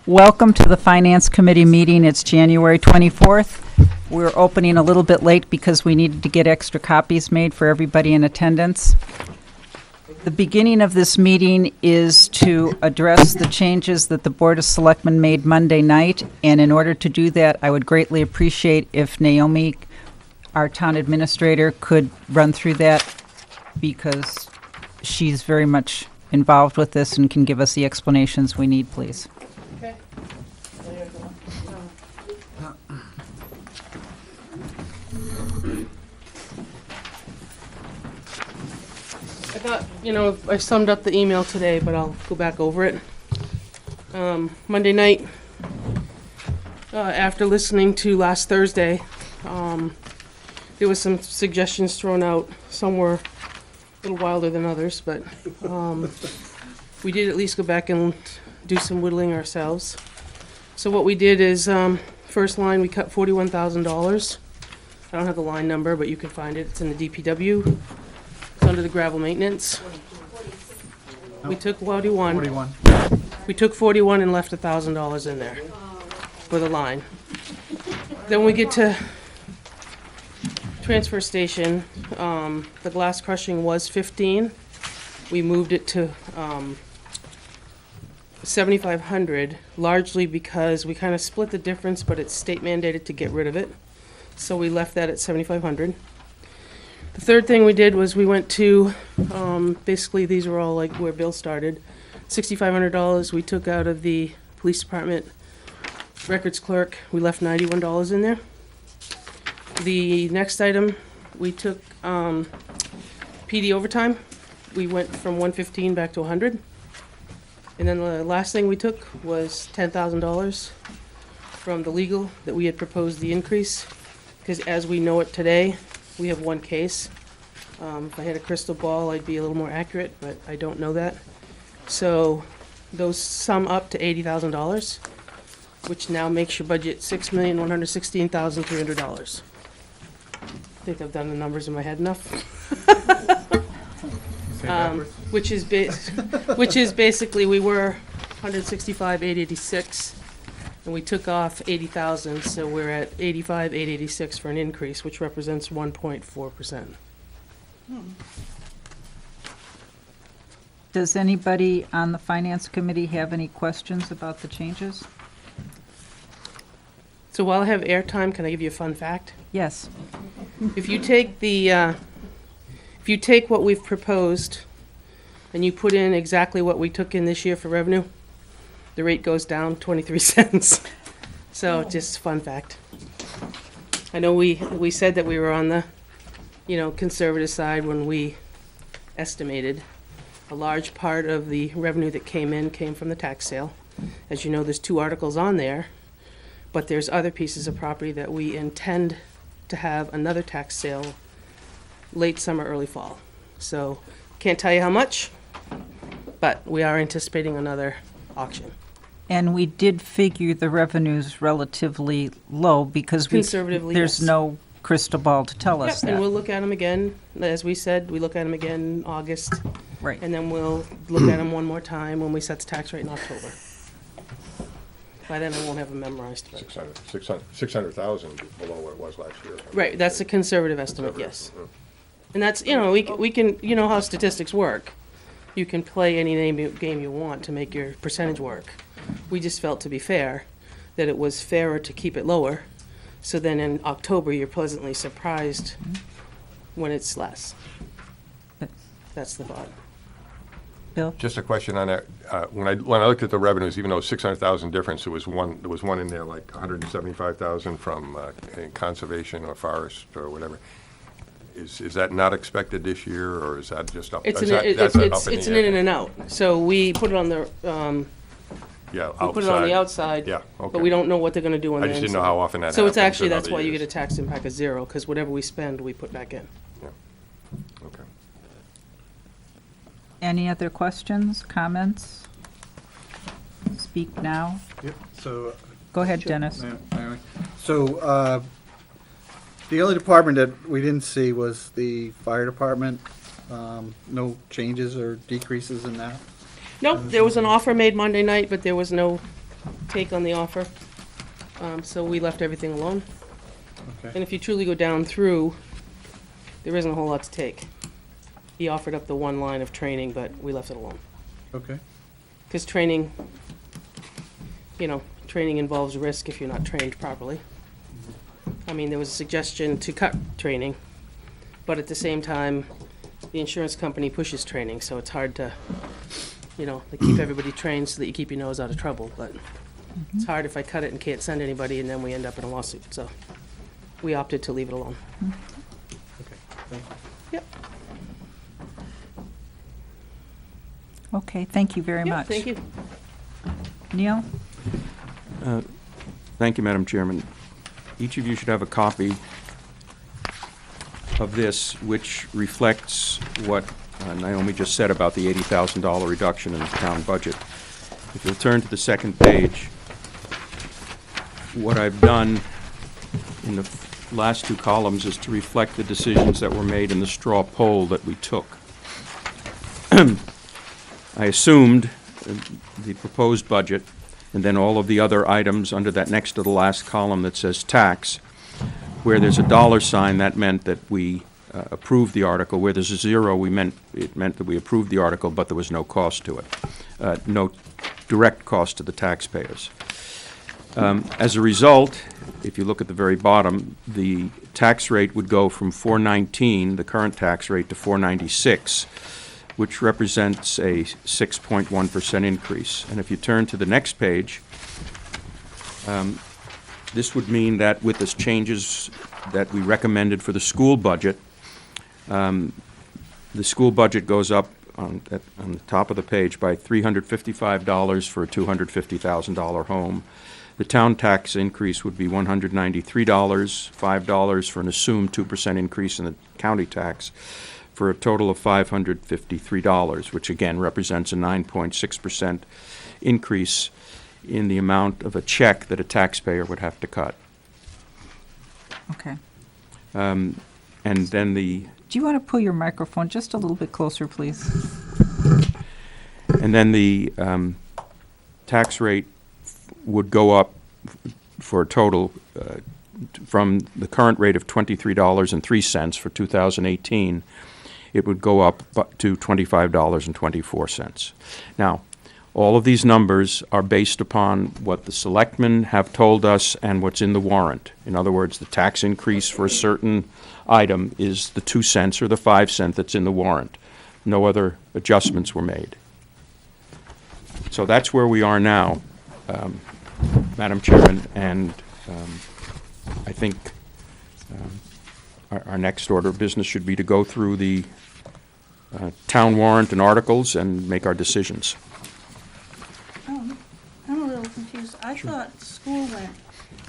Welcome to the Finance Committee meeting. It's January 24th. We're opening a little bit late because we needed to get extra copies made for everybody in attendance. The beginning of this meeting is to address the changes that the Board of Selectmen made Monday night, and in order to do that, I would greatly appreciate if Naomi, our town administrator, could run through that because she's very much involved with this and can give us the explanations we need, please. Okay. I thought, I summed up the email today, but I'll go back over it. Monday night, after listening to last Thursday, there was some suggestions thrown out. Some were a little wilder than others, but we did at least go back and do some whittling ourselves. So what we did is, first line, we cut $41,000. I don't have the line number, but you can find it. It's in the DPW. It's under the gravel maintenance. We took 41. 41. We took 41 and left $1,000 in there for the line. Then we get to transfer station. The glass crushing was 15. We moved it to 7,500, largely because we kind of split the difference, but it's state mandated to get rid of it. So we left that at 7,500. The third thing we did was we went to, basically these were all like where Bill started, $6,500 we took out of the police department records clerk. We left $91 in there. The next item, we took PD overtime. We went from 115 back to 100. And then the last thing we took was $10,000 from the legal that we had proposed the increase, because as we know it today, we have one case. If I had a crystal ball, I'd be a little more accurate, but I don't know that. So those sum up to $80,000, which now makes your budget $6,116,300. I think I've done the numbers in my head enough. Which is basically, we were 165,886, and we took off 80,000, so we're at 85,886 for an increase, which represents 1.4%. Does anybody on the Finance Committee have any questions about the changes? So while I have airtime, can I give you a fun fact? Yes. If you take if you take what we've proposed and you put in exactly what we took in this year for revenue, the rate goes down 23 cents. So just fun fact. I know we said that we were on the, conservative side when we estimated. A large part of the revenue that came from the tax sale. As you know, there's 2 articles on there, but there's other pieces of property that we intend to have another tax sale late summer, early fall. So can't tell you how much, but we are anticipating another auction. And we did figure the revenues relatively low because Conservatively, there's yes. no crystal ball to tell us Yep, and that. we'll look at them again. As we said, we look at them again in August, Right. and then we'll look at them one more time when we set the tax rate in October. By then, I won't have them memorized. But. 600,000 below what it was last year. Right, that's a conservative estimate, yes. And that's, we can, how statistics work. You can play any game you want to make your percentage work. We just felt, to be fair, that it was fairer to keep it lower, so then in October, you're pleasantly surprised when it's less. That's the thought. Bill? Just a question on that. When I looked at the revenues, even though 600,000 difference, there was one in there like 175,000 from conservation or forest or whatever. Is that not expected this year, or is that just up? It's is an that- that's up it's the an in air? and an out. So we put it on the, Yeah, we put it on the outside. Yeah, okay. But we don't know what they're gonna do on the I just inside. didn't know how often that So it's happens actually, in that's other why you get years. a tax impact of 0, because whatever we spend, we put back in. Okay. Any other questions, comments? Speak now. Yep, so, Go ahead, Dennis. Naomi. So, the only department that we didn't see was the fire department. No changes or decreases in that? Nope, there was an offer made Monday night, but there was no take on the offer. So we left everything alone. And Okay. if you truly go down through, there isn't a whole lot to take. He offered up the one line of training, but we left it alone. Okay. Because training, training involves risk if you're not trained properly. I mean, there was a suggestion to cut training, but at the same time, the insurance company pushes training, so it's hard to, they keep everybody trained so that you keep your nose out of trouble, but it's hard if I cut it and can't send anybody, and then we end up in a lawsuit, so we opted to leave it alone. Okay. Thank you. Yep. Okay, thank you very Yep, much. thank you. Neil? Thank you, Madam Chairman. Each of you should have a copy of this, which reflects what Naomi just said about the $80,000 reduction in the town budget. If you'll turn to the second page, what I've done in the last two columns is to reflect the decisions that were made in the straw poll that we took. I assumed the proposed budget, and then all of the other items under that next to the last column that says tax. Where there's a dollar sign, that meant that we approved the article. Where there's a zero, it meant that we approved the article, but there was no cost to it, no direct cost to the taxpayers. As a result, if you look at the very bottom, the tax rate would go from 419, the current tax rate, to 496, which represents a 6.1% increase. And if you turn to the next page, this would mean that with the changes that we recommended for the school budget, the school budget goes up on the top of the page by $355 for a $250,000 home. The town tax increase would be $193, $5 for an assumed 2% increase in the county tax, for a total of $553, which again represents a 9.6% increase in the amount of a check that a taxpayer would have to cut. Okay. And then Do you want to pull your microphone just a little bit closer, please? the tax rate would go up for a total from the current rate of $23.03 for 2018. It would go up to $25.24. Now, all of these numbers are based upon what the selectmen have told us and what's in the warrant. In other words, the tax increase for a certain item is the 2 cents or the 5 cent that's in the warrant. No other adjustments were made. So that's where we are now, Madam Chairman, and I think our next order of business should be to go through the town warrant and articles and make our decisions. I'm a little confused. I thought school went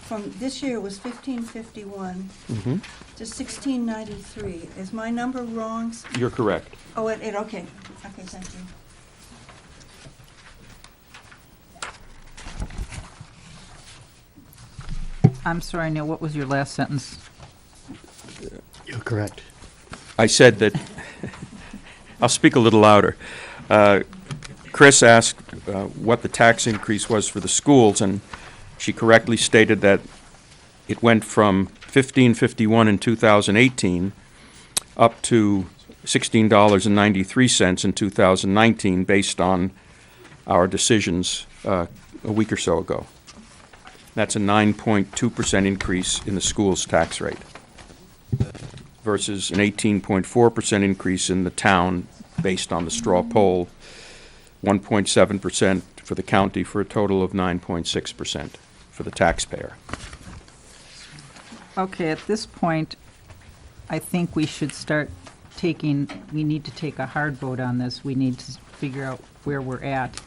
from, this year was 1551 to 1693. Is my number wrong? You're correct. Oh, okay. Okay, thank you. I'm sorry, Neil, what was your last sentence? You're correct. I said that, I'll speak a little louder. Chris asked what the tax increase was for the schools, and she correctly stated that it went from $15.51 in 2018 up to $16.93 in 2019 based on our decisions a week or so ago. That's a 9.2% increase in the school's tax rate versus an 18.4% increase in the town based on the straw poll, 1.7% for the county, for a total of 9.6% for the taxpayer. Okay, at this point, I think we should start we need to take a hard vote on this. We need to figure out where we're at.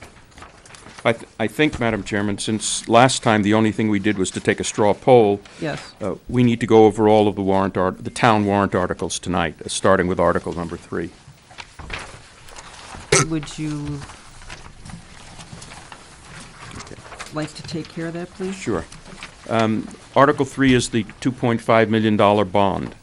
I think, Madam Chairman, since last time the only thing we did was to take a straw poll, Yes. we need to go over all of the town warrant articles tonight, starting with Article number 3. Would you like to take care of that, please? Sure. Article 3 is the $2.5 million bond.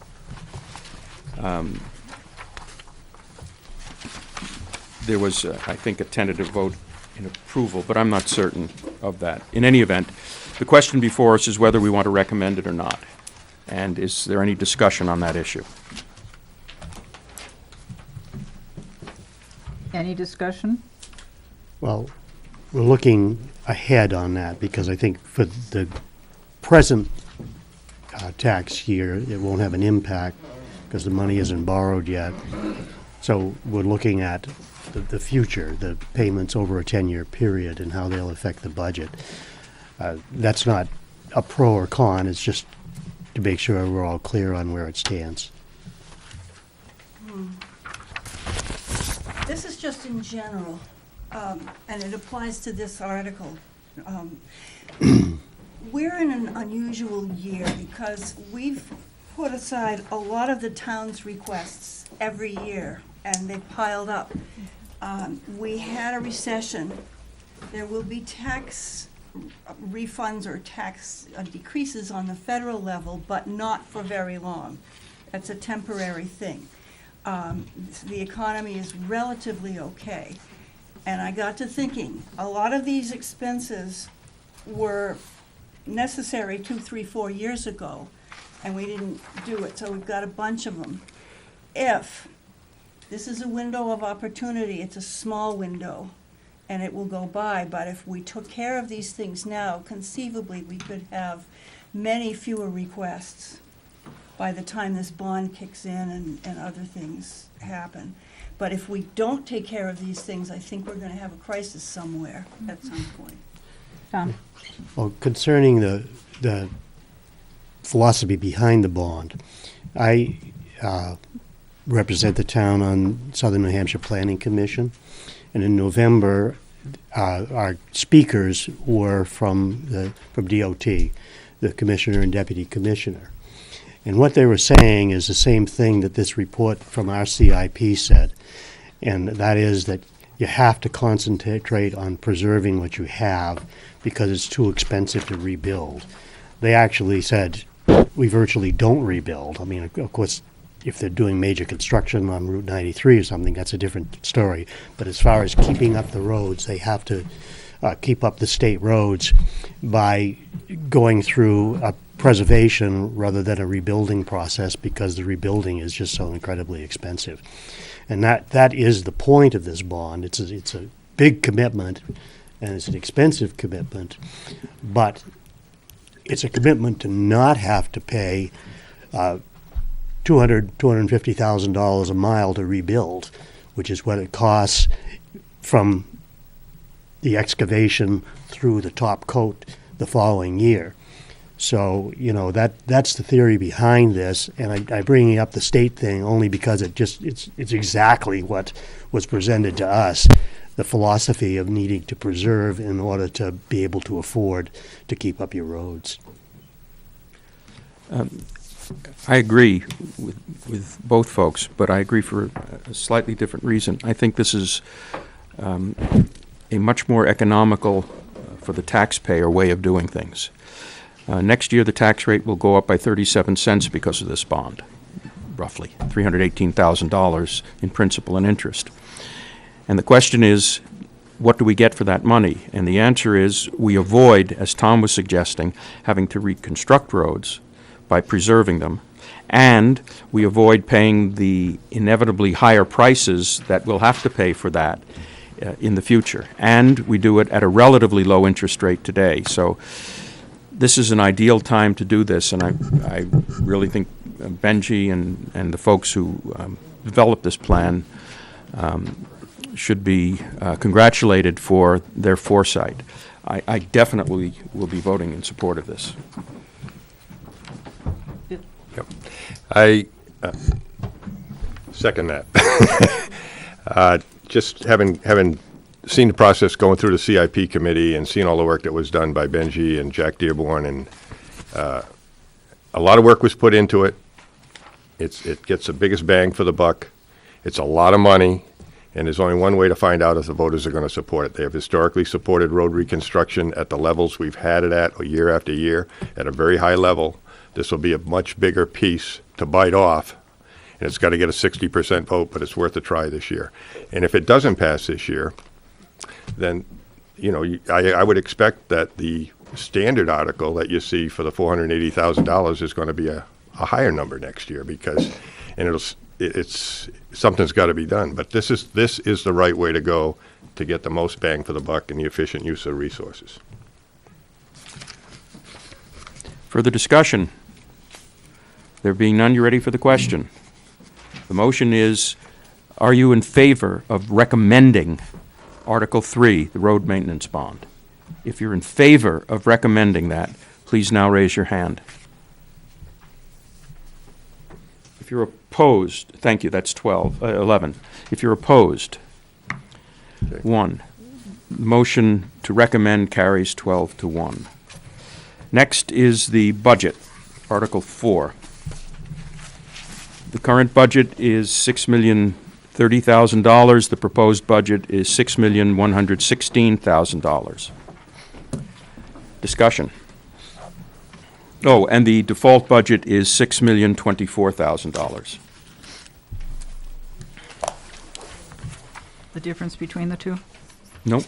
There was, I think, a tentative vote in approval, but I'm not certain of that. In any event, the question before us is whether we want to recommend it or not. And is there any discussion on that issue? Any discussion? Well, we're looking ahead on that because I think for the present tax year, it won't have an impact because the money isn't borrowed yet. So we're looking at the future, the payments over a 10-year period and how they'll affect the budget. That's not a pro or con, it's just to make sure we're all clear on where it stands. This is just in general, and it applies to this article. We're in an unusual year because we've put aside a lot of the town's requests every year, and they've piled up. We had a recession. There will be tax refunds or tax decreases on the federal level, but not for very long. That's a temporary thing. The economy is relatively okay. And I got to thinking, a lot of these expenses were necessary 2, 3, 4 years ago, and we didn't do it, so we've got a bunch of them. If this is a window of opportunity, it's a small window, and it will go by, but if we took care of these things now, conceivably, we could have many fewer requests by the time this bond kicks in and other things happen. But if we don't take care of these things, I think we're gonna have a crisis somewhere at some point. Tom? Well, concerning the philosophy behind the bond, I represent the town on Southern New Hampshire Planning Commission, and in November, our speakers were from DOT, the commissioner and deputy commissioner. And what they were saying is the same thing that this report from our CIP said, and that is that you have to concentrate on preserving what you have because it's too expensive to rebuild. They actually said, we virtually don't rebuild. I mean, of course, if they're doing major construction on Route 93 or something, that's a different story. But as far as keeping up the roads, they have to keep up the state roads by going through a preservation rather than a rebuilding process because the rebuilding is just so incredibly expensive. And that is the point of this bond. It's a big commitment, and it's an expensive commitment, but it's a commitment to not have to pay $250,000 a mile to rebuild, which is what it costs from the excavation through the top coat the following year. So, you know, that's the theory behind this, and I bring up the state thing only because it's exactly what was presented to us, the philosophy of needing to preserve in order to be able to afford to keep up your roads. I agree with both folks, but I agree for a slightly different reason. I think this is a much more economical for the taxpayer way of doing things. Next year, the tax rate will go up by 37 cents because of this bond, roughly $318,000 in principal and interest. And the question is, what do we get for that money? And the answer is we avoid, as Tom was suggesting, having to reconstruct roads by preserving them, and we avoid paying the inevitably higher prices that we'll have to pay for that in the future. And we do it at a relatively low interest rate today. So this is an ideal time to do this, and I really think Benji and the folks who developed this plan should be congratulated for their foresight. I definitely will be voting in support of this. Yep. I second that. Just having seen the process going through the CIP committee and seeing all the work that was done by Benji and Jack Dearborn, and a lot of work was put into it. It gets the biggest bang for the buck. It's a lot of money, and there's only one way to find out if the voters are going to support it. They have historically supported road reconstruction at the levels we've had it at year after year, at a very high level. This will be a much bigger piece to bite off, and it's got to get a 60% vote, but it's worth a try this year. And if it doesn't pass this year, then I would expect that the standard article that you see for the $480,000 is going to be a higher number next year it's something's got to be done. But this is the right way to go to get the most bang for the buck and the efficient use of resources. Further discussion? There being none, you ready for the question? The motion is, are you in favor of recommending Article 3, the road maintenance bond? If you're in favor of recommending that, please now raise your hand. If you're opposed, thank you, that's 11. If you're opposed, 1. The motion to recommend carries 12-1. Next is the budget, Article 4. The current budget is $6,030,000. The proposed budget is $6,116,000. Discussion. Oh, and the default budget is $6,024,000. The difference between the two? Nope.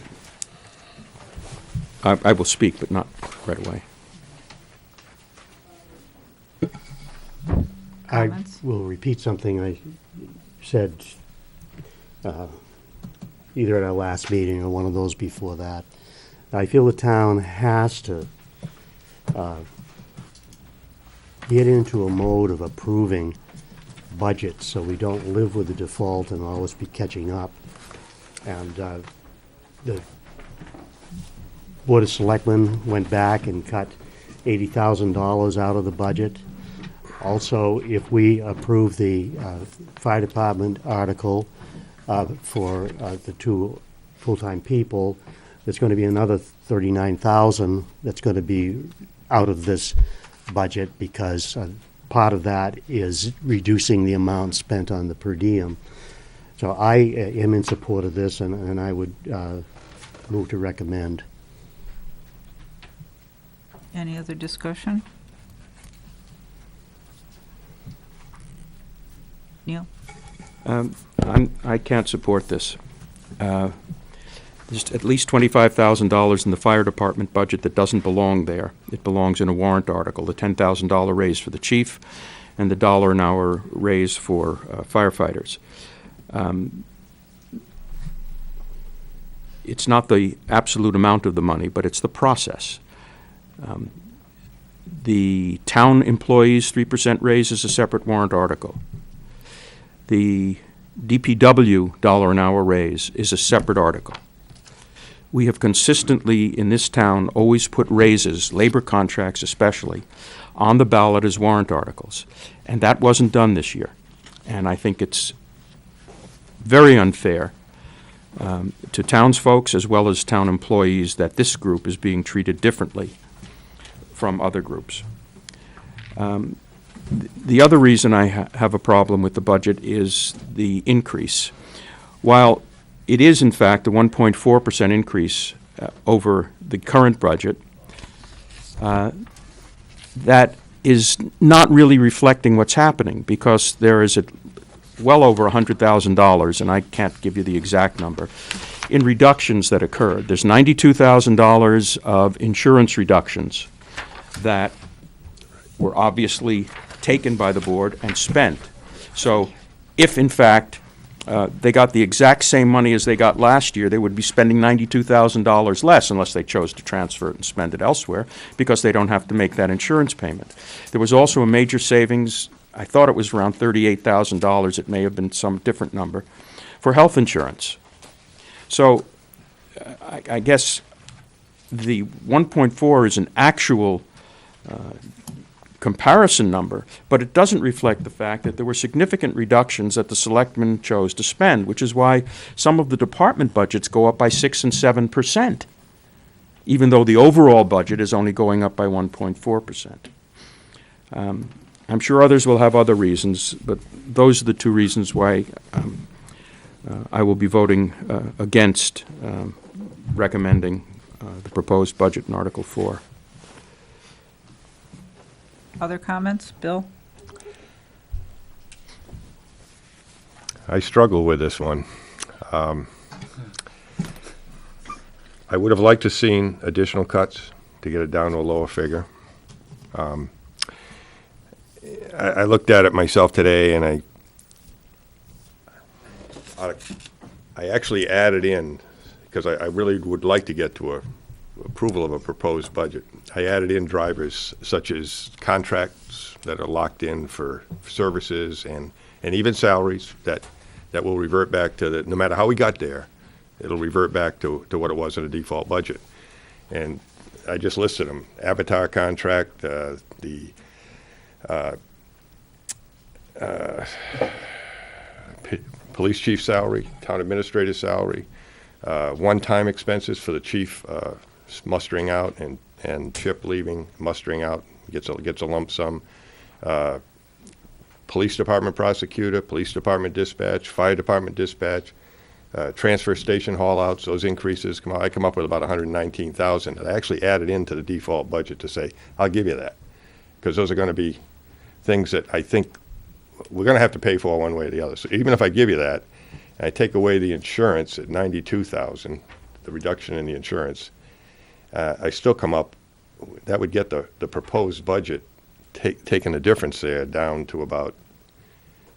I will speak, but not right away. I Comments? will repeat something I said either at our last meeting or one of those before that. I feel the town has to get into a mode of approving budgets so we don't live with the default and always be catching up. And the Board of Selectmen went back and cut $80,000 out of the budget. Also, if we approve the fire department article for the 2 full-time people, there's going to be another $39,000 that's going to be out of this budget because part of that is reducing the amount spent on the per diem. So I am in support of this, and I would move to recommend. Any other discussion? Neil? I can't support this. There's at least $25,000 in the fire department budget that doesn't belong there. It belongs in a warrant article, the $10,000 raise for the chief and the $1 an hour raise for firefighters. It's not the absolute amount of the money, but it's the process. The town employees' 3% raise is a separate warrant article. The DPW $1 an hour raise is a separate article. We have consistently, in this town, always put raises, labor contracts especially, on the ballot as warrant articles. And that wasn't done this year. And I think it's very unfair to townsfolk as well as town employees that this group is being treated differently from other groups. The other reason I have a problem with the budget is the increase. While it is, in fact, a 1.4% increase over the current budget, that is not really reflecting what's happening because there is well over $100,000, and I can't give you the exact number, in reductions that occurred. There's $92,000 of insurance reductions that were obviously taken by the board and spent. So if, in fact, they got the exact same money as they got last year, they would be spending $92,000 less unless they chose to transfer it and spend it elsewhere because they don't have to make that insurance payment. There was also a major savings, I thought it was around $38,000, it may have been some different number, for health insurance. So I guess the 1.4 is an actual comparison number, but it doesn't reflect the fact that there were significant reductions that the selectmen chose to spend, which is why some of the department budgets go up by 6 and 7%, even though the overall budget is only going up by 1.4%. I'm sure others will have other reasons, but those are the two reasons why I will be voting against recommending the proposed budget in Article 4. Other comments? Bill? I struggle with this one. I would have liked to seen additional cuts to get it down to a lower figure. I looked at it myself today, and I actually added in, because I really would like to get to approval of a proposed budget. I added in drivers such as contracts that are locked in for services and even salaries that will revert back to no matter how we got there, it'll revert back to what it was in a default budget. And I just listed them: Avatar contract, the police chief salary, town administrator salary, one-time expenses for the chief mustering out and Chip leaving, mustering out, gets a lump sum. Police department prosecutor, police department dispatch, fire department dispatch, transfer station haul-outs, those increases come out. I come up with about 119,000 that I actually added into the default budget to say, I'll give you that. Because those are going to be things that I think we're going to have to pay for one way or the other. So even if I give you that, and I take away the insurance at 92,000, the reduction in the insurance, I still come up, that would get the proposed budget, taking the difference there down to about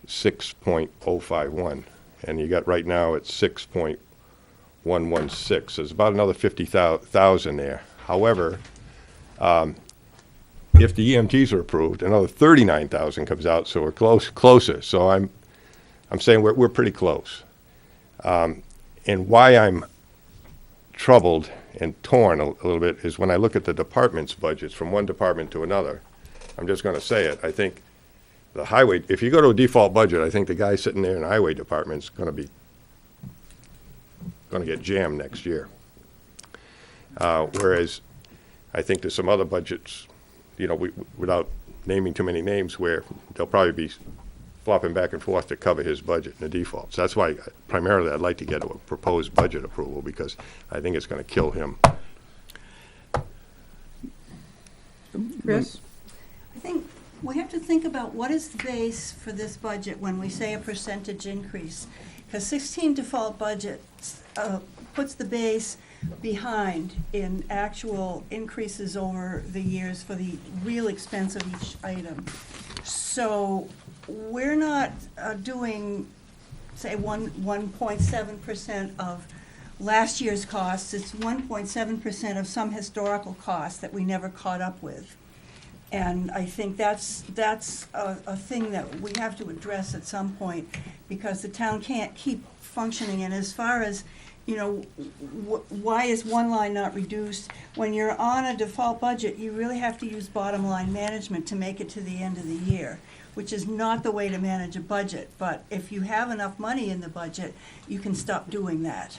6.051. And you got right now at 6.116. So it's about another 50,000 there. However, if the EMTs are approved, another 39,000 comes out, so we're closer. So I'm saying we're pretty close. And why I'm troubled and torn a little bit is when I look at the department's budgets from one department to another. I'm just going to say it. I think the highway, if you go to a default budget, I think the guy sitting there in the highway department's going to get jammed next year. Whereas I think there's some other budgets, without naming too many names, where they'll probably be flopping back and forth to cover his budget in the default. So that's why primarily I'd like to get a proposed budget approval, because I think it's going to kill him. Chris? I think we have to think about what is the base for this budget when we say a percentage increase. Because 16 default budgets puts the base behind in actual increases over the years for the real expense of each item. So we're not doing, say, 1.7% of last year's costs. It's 1.7% of some historical costs that we never caught up with. And I think that's a thing that we have to address at some point, because the town can't keep functioning. And as far as, why is one line not reduced? When you're on a default budget, you really have to use bottom line management to make it to the end of the year, which is not the way to manage a budget. But if you have enough money in the budget, you can stop doing that.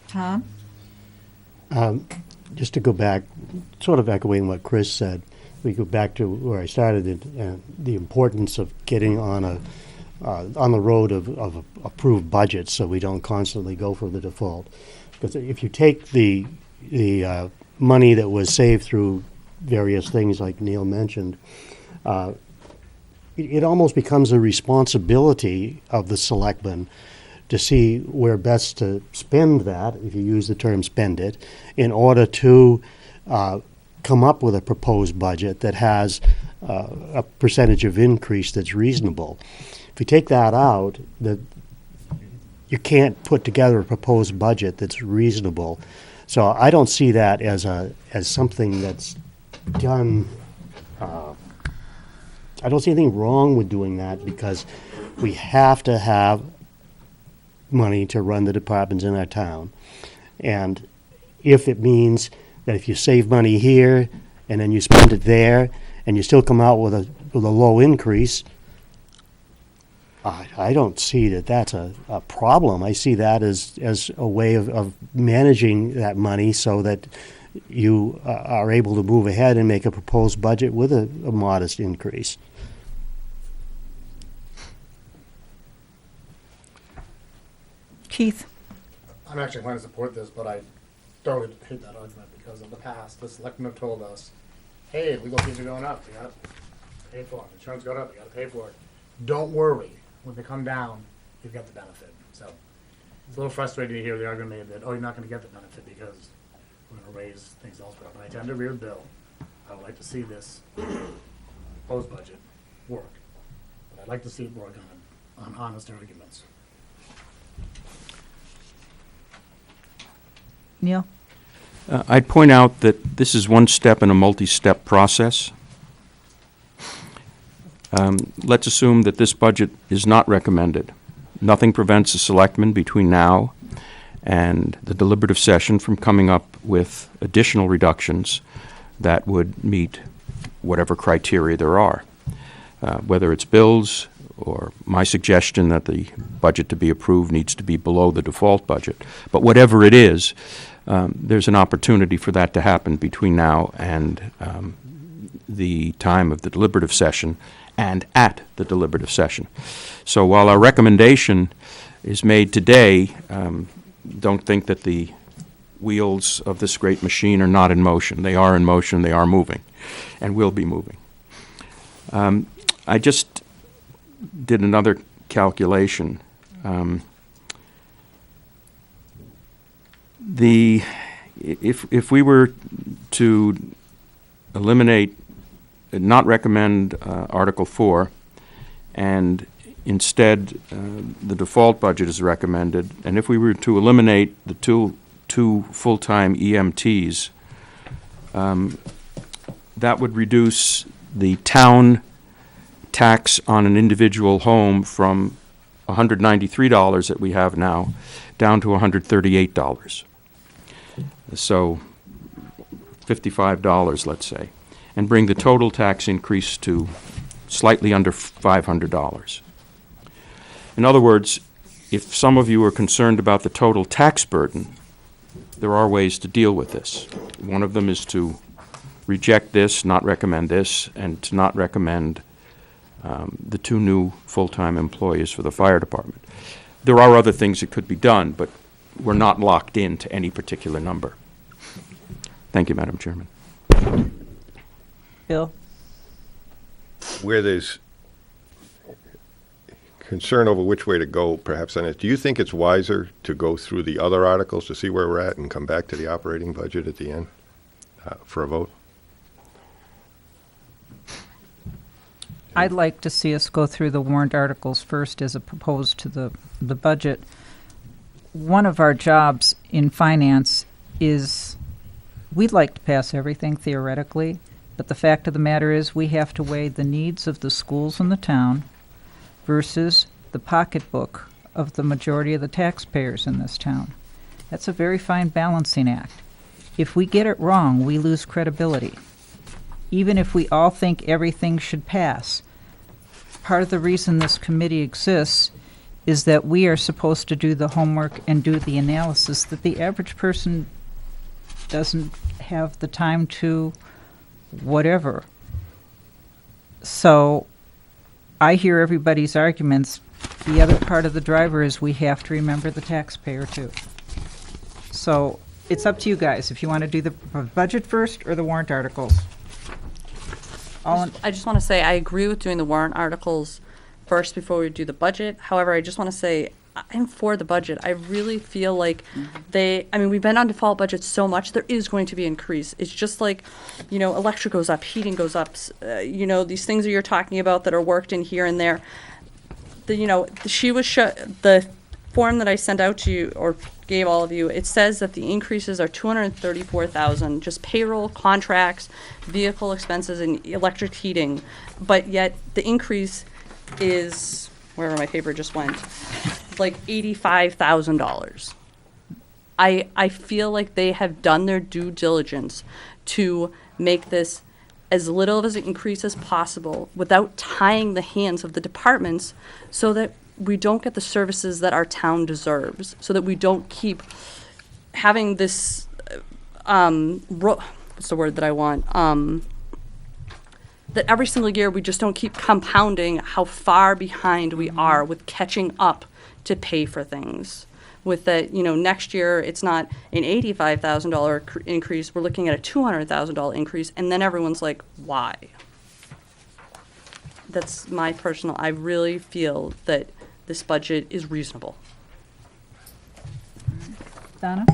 Tom? Just to go back, sort of echoing what Chris said, we go back to where I started, the importance of getting on the road of approved budgets, so we don't constantly go for the default. Because if you take the money that was saved through various things like Neil mentioned, it almost becomes a responsibility of the selectmen to see where best to spend that, if you use the term spend it, in order to come up with a proposed budget that has a percentage of increase that's reasonable. If you take that out, you can't put together a proposed budget that's reasonable. So I don't see that as something that's done. I don't see anything wrong with doing that, because we have to have money to run the departments in our town. And if it means that if you save money here and then you spend it there and you still come out with a low increase, I don't see that that's a problem. I see that as a way of managing that money so that you are able to move ahead and make a proposed budget with a modest increase. Keith? I'm actually going to support this, but I totally hate that argument, because in the past, the selectmen have told us, hey, legal fees are going up, you gotta pay for it. Insurance going up, you gotta pay for it. Don't worry, when they come down, you've got the benefit. So It's a little frustrating to hear the argument made that, oh, you're not gonna get the benefit because we're gonna raise things elsewhere. But I tend to agree with Bill. I would like to see this proposed budget work. But I'd like to see it work on honest arguments. Neil? I'd point out that this is one step in a multi-step process. Let's assume that this budget is not recommended. Nothing prevents the selectmen between now and the deliberative session from coming up with additional reductions that would meet whatever criteria there are. Whether it's Bill's or my suggestion that the budget to be approved needs to be below the default budget. But whatever it is, there's an opportunity for that to happen between now and the time of the deliberative session and at the deliberative session. So while our recommendation is made today, don't think that the wheels of this great machine are not in motion. They are in motion, they are moving, and will be moving. I just did another calculation. If we were to eliminate, not recommend Article 4, and instead the default budget is recommended, and if we were to eliminate the two full-time EMTs, that would reduce the town tax on an individual home from $193 that we have now down to $138. So $55, let's say, and bring the total tax increase to slightly under $500. In other words, if some of you are concerned about the total tax burden, there are ways to deal with this. One of them is to reject this, not recommend this, and to not recommend the two new full-time employees for the fire department. There are other things that could be done, but we're not locked into any particular number. Thank you, Madam Chairman. Bill? Where there's concern over which way to go, perhaps on it, do you think it's wiser to go through the other articles to see where we're at and come back to the operating budget at the end for a vote? I'd like to see us go through the warrant articles first as opposed to the budget. One of our jobs in finance is, we'd like to pass everything theoretically, but the fact of the matter is we have to weigh the needs of the schools in the town versus the pocketbook of the majority of the taxpayers in this town. That's a very fine balancing act. If we get it wrong, we lose credibility. Even if we all think everything should pass, part of the reason this committee exists is that we are supposed to do the homework and do the analysis that the average person doesn't have the time to whatever. So I hear everybody's arguments. The other part of the driver is we have to remember the taxpayer too. So it's up to you guys if you want to do the budget first or the warrant articles. I just want to say I agree with doing the warrant articles first before we do the budget. However, I just want to say I'm for the budget. I really feel like we've been on default budget so much, there is going to be increase. It's just like, electric goes up, heating goes up, these things that you're talking about that are worked in here and there. The form that I sent out to you or gave all of you, it says that the increases are $234,000, just payroll, contracts, vehicle expenses, and electric heating. But yet the increase is, wherever my paper just went, like $85,000. I feel like they have done their due diligence to make this as little of an increase as possible without tying the hands of the departments so that we don't get the services that our town deserves, so that we don't keep having this, what's the word that I want? That every single year we just don't keep compounding how far behind we are with catching up to pay for things. With that, next year it's not an $85,000 increase, we're looking at a $200,000 increase, and then everyone's like, why? That's my personal, I really feel that this budget is reasonable. Donna?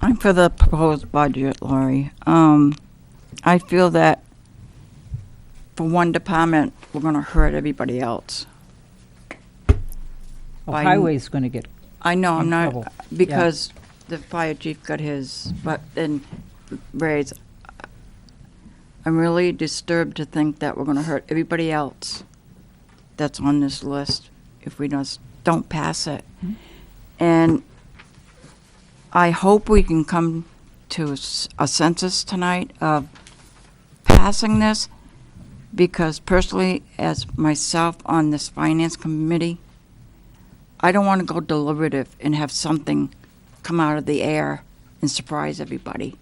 I'm for the proposed budget, Laurie. I feel that for one department, we're gonna hurt everybody else. Oh, By- Highway's going to get, I know, I'm In not, trouble. because the fire chief got his, but then raise. I'm really disturbed to think that we're gonna hurt everybody else that's on this list if we just don't pass it. And I hope we can come to a census tonight of passing this, because personally, as myself on this finance committee, I don't want to go deliberative and have something come out of the air and surprise everybody.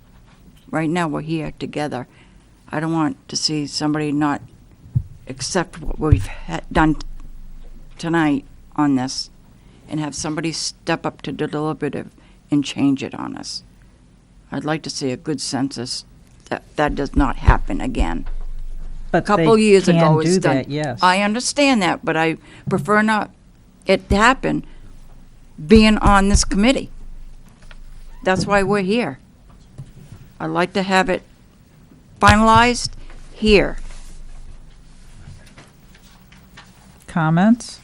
Right now, we're here together. I don't want to see somebody not accept what we've done tonight on this and have somebody step up to the deliberative and change it on us. I'd like to see a good census that does not happen again. but A couple they years ago can it's do done. that, yes. I understand that, but I prefer not it to happen being on this committee. That's why we're here. I'd like to have it finalized here. Comments?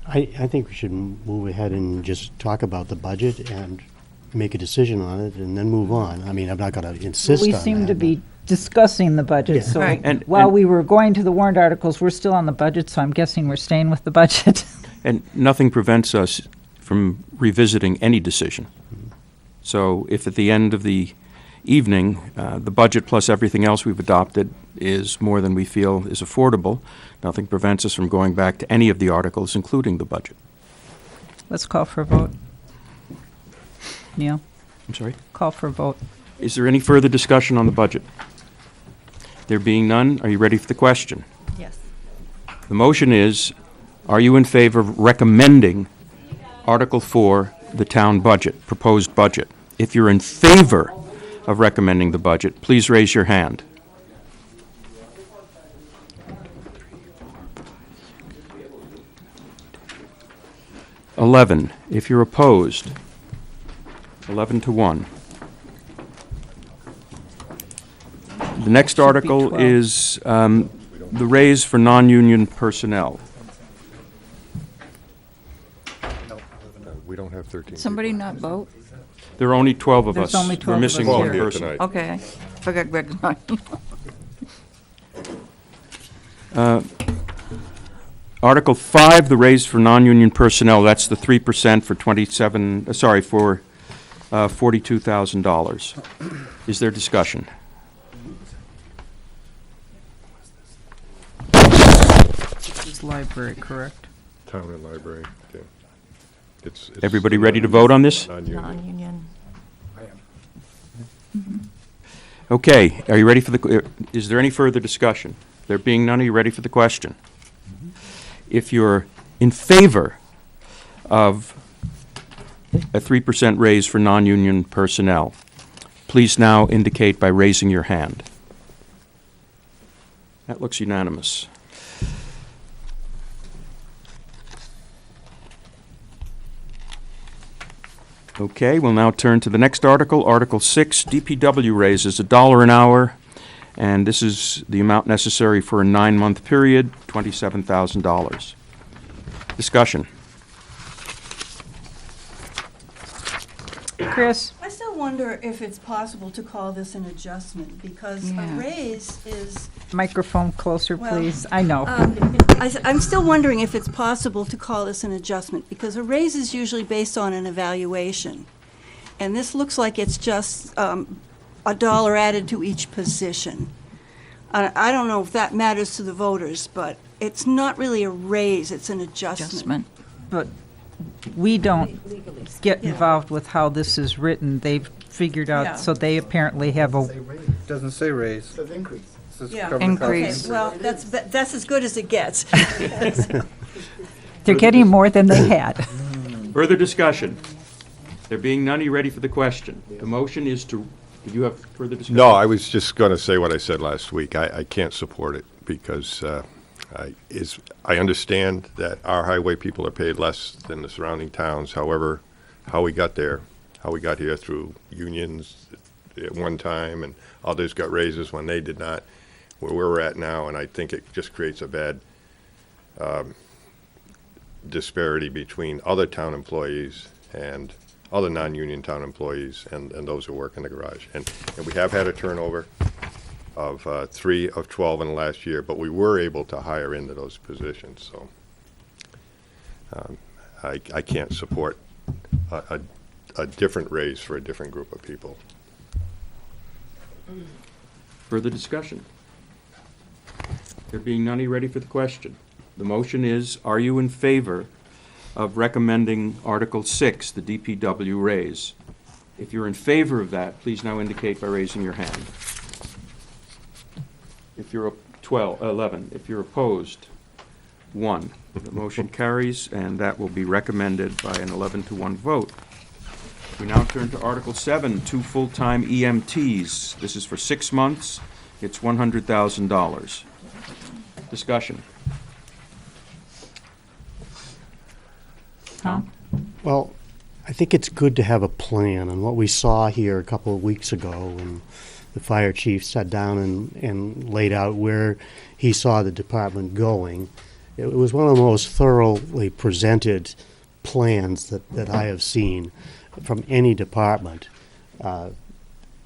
I think we should move ahead and just talk about the budget and make a decision on it and then move on. I mean, I'm not gonna insist on We that. seem to but- be discussing the budget, Yeah. so Right. And- while and- we were going to the warrant articles, we're still on the budget, so I'm guessing we're staying with the budget. And nothing prevents us from revisiting any decision. So if at the end of the evening, the budget plus everything else we've adopted is more than we feel is affordable, nothing prevents us from going back to any of the articles, including the budget. Let's call for a vote. Neil, I'm sorry? call for a vote. Is there any further discussion on the budget? There being none, are you ready for the question? Yes. The motion is, are you in favor of recommending Article 4, the town budget, proposed budget? If you're in favor of recommending the budget, please raise your hand. $11. If you're opposed, 11-1. The next article 12. is the raise for non-union personnel. We don't have 13. Somebody not vote? There are only 12 of There's us. only 12 We're of missing us one here. Here person. tonight. Okay, I forgot Greg's not. Article 5, the raise for non-union personnel, that's the 3% for $42,000. Is there discussion? This is library, correct? Town and library, yeah. It's Everybody ready to vote on this? non-union. Non-union. Okay, are you ready for the, is there any further discussion? There being none, are you ready for the question? If you're in favor of a 3% raise for non-union personnel, please now indicate by raising your hand. That looks unanimous. Okay, we'll now turn to the next article, Article 6, DPW raises $1 an hour, and this is the amount necessary for a 9-month period, $27,000. Discussion. Chris? I still wonder if it's possible to call this an adjustment, because a Yeah. raise is, Microphone closer, Well, please. I know. I'm still wondering if it's possible to call this an adjustment, because a raise is usually based on an evaluation. And this looks like it's just $1 added to each position. I don't know if that matters to the voters, but it's not really a raise, it's an Adjustment. But we don't get Yeah. involved with how this is written. They've figured Yeah. out, so they apparently have a, Doesn't say raise. Says increase. Says Yeah. cover Increase. costs. Okay, well, that's as good as it gets. they're getting more than they had. Further discussion. There being none, are you ready for the question? The motion is to, did you have further discussion? No, I was just going to say what I said last week. I can't support it because I understand that our highway people are paid less than the surrounding towns. However, how we got there, how we got here through unions at one time and others got raises when they did not, where we're at now, and I think it just creates a bad disparity between other town employees and other non-union town employees and those who work in the garage. And we have had a turnover of 3 of 12 in the last year, but we were able to hire into those positions. So I can't support a different raise for a different group of people. Further discussion? There being none, are you ready for the question? The motion is, are you in favor of recommending Article 6, the DPW raise? If you're in favor of that, please now indicate by raising your hand. If you're 11. If you're opposed, 1. The motion carries, and that will be recommended by an 11-to-1 vote. We now turn to Article 7, 2 full-time EMTs. This is for 6 months. It's $100,000. Discussion. Tom? Well, I think it's good to have a plan, and what we saw here a couple of weeks ago when the fire chief sat down and laid out where he saw the department going, it was one of the most thoroughly presented plans that I have seen from any department.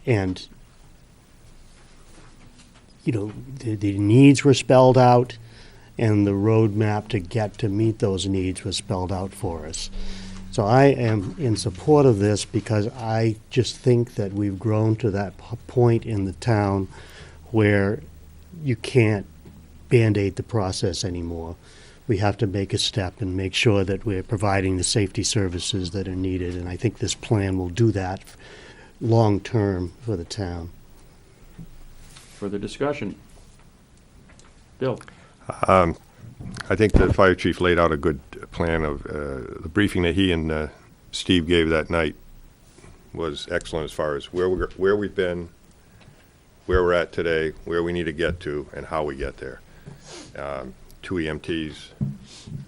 And, you know, the needs were spelled out, and the roadmap to meet those needs was spelled out for us. So I am in support of this because I just think that we've grown to that point in the town where you can't Band-Aid the process anymore. We have to make a step and make sure that we're providing the safety services that are needed, and I think this plan will do that long-term for the town. Further discussion? Bill? I think the fire chief laid out a good plan of the briefing that he and Steve gave that night was excellent as far as where we've been, where we're at today, where we need to get to, and how we get there. 2 EMTs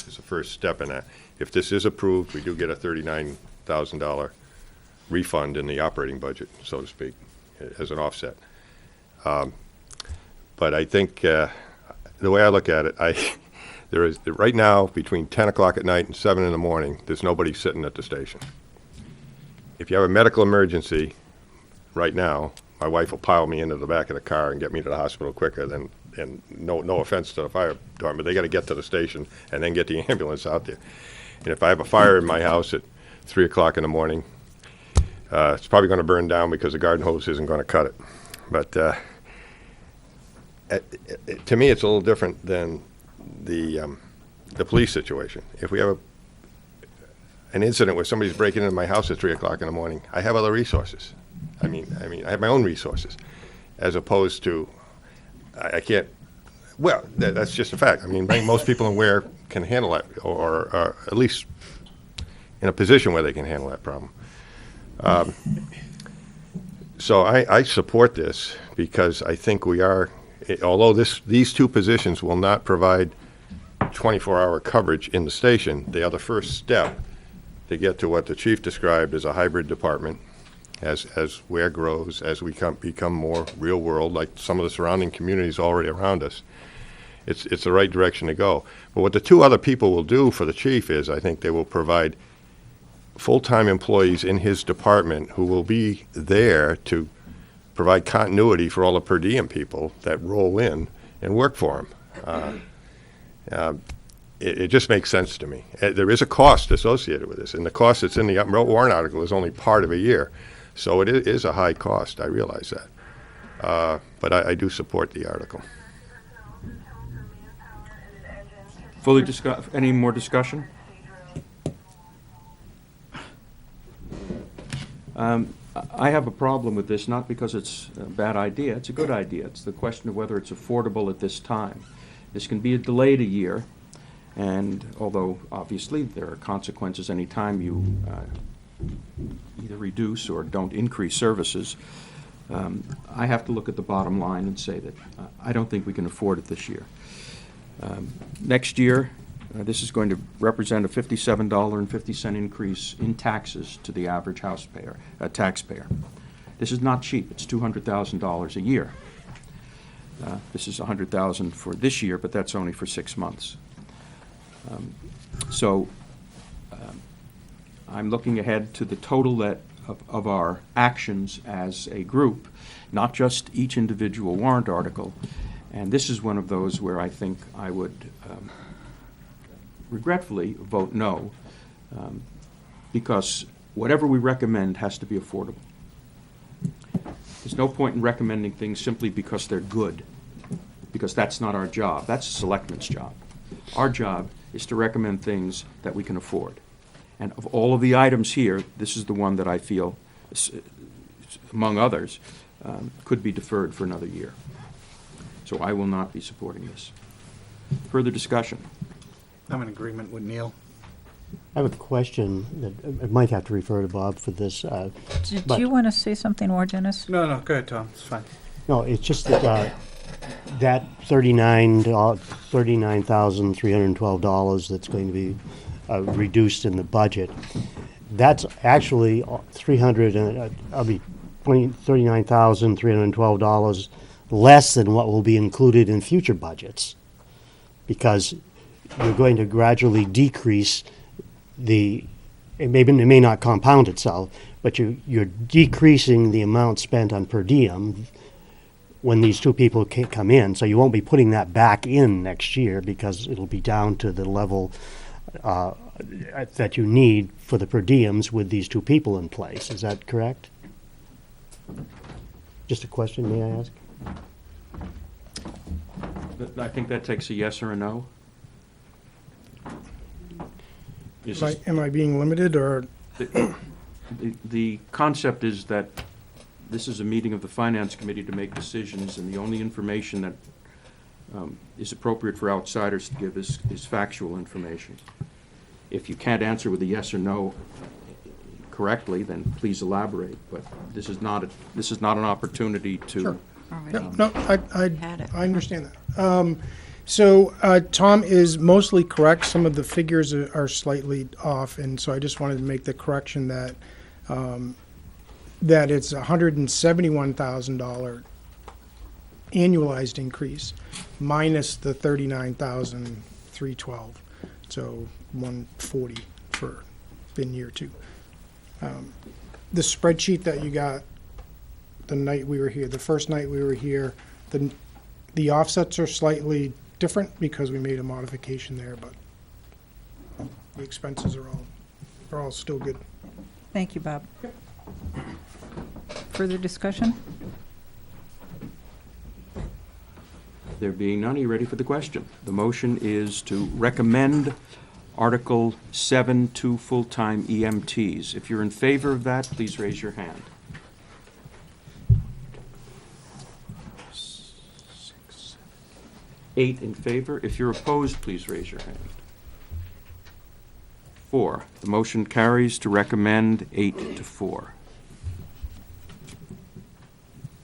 is the first step in that. If this is approved, we do get a $39,000 refund in the operating budget, so to speak, as an offset. But I think the way I look at it, there is right now between 10 o'clock at night and 7 in the morning, there's nobody sitting at the station. If you have a medical emergency right now, my wife will pile me into the back of the car and get me to the hospital quicker than, and no offense to the fire department, they got to get to the station and then get the ambulance out there. And if I have a fire in my house at 3 o'clock in the morning, it's probably going to burn down because the garden hose isn't going to cut it. But to me, it's a little different than the police situation. If we have an incident where somebody's breaking into my house at 3 o'clock in the morning, I have other resources. I mean, I have my own resources, as opposed to I can't. Well, that's just a fact. I mean, most people in Weare can handle that, or at least in a position where they can handle that problem. So I support this because I think we are. Although these 2 positions will not provide 24-hour coverage in the station, they are the first step to get to what the chief described as a hybrid department. As Weare grows, as we become more real world, like some of the surrounding communities already around us, it's the right direction to go. But what the 2 other people will do for the chief is, I think they will provide full-time employees in his department who will be there to provide continuity for all the per diem people that roll in and work for him. It just makes sense to me. There is a cost associated with this, and the cost that's in the warrant article is only part of a year. So it is a high cost, I realize that. But I do support the article. Any more discussion? I have a problem with this, not because it's a bad idea. It's a good idea. It's the question of whether it's affordable at this time. This can be delayed a year, and although obviously there are consequences any time you either reduce or don't increase services, I have to look at the bottom line and say that I don't think we can afford it this year. Next year, this is going to represent a $57.50 increase in taxes to the average taxpayer. This is not cheap. It's $200,000 a year. This is $100,000 for this year, but that's only for 6 months. So I'm looking ahead to the total of our actions as a group, not just each individual warrant article. And this is one of those where I think I would regretfully vote no, because whatever we recommend has to be affordable. There's no point in recommending things simply because they're good, because that's not our job. That's the selectmen's job. Our job is to recommend things that we can afford. And of all of the items here, this is the one that I feel, among others, could be deferred for another year. So I will not be supporting this. Further discussion? I'm in agreement with Neil. I have a question that I might have to refer to Bob for this. Did but- you want to say something more, Dennis? No, go ahead, Tom, it's fine. No, it's just that that $39,312 that's going to be reduced in the budget, that's actually $39,312 less than what will be included in future budgets, because you're going to gradually decrease it may not compound itself, but you're decreasing the amount spent on per diem when these two people come in. So you won't be putting that back in next year because it'll be down to the level that you need for the per diems with these two people in place. Is that correct? Just a question, may I ask? I think that takes a yes or a no. Is this- Am I being limited, or? The concept is that this is a meeting of the Finance Committee to make decisions, and the only information that is appropriate for outsiders to give is factual information. If you can't answer with a yes or no correctly, then please elaborate. But this is not an opportunity to. Sure. Already No, I had it. understand that. So Tom is mostly correct. Some of the figures are slightly off, and so I just wanted to make the correction that that it's $171,000 annualized increase minus the $39,312, so $140 for in year two. The spreadsheet that you got the night we were here, the first night we were here, the offsets are slightly different because we made a modification there, but the expenses are all still good. Thank you, Bob. Further discussion? There being none, are you ready for the question? The motion is to recommend Article 7 to full-time EMTs. If you're in favor of that, please raise your hand. 6, 7, 8 in favor. If you're opposed, please raise your hand. 4. The motion carries to recommend 8 to 4.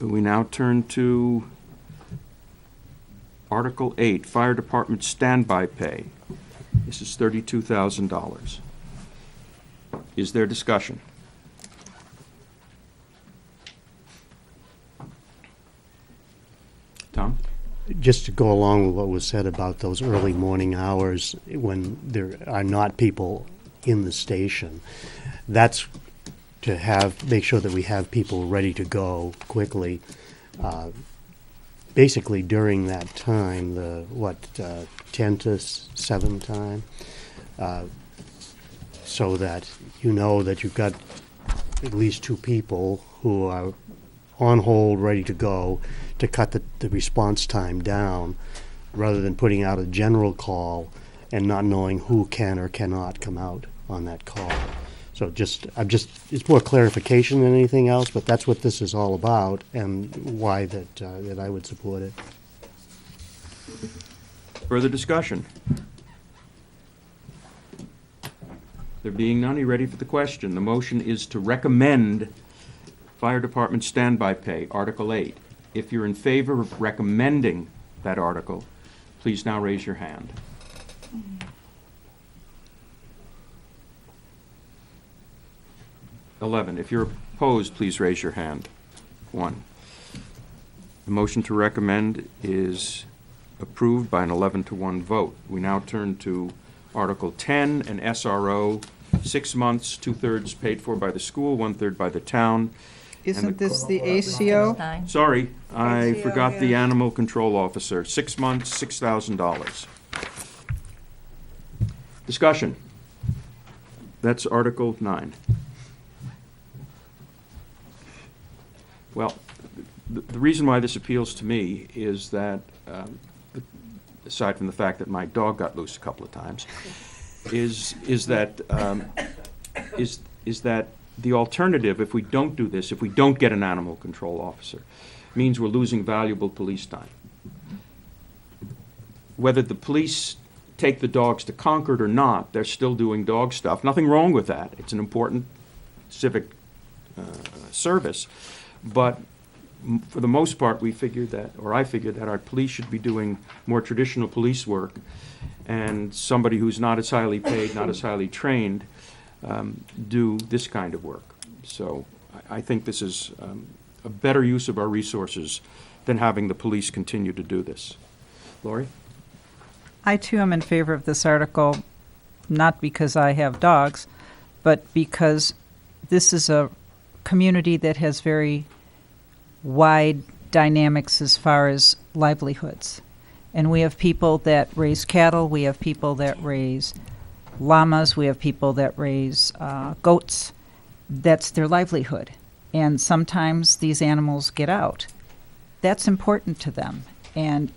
We now turn to Article 8, Fire Department Standby Pay. This is $32,000. Is there discussion? Tom? Just to go along with what was said about those early morning hours when there are not people in the station, that's to make sure that we have people ready to go quickly. Basically during that time, 10 to 7 time, so that you know that you've got at least 2 people who are on hold, ready to go, to cut the response time down, rather than putting out a general call and not knowing who can or cannot come out on that call. So it's more clarification than anything else, but that's what this is all about, and why that I would support it. Further discussion? There being none, are you ready for the question? The motion is to recommend Fire Department Standby Pay, Article 8. If you're in favor of recommending that article, please now raise your hand. Eleven. If you're opposed, please raise your hand. One. The motion to recommend is approved by an 11-to-1 vote. We now turn to Article 10, an SRO, 6 months, 2/3 paid for by the school, 1/3 by the town. Isn't this the ACO? Sorry, I ACO, forgot the yeah. animal control officer. 6 months, $6,000. Discussion. That's Article 9. Well, the reason why this appeals to me is that, aside from the fact that my dog got loose a couple of times, is that the alternative, if we don't do this, if we don't get an animal control officer, means we're losing valuable police time. Whether the police take the dogs to Concord or not, they're still doing dog stuff. Nothing wrong with that. It's an important civic service. But for the most part, we figured that, or I figured that our police should be doing more traditional police work, and somebody who's not as highly paid, not as highly trained, do this kind of work. So I think this is a better use of our resources than having the police continue to do this. Lori? I too am in favor of this article, not because I have dogs, but because this is a community that has very wide dynamics as far as livelihoods. And we have people that raise cattle, we have people that raise llamas, we have people that raise goats. That's their livelihood. And sometimes these animals get out. That's important to them. And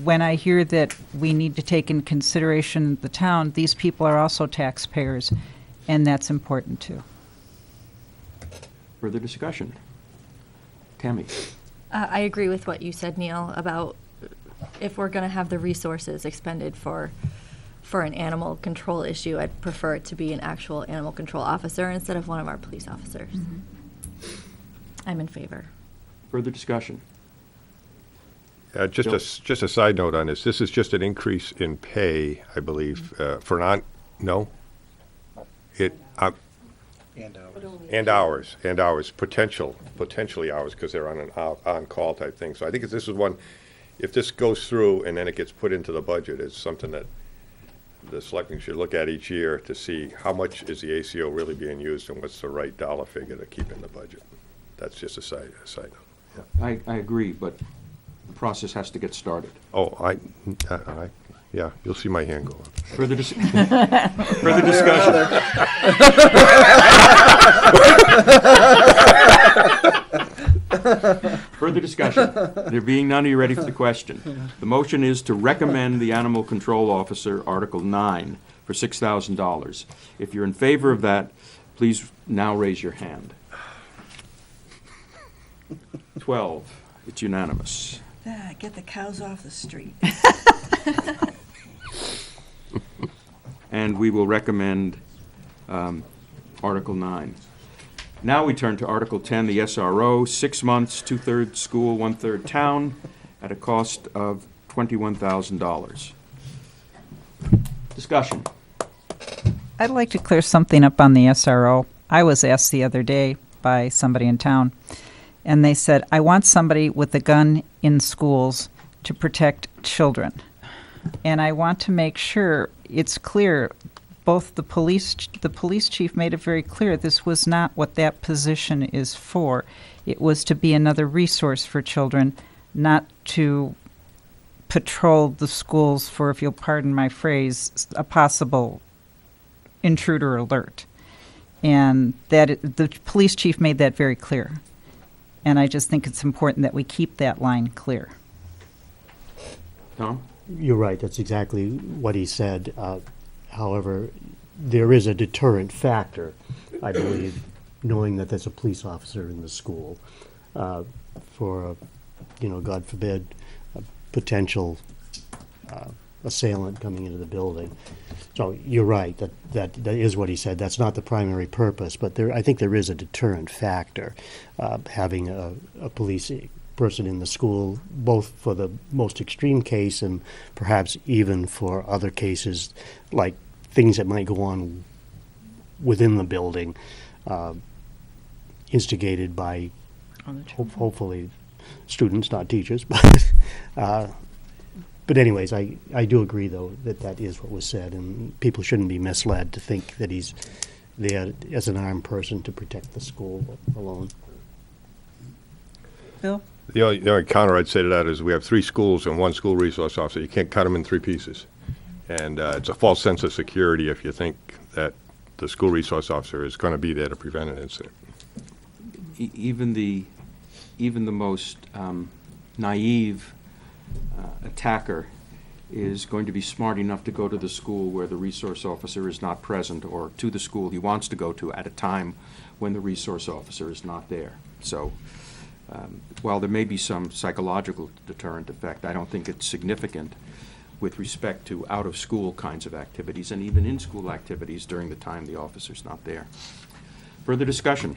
when I hear that we need to take in consideration the town, these people are also taxpayers, and that's important too. Further discussion? Tammy? I agree with what you said, Neil, about if we're going to have the resources expended for an animal control issue, I'd prefer it to be an actual animal control officer instead of one of our police officers. I'm in favor. Further discussion? Just Bill? just a side note on this. This is just an increase in pay, I believe, for no? It, and hours, potentially hours, because they're on an on-call type thing. So I think if this is one, if this goes through and then it gets put into the budget, it's something that the selectmen should look at each year to see how much is the ACO really being used and what's the right dollar figure to keep in the budget. That's just a side note. Yeah. I agree, but the process has to get started. Oh, yeah, you'll see my hand go up. Further further discussion? Further discussion? There being none, are you ready for the question? The motion is to recommend the Animal Control Officer, Article 9, for $6,000. If you're in favor of that, please now raise your hand. 12. It's unanimous. Get the cows off the street. And we will recommend Article 9. Now we turn to Article 10, the SRO, 6 months, 2/3 school, 1/3 town, at a cost of $21,000. Discussion. I'd like to clear something up on the SRO. I was asked the other day by somebody in town, and they said, I want somebody with a gun in schools to protect children. And I want to make sure it's clear, both the police chief made it very clear this was not what that position is for. It was to be another resource for children, not to patrol the schools for, if you'll pardon my phrase, a possible intruder alert. And the police chief made that very clear. And I just think it's important that we keep that line clear. Tom? You're right, that's exactly what he said. However, there is a deterrent factor, I believe, knowing that there's a police officer in the school for, God forbid, a potential assailant coming into the building. So you're right, that is what he said. That's not the primary purpose, but I think there is a deterrent factor, having a police person in the school, both for the most extreme case and perhaps even for other cases, like things that might go on within the building, instigated by hopefully students, not teachers. But anyways, I do agree, though, that that is what was said, and people shouldn't be misled to think that he's there as an armed person to protect the school alone. Bill? The only counter I'd say to that is we have 3 schools and 1 school resource officer. You can't cut them in 3 pieces. And it's a false sense of security if you think that the school resource officer is going to be there to prevent an incident. Even the most naive attacker is going to be smart enough to go to the school where the resource officer is not present, or to the school he wants to go to at a time when the resource officer is not there. So while there may be some psychological deterrent effect, I don't think it's significant with respect to out-of-school kinds of activities and even in-school activities during the time the officer's not there. Further discussion?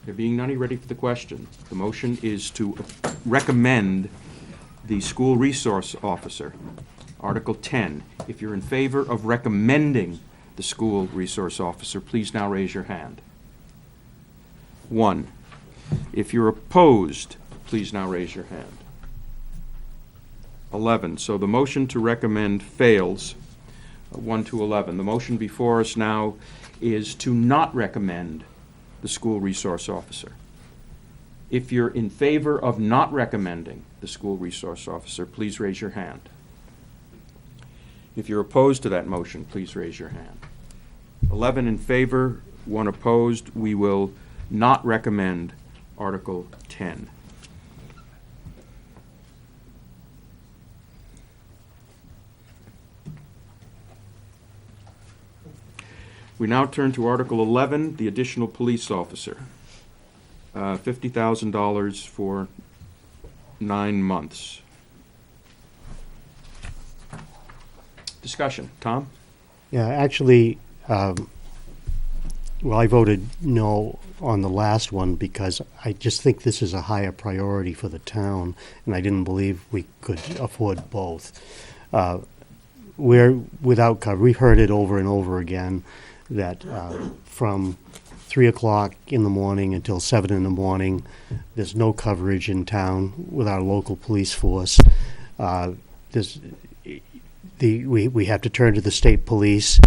There being none, ready for the question. The motion is to recommend the school resource officer, Article 10. If you're in favor of recommending the school resource officer, please now raise your hand. 1. If you're opposed, please now raise your hand. 11. So the motion to recommend fails, 1 to 11. The motion before us now is to not recommend the school resource officer. If you're in favor of not recommending the school resource officer, please raise your hand. If you're opposed to that motion, please raise your hand. 11 in favor, 1 opposed. We will not recommend Article 10. We now turn to Article 11, the additional police officer. $50,000 for 9 months. Discussion. Tom? Yeah, actually, well, I voted no on the last one because I just think this is a higher priority for the town, and I didn't believe we could afford both. We're without cover. We've heard it over and over again that from 3 o'clock in the morning until 7 in the morning, there's no coverage in town with our local police force. We have to turn to the state police.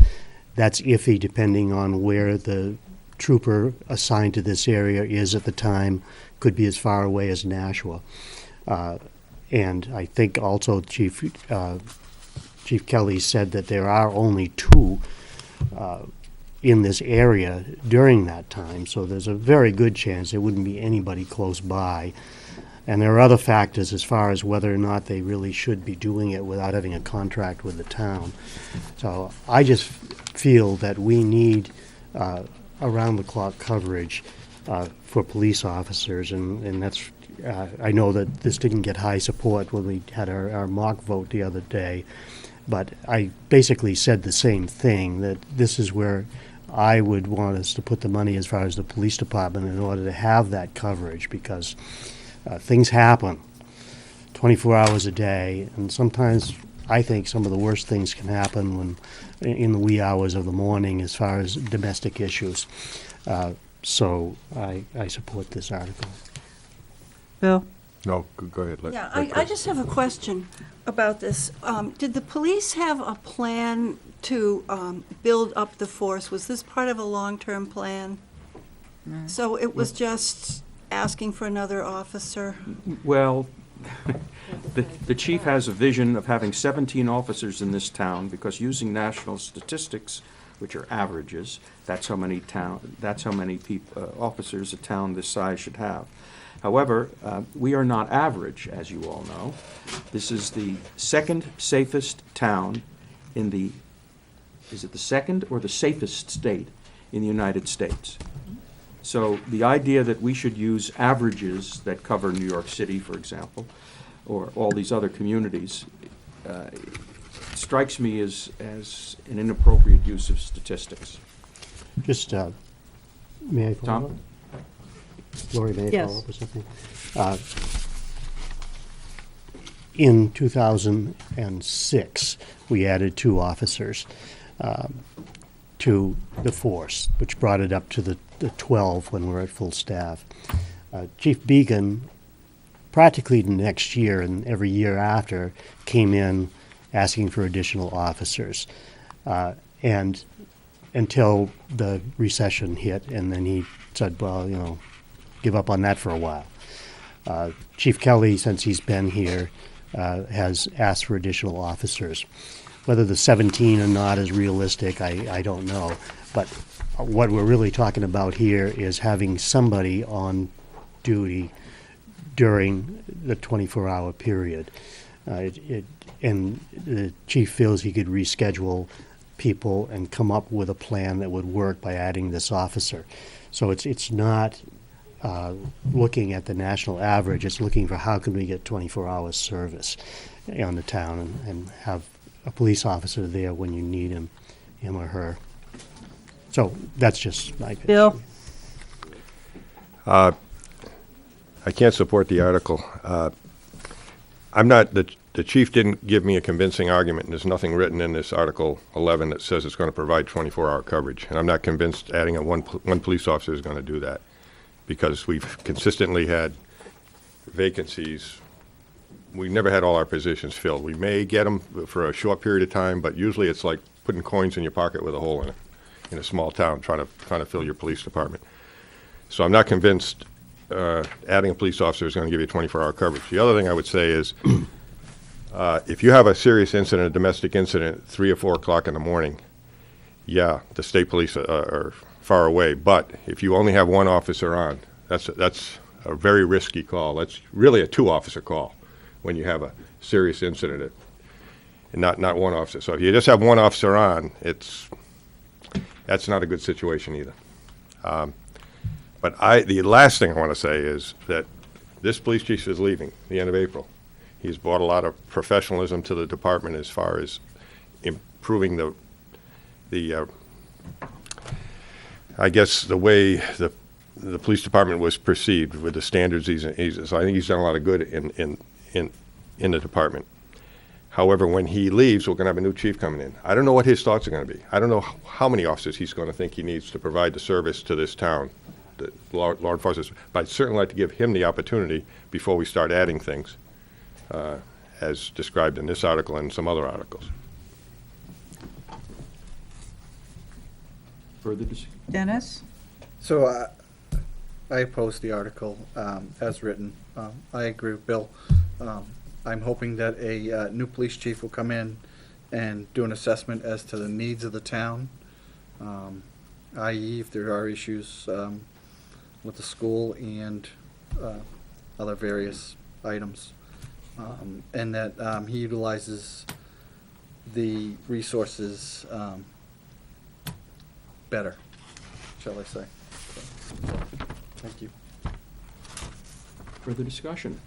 That's iffy depending on where the trooper assigned to this area is at the time. Could be as far away as Nashua. And I think also Chief Kelly said that there are only 2 in this area during that time, so there's a very good chance there wouldn't be anybody close by. And there are other factors as far as whether or not they really should be doing it without having a contract with the town. So I just feel that we need around-the-clock coverage for police officers, and that's I know that this didn't get high support when we had our mock vote the other day, but I basically said the same thing, that this is where I would want us to put the money as far as the police department in order to have that coverage, because things happen 24 hours a day, and sometimes I think some of the worst things can happen when in the wee hours of the morning as far as domestic issues. So I support this article. Bill? No, go ahead. Yeah, I just have a question about this. Did the police have a plan to build up the force? Was this part of a long-term plan? So it was just asking for another officer? Well, the chief has a vision of having 17 officers in this town, because using national statistics, which are averages, that's how many officers a town this size should have. However, we are not average, as you all know. This is the second safest town in the, is it the second or the safest state in the United States? So the idea that we should use averages that cover New York City, for example, or all these other communities, strikes me as an inappropriate use of statistics. Just, may I follow Tom? Lori, may I Yes. follow up with something? In 2006, we added 2 officers to the force, which brought it up to the 12 when we're at full staff. Chief Beacon, practically the next year and every year after, came in asking for additional officers. And until the recession hit, and then he said, well, you know, give up on that for a while. Chief Kelly, since he's been here, has asked for additional officers. Whether the 17 or not is realistic, I don't know. But what we're really talking about here is having somebody on duty during the 24-hour period. And the chief feels he could reschedule people and come up with a plan that would work by adding this officer. So it's not looking at the national average, it's looking for how can we get 24-hour service on the town and have a police officer there when you need him or her. So that's just my pitch. Bill? I can't support the article. I'm not, the chief didn't give me a convincing argument, and there's nothing written in this Article 11 that says it's going to provide 24-hour coverage. And I'm not convinced adding one police officer is going to do that, because we've consistently had vacancies. We never had all our positions filled. We may get them for a short period of time, but usually it's like putting coins in your pocket with a hole in it in a small town, trying to fill your police department. So I'm not convinced adding a police officer is going to give you 24-hour coverage. The other thing I would say is, if you have a serious incident, a domestic incident, 3 or 4 o'clock in the morning, yeah, the state police are far away. But if you only have 1 officer on, that's a very risky call. That's really a 2-officer call when you have a serious incident, and not 1 officer. So if you just have 1 officer on, that's not a good situation either. But the last thing I want to say is that this police chief is leaving the end of April. He's brought a lot of professionalism to the department as far as improving the I guess the way the police department was perceived with the standards so I think he's done a lot of good in the department. However, when he leaves, we're going to have a new chief coming in. I don't know what his thoughts are going to be. I don't know how many officers he's going to think he needs to provide the service to this town, the law enforcement. But I'd certainly like to give him the opportunity before we start adding things, as described in this article and some other articles. Further discussion? Dennis? So I oppose the article as written. I agree with Bill. I'm hoping that a new police chief will come in and do an assessment as to the needs of the town, i.e. if there are issues with the school and other various items, and that he utilizes the resources better, shall I say. So, thank you. Further discussion?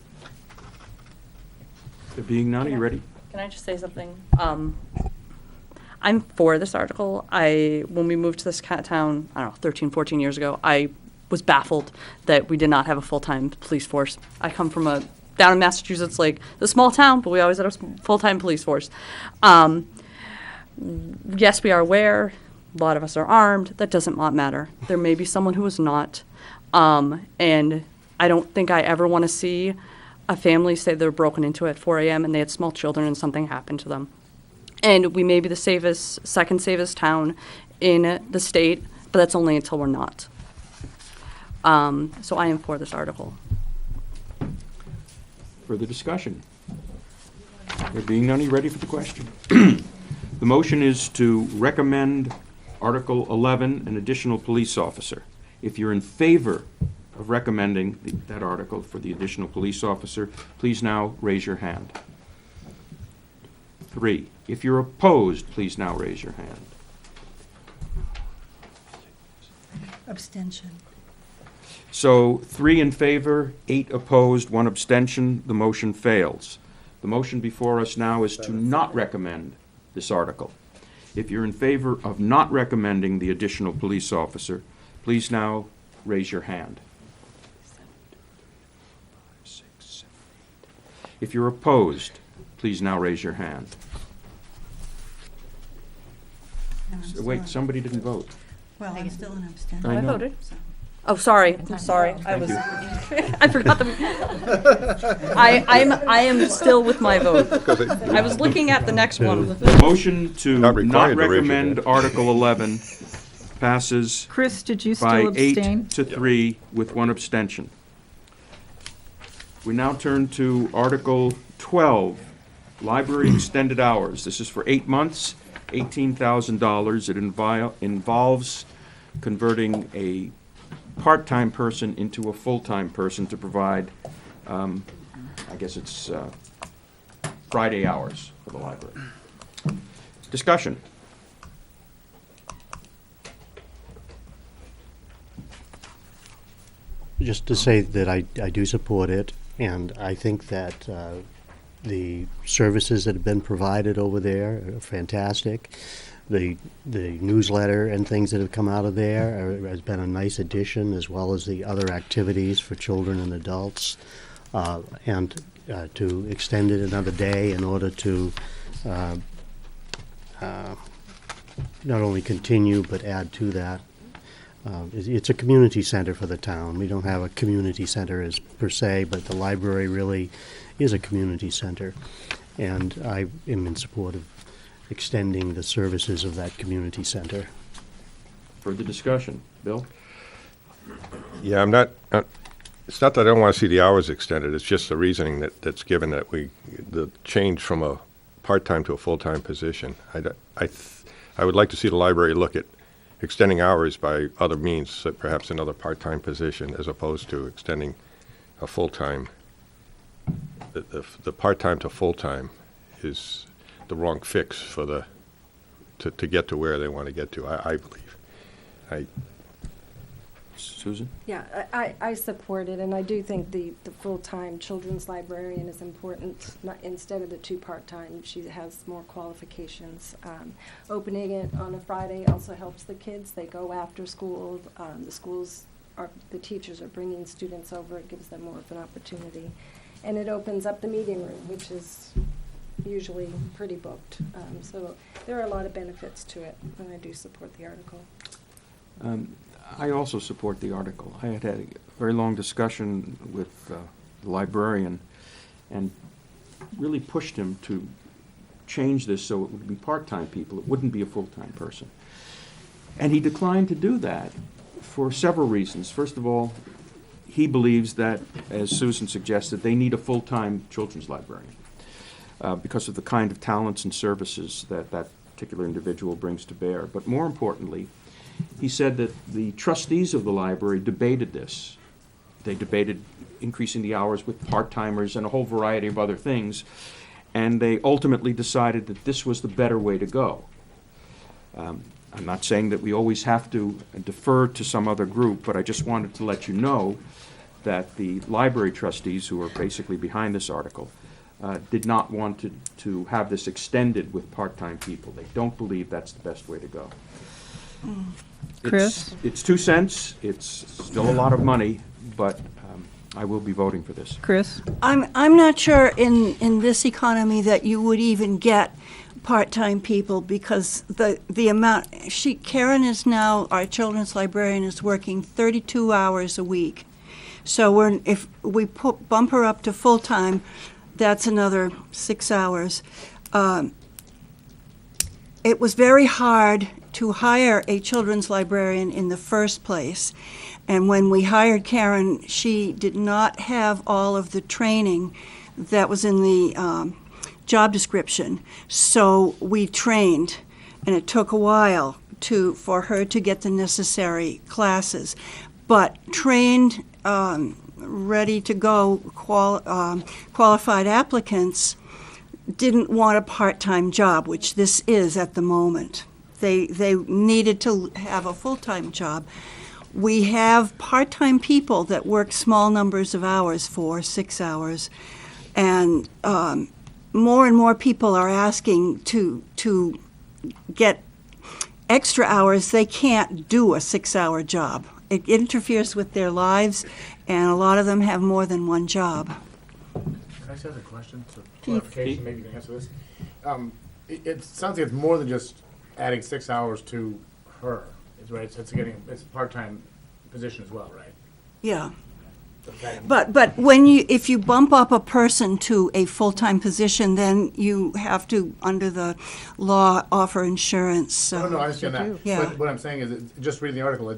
There being none, are you ready? Can I just say something? I'm for this article. When we moved to this town, I don't know, 13, 14 years ago, I was baffled that we did not have a full-time police force. I come from down in Massachusetts, like the small town, but we always had a full-time police force. Yes, we are aware. A lot of us are armed. That doesn't matter. There may be someone who is not. And I don't think I ever want to see a family say they're broken into at 4 a.m. and they had small children and something happened to them. And we may be the second safest town in the state, but that's only until we're not. So I am for this article. Further discussion? There being none, are you ready for the question? The motion is to recommend Article 11, an additional police officer. If you're in favor of recommending that article for the additional police officer, please now raise your hand. 3. If you're opposed, please now raise your hand. Abstention. So 3 in favor, 8 opposed, 1 abstention. The motion fails. The motion before us now is to not recommend this article. If you're in favor of not recommending the additional police officer, please now raise your hand. If you're opposed, please now raise your hand. Wait, somebody didn't vote. Well, I'm still an abstention. I I know. voted. Oh, sorry, I'm sorry. I Thank was, you. I forgot the, I am still with my vote. I was looking at the next one. The motion to Not not required to raise your recommend hand. Article 11 passes Chris, did you by still abstain? 8 to 3 with one abstention. We now turn to Article 12, Library Extended Hours. This is for 8 months, $18,000. It involves converting a part-time person into a full-time person to provide, I guess it's Friday hours for the library. Discussion. Just to say that I do support it, and I think that the services that have been provided over there are fantastic. The newsletter and things that have come out of there has been a nice addition, as well as the other activities for children and adults, and to extend it another day in order to not only continue but add to that. It's a community center for the town. We don't have a community center as per se, but the library really is a community center, and I am in support of extending the services of that community center. Further discussion. Bill? Yeah, I'm not, it's not that I don't want to see the hours extended, it's just the reasoning that's given that the change from a part-time to a full-time position. I would like to see the library look at extending hours by other means, so perhaps another part-time position, as opposed to extending a full-time. The part-time to full-time is the wrong fix for to get to where they want to get to, I believe. Susan? Yeah, I support it, and I do think the full-time children's librarian is important, not, instead of the 2 part-time. She has more qualifications. Opening it on a Friday also helps the kids. They go after school. The teachers are bringing students over. It gives them more of an opportunity. And it opens up the meeting room, which is usually pretty booked. So there are a lot of benefits to it, and I do support the article. I also support the article. I had a very long discussion with the librarian and really pushed him to change this so it would be part-time people. It wouldn't be a full-time person. And he declined to do that for several reasons. First of all, he believes that, as Susan suggested, they need a full-time children's librarian because of the kind of talents and services that that particular individual brings to bear. But more importantly, he said that the trustees of the library debated this. They debated increasing the hours with part-timers and a whole variety of other things, and they ultimately decided that this was the better way to go. I'm not saying that we always have to defer to some other group, but I just wanted to let you know that the library trustees, who are basically behind this article, did not want to have this extended with part-time people. They don't believe that's the best way to go. Chris? It's 2 cents. It's still a lot of money, but I will be voting for this. Chris? I'm not sure in this economy that you would even get part-time people, because the amount, Karen is now, our children's librarian, is working 32 hours a week. So if we bump her up to full-time, that's another 6 hours. It was very hard to hire a children's librarian in the first place. And when we hired Karen, she did not have all of the training that was in the job description. So we trained, and it took a while for her to get the necessary classes. But trained, ready to go, qualified applicants didn't want a part-time job, which this is at the moment. They needed to have a full-time job. We have part-time people that work small numbers of hours, 4, 6 hours, and more and more people are asking to get extra hours. They can't do a 6-hour job. It interferes with their lives, and a lot of them have more than one job. Can I just ask a question, so clarification, maybe you can answer this? It sounds like it's more than just adding 6 hours to her, it's right, it's a part-time position as well, right? Yeah. That- But if you bump up a person to a full-time position, then you have to, under the law, offer insurance. No, I understand that. Yeah. But what I'm saying is, just reading the article,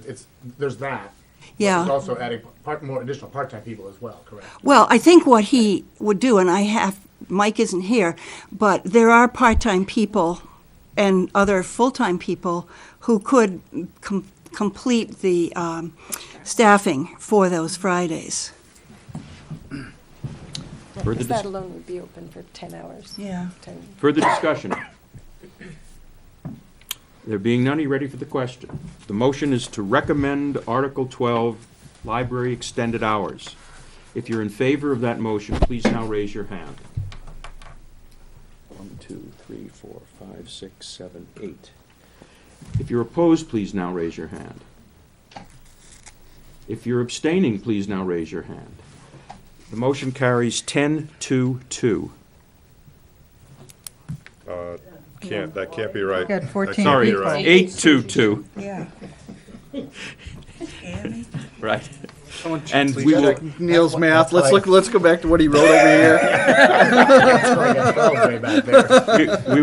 there's that. But Yeah. There's also adding more additional part-time people as well, correct? Well, I think what he would do, and Mike isn't here, but there are part-time people and other full-time people who could complete the staffing for those Fridays. Further Because that dis- alone would be open for 10 hours. Yeah. 10. Further discussion? There being none, are you ready for the question? The motion is to recommend Article 12, library extended hours. If you're in favor of that motion, please now raise your hand. 1, 2, 3, 4, 5, 6, 7, 8. If you're opposed, please now raise your hand. If you're abstaining, please now raise your hand. The motion carries 10-2-2. That can't be right. Got That 14 can't Sorry, be people. right. 8-2-2, Yeah. right? And we will, Neil's math, let's go back to what he wrote over here. That's why I got 12 way back there. we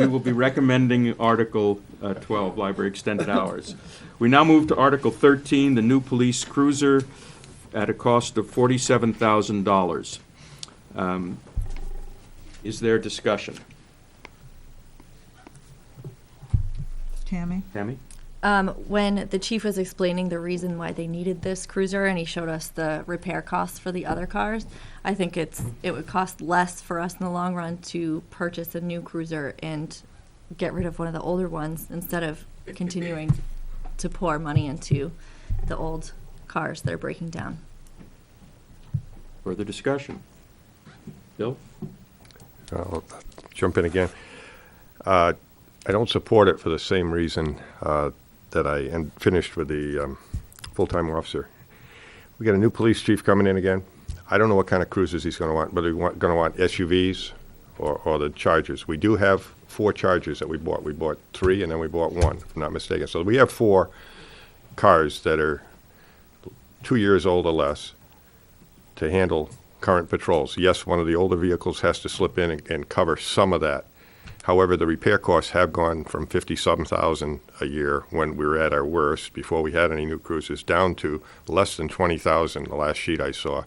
will be recommending Article 12, library extended hours. We now move to Article 13, the new police cruiser at a cost of $47,000. Is there discussion? Tammy? Tammy? When the chief was explaining the reason why they needed this cruiser and he showed us the repair costs for the other cars, I think it would cost less for us in the long run to purchase a new cruiser and get rid of one of the older ones instead of continuing to pour money into the old cars that are breaking down. Further discussion? Bill? I'll jump in again. I don't support it for the same reason that I finished with the full-time officer. We got a new police chief coming in again. I don't know what kind of cruisers he's going to want, whether he's going to want SUVs or the Chargers. We do have 4 Chargers that we bought. We bought 3 and then we bought 1, if I'm not mistaken. So we have 4 cars that are 2 years old or less to handle current patrols. Yes, one of the older vehicles has to slip in and cover some of that. However, the repair costs have gone from $57,000 a year when we were at our worst, before we had any new cruisers, down to less than $20,000. The last sheet I saw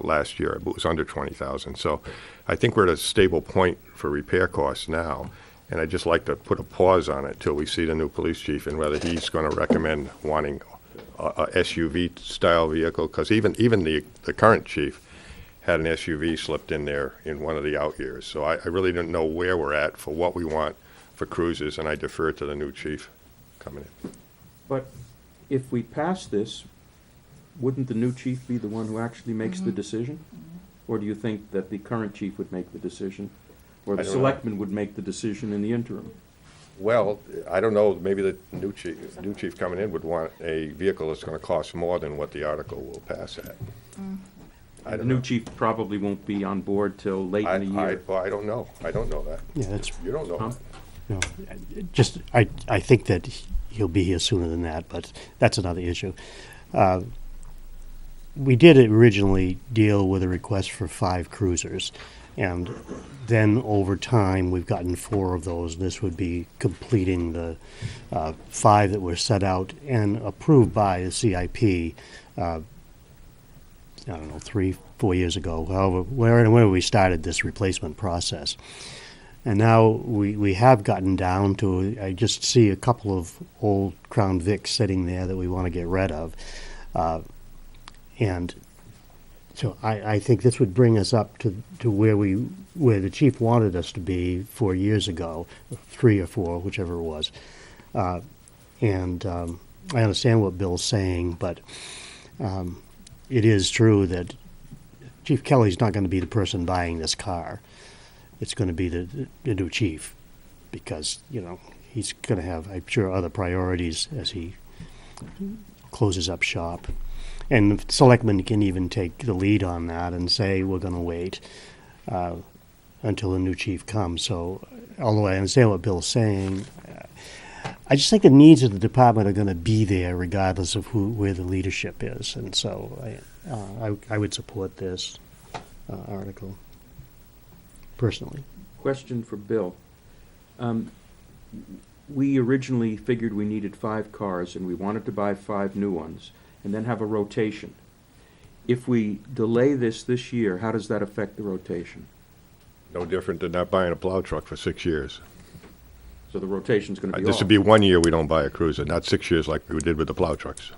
last year, it was under $20,000. So I think we're at a stable point for repair costs now, and I'd just like to put a pause on it till we see the new police chief and whether he's going to recommend wanting a SUV-style vehicle, because even the current chief had an SUV slipped in there in one of the out years. So I really don't know where we're at for what we want for cruises, and I defer to the new chief coming in. But if we pass this, wouldn't the new chief be the one who actually makes the decision? Or do you think that the current chief would make the decision? Or the I don't know. selectman would make the decision in the interim? Well, I don't know, maybe the new chief coming in would want a vehicle that's going to cost more than what the article will pass at. I The don't new know. chief probably won't be on board till late in the year. Well, I don't know. I don't know that. Yeah, that's, You don't know. Huh? no, just, I think that he'll be here sooner than that, but that's another issue. We did originally deal with a request for 5 cruisers, and then over time, we've gotten 4 of those. This would be completing the 5 that were set out and approved by the CIP, I don't know, 3-4 years ago, however, whenever we started this replacement process. And now we have gotten down to, I just see a couple of old Crown Vics sitting there that we want to get rid of. And so I think this would bring us up to where the chief wanted us to be 4 years ago, 3 or 4, whichever it was. And I understand what Bill's saying, but it is true that Chief Kelly's not going to be the person buying this car. It's going to be the new chief, because, he's going to have, I'm sure, other priorities as he closes up shop. And the selectmen can even take the lead on that and say, we're gonna wait until the new chief comes. So, although I understand what Bill's saying, I just think the needs of the department are gonna be there regardless of where the leadership is. And so I would support this article, personally. Question for Bill. We originally figured we needed 5 cars, and we wanted to buy 5 new ones, and then have a rotation. If we delay this year, how does that affect the rotation? No different than not buying a plow truck for 6 years. So the rotation's gonna be off. This would be 1 year we don't buy a cruiser, not 6 years like we did with the plow trucks.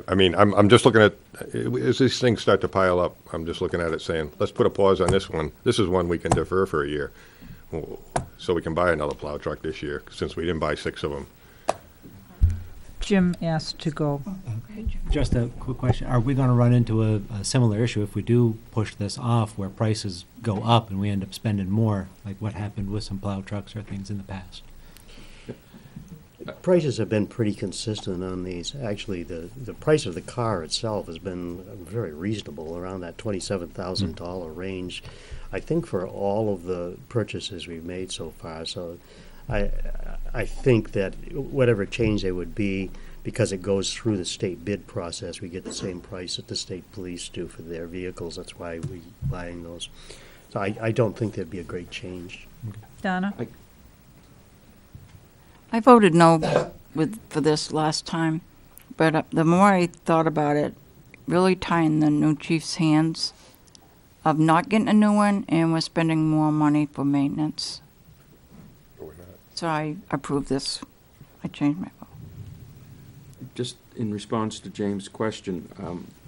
I mean, I'm just looking at, as these things start to pile up, I'm just looking at it saying, let's put a pause on this one. This is one we can defer for a year, so we can buy another plow truck this year, since we didn't buy 6 of them. Jim asked to go. Just a quick question. Are we going to run into a similar issue if we do push this off where prices go up and we end up spending more, like what happened with some plow trucks or things in the past? Prices have been pretty consistent on these. Actually, the price of the car itself has been very reasonable, around that $27,000 range, I think, for all of the purchases we've made so far. So I think that whatever change there would be, because it goes through the state bid process, we get the same price that the state police do for their vehicles. That's why we're buying those. So I don't think there'd be a great change. Donna? I voted no for this last time, but the more I thought about it, really tying the new chief's hands of not getting a new one, and we're spending more money for maintenance. So I approve this. I changed my vote. Just in response to James' question,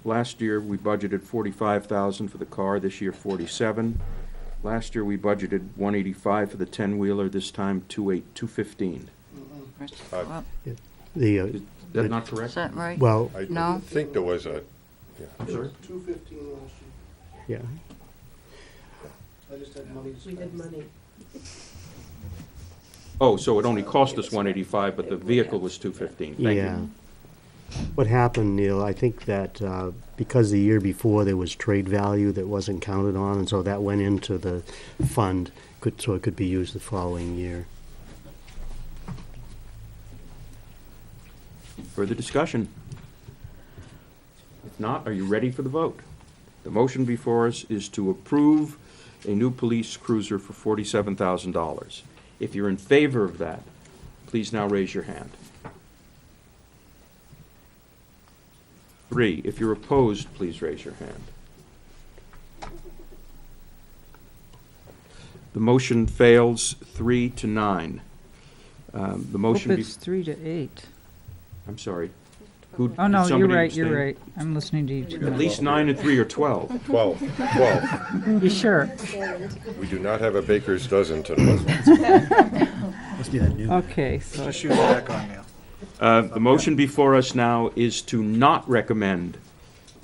last year we budgeted $45,000 for the car, this year $47,000. Last year we budgeted $185,000 for the 10-wheeler, this time $215,000. Well, Is that not correct? is that right? Well, I No. think there was a, I'm sorry? 215 last year. yeah. I just had money to We had money. Oh, so it only cost us $185,000, but the vehicle was $215,000. Thank Yeah. you. What happened, Neil, I think that because the year before there was trade value that wasn't counted on, and so that went into the fund, so it could be used the following year. Further discussion? If not, are you ready for the vote? The motion before us is to approve a new police cruiser for $47,000. If you're in favor of that, please now raise your hand. 3, if you're opposed, please raise your hand. The motion fails 3-9. The motion. Hope it's 3 to 8. I'm sorry. Oh, no, you're somebody right, abstain? you're right. I'm listening to you. At least 9 and 3 are 12. 12. You sure? We do not have a baker's dozen tonight. Let's do that new. Okay, so Put the shoes back on now. The motion before us now is to not recommend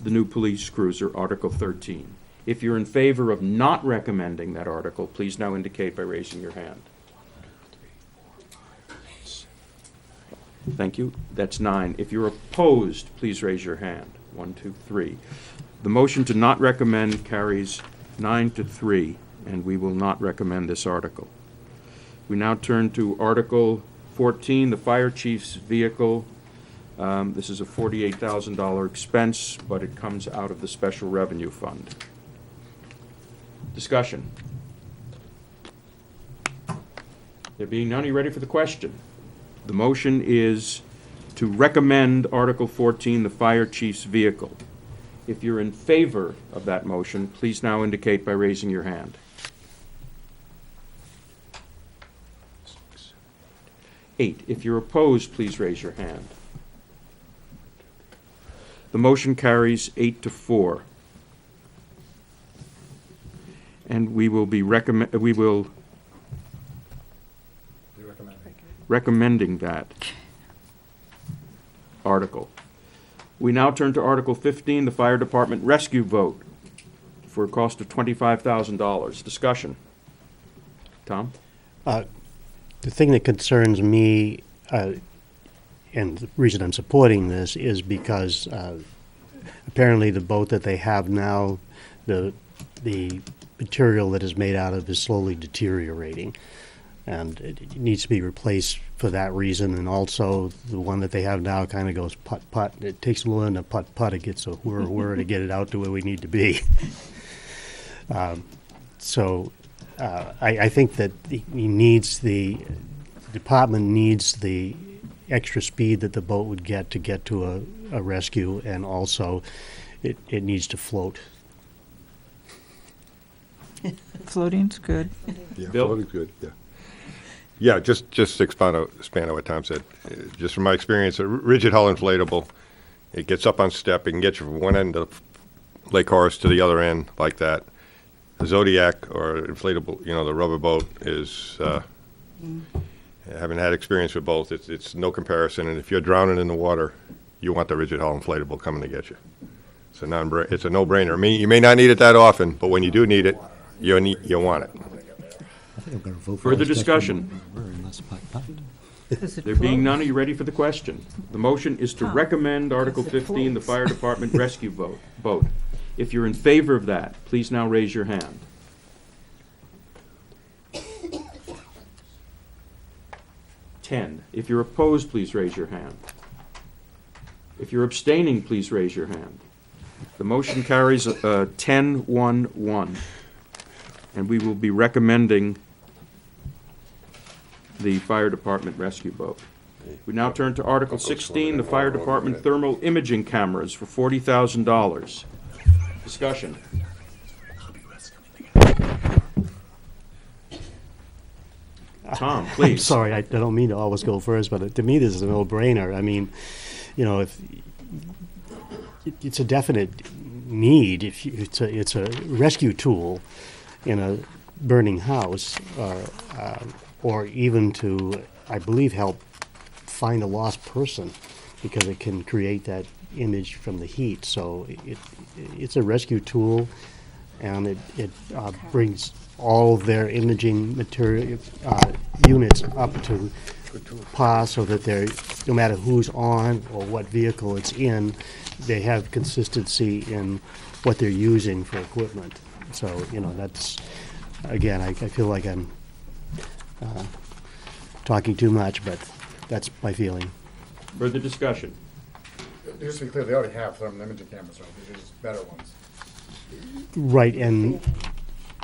the new police cruiser, Article 13. If you're in favor of not recommending that article, please now indicate by raising your hand. Thank you. That's 9. If you're opposed, please raise your hand. 1, 2, 3. The motion to not recommend carries 9-3, and we will not recommend this article. We now turn to Article 14, the fire chief's vehicle. This is a $48,000 expense, but it comes out of the special revenue fund. Discussion. There being none, are you ready for the question? The motion is to recommend Article 14, the fire chief's vehicle. If you're in favor of that motion, please now indicate by raising your hand. 8. If you're opposed, please raise your hand. The motion carries 8-4. And we will be recommending that article. We now turn to Article 15, the Fire Department Rescue Vote, for a cost of $25,000. Discussion. Tom? The thing that concerns me and the reason I'm supporting this is because apparently the boat that they have now, the material that is made out of is slowly deteriorating. And it needs to be replaced for that reason, and also the one that they have now kind of goes putt-putt. It takes a little in a putt-putt, it gets a whir to get it out to where we need to be. I think that the department needs the extra speed that the boat would get to a rescue, and also it needs to float. Floating's good. Yeah, Bill? floating's good, yeah. Yeah, just to expand on what Tom said, just from my experience, a rigid hull inflatable, it gets up on step, it can get you from one end of Lake Horace to the other end like that. The Zodiac or inflatable, the rubber boat is, having had experience with both, it's no comparison. And if you're drowning in the water, you want the rigid hull inflatable coming to get you. It's a no-brainer. I mean, you may not need it that often, but when you do need it, you want it. I think I'm going to vote for Further less discussion? unless putt-putt. Does it There being float? none, are you ready for the question? The motion is to recommend Article Because it 15, the floats. Fire Department Rescue Boat. If you're in favor of that, please now raise your hand. Ten. If you're opposed, please raise your hand. If you're abstaining, please raise your hand. The motion carries 10-1-1. And we will be recommending the Fire Department Rescue Boat. We now turn to Article 16, the Fire Department Thermal Imaging Cameras for $40,000. Discussion. Tom, I'm please. sorry, I don't mean to always go first, but to me, this is a no-brainer. I mean, if it's a definite need, if it's a rescue tool in a burning house, or even to, I believe, help find a lost person, because it can create that image from the heat. So it's a rescue tool, and it brings all of their imaging material units up to par, so that they're, no matter who's on or what vehicle it's in, they have consistency in what they're using for equipment. So, that's, again, I feel like I'm talking too much, but that's my feeling. Further discussion. Just to be clear, they already have thermal imaging cameras, right? These are just better ones. Right, and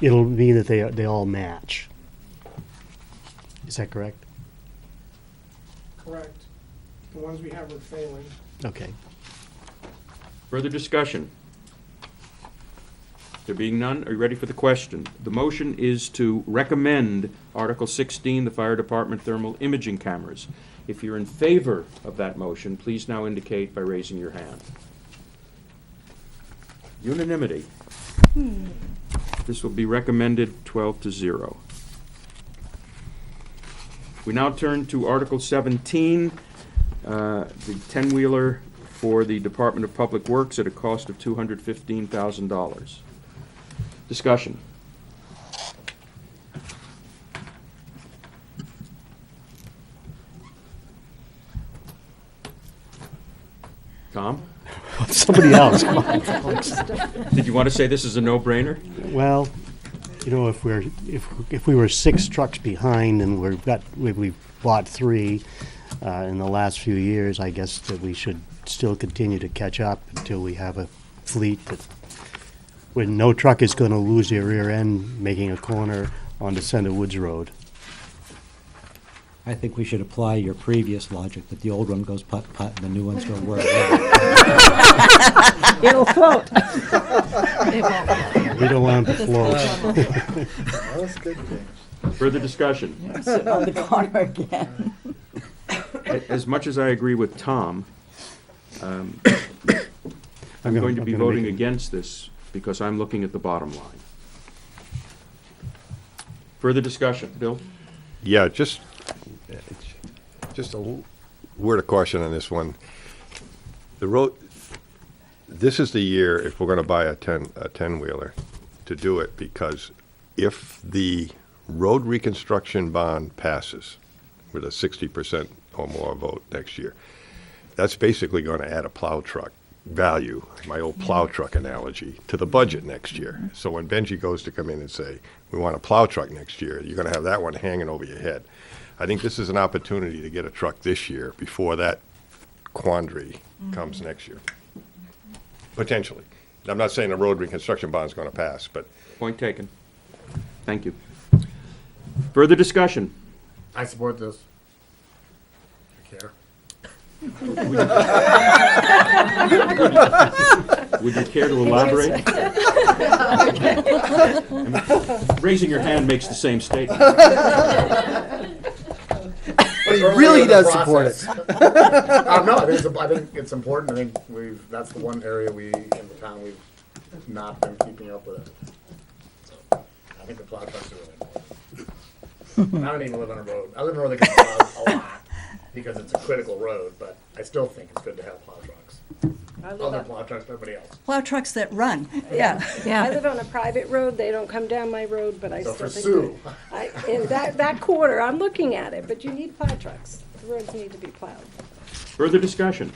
it'll mean that they all match. Is that correct? Correct. The ones we have are failing. Okay. Further discussion. There being none, are you ready for the question? The motion is to recommend Article 16, the Fire Department Thermal Imaging Cameras. If you're in favor of that motion, please now indicate by raising your hand. Unanimity. This will be recommended 12-0. We now turn to Article 17, the 10-wheeler for the Department of Public Works at a cost of $215,000. Discussion. Tom, Somebody else, come on. did you want to say this is a no-brainer? Well, if we were 6 trucks behind and we've bought 3 in the last few years, I guess that we should still continue to catch up until we have a fleet that, when no truck is going to lose their rear end making a corner onto Center Woods Road. I think we should apply your previous logic that the old one goes putt-putt and the new ones go whir. It'll float. It won't. We don't want them to float. That was good, James. Further discussion. Sit on the corner again. As much as I agree with Tom, I'm going to be gonna voting make it- against this because I'm looking at the bottom line. Further discussion. Bill? Yeah, just a word of caution on this one. The road, this is the year, if we're gonna buy a 10-wheeler, to do it, because if the road reconstruction bond passes with a 60% or more vote next year, that's basically going to add a plow truck value, my old plow truck analogy, to the budget next year. So when Benji goes to come in and say, we want a plow truck next year, you're going to have that one hanging over your head. I think this is an opportunity to get a truck this year before that quandary comes next year. Potentially. I'm not saying the road reconstruction bond is going to pass, but Point taken. Thank you. Further discussion? I support this. I care. Would you care to elaborate? Raising your hand makes the same statement. But he really does support it. No, I think it's important. I think that's the one area in the town we've not been keeping up with it. So I think the plow trucks are really important. I don't even live on a road. I live on a road that gets plowed a lot because it's a critical road, but I still think it's good to have plow trucks. Other plow trucks, nobody else. Plow trucks that run, yeah. I live on a private road, they don't come down my road, but I So still for think. Sue, In that corner, I'm looking at it, but you need plow trucks. The roads need to be plowed. Further discussion?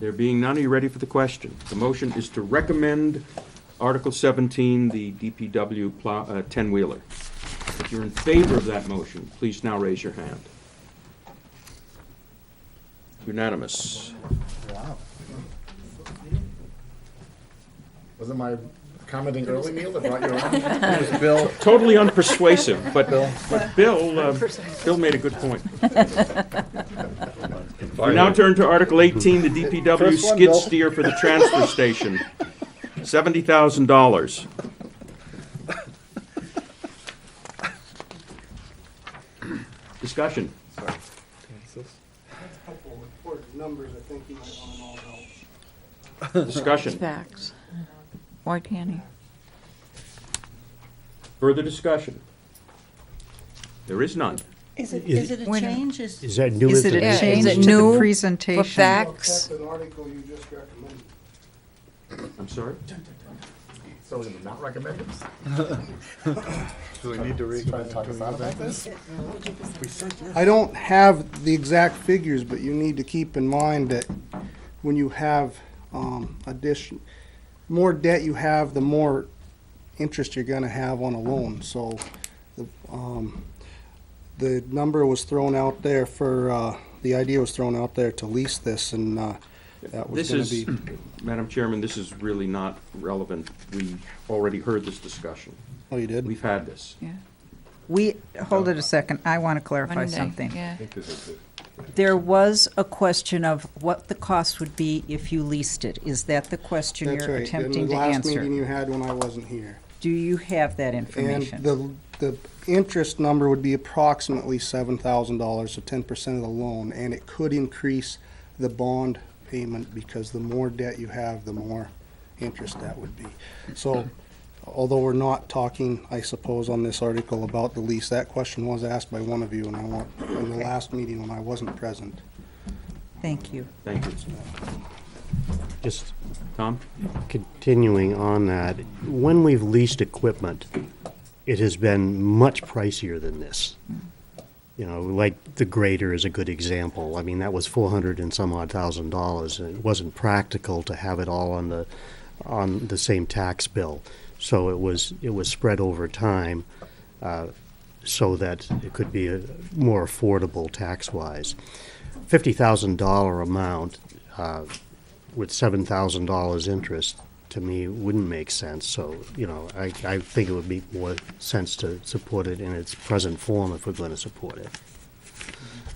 There being none, are you ready for the question? The motion is to recommend Article 17, the DPW 10-wheeler. If you're in favor of that motion, please now raise your hand. Unanimous. wasn't my commenting early, Neil, that brought you around? It was Bill. Totally unpersuasive, but Bill made a good point. We now turn to Article 18, the DPW First one, skid Bill. steer for the transfer station, $70,000. Discussion. Numbers, I think you might want to know about. Discussion. Facts. Why can't he? Further discussion. There is none. Is it a Wait a- change? Is that new Is it a Yeah, information? is change it to the new presentation? For facts? That's an article you just recommended. I'm sorry? So we not recommend it? Do we need to read? Trying to talk us out about this? I don't have the exact figures, but you need to keep in mind that when you have more debt you have, the more interest you're gonna have on a loan. So the number was thrown out there for, the idea was thrown out there to lease this, and that was This gonna is, be. Madam Chairman, this is really not relevant. We already heard this discussion. Oh, you did? We've had this. Hold it a second, I want to clarify Monday, something. yeah. I think this is it. There was a question of what the cost would be if you leased it. Is that the question That's you're right. attempting In to the last meeting answer? you had when I wasn't here. Do you have that And information? the interest number would be approximately $7,000, so 10% of the loan, and it could increase the bond payment because the more debt you have, the more interest that would be. So, although we're not talking, I suppose, on this article about the lease, that question was asked by one of you, and in the last meeting when I wasn't present. Thank you. Thank you. Just Tom? continuing on that, when we've leased equipment, it has been much pricier than this. You know, like the grader is a good example. I mean, that was $400 and some odd thousand, and it wasn't practical to have it all on the same tax bill. So it was spread over time, so that it could be more affordable tax-wise. $50,000 amount with $7,000 interest, to me, wouldn't make sense. So, you know, I think it would make more sense to support it in its present form if we're going to support it.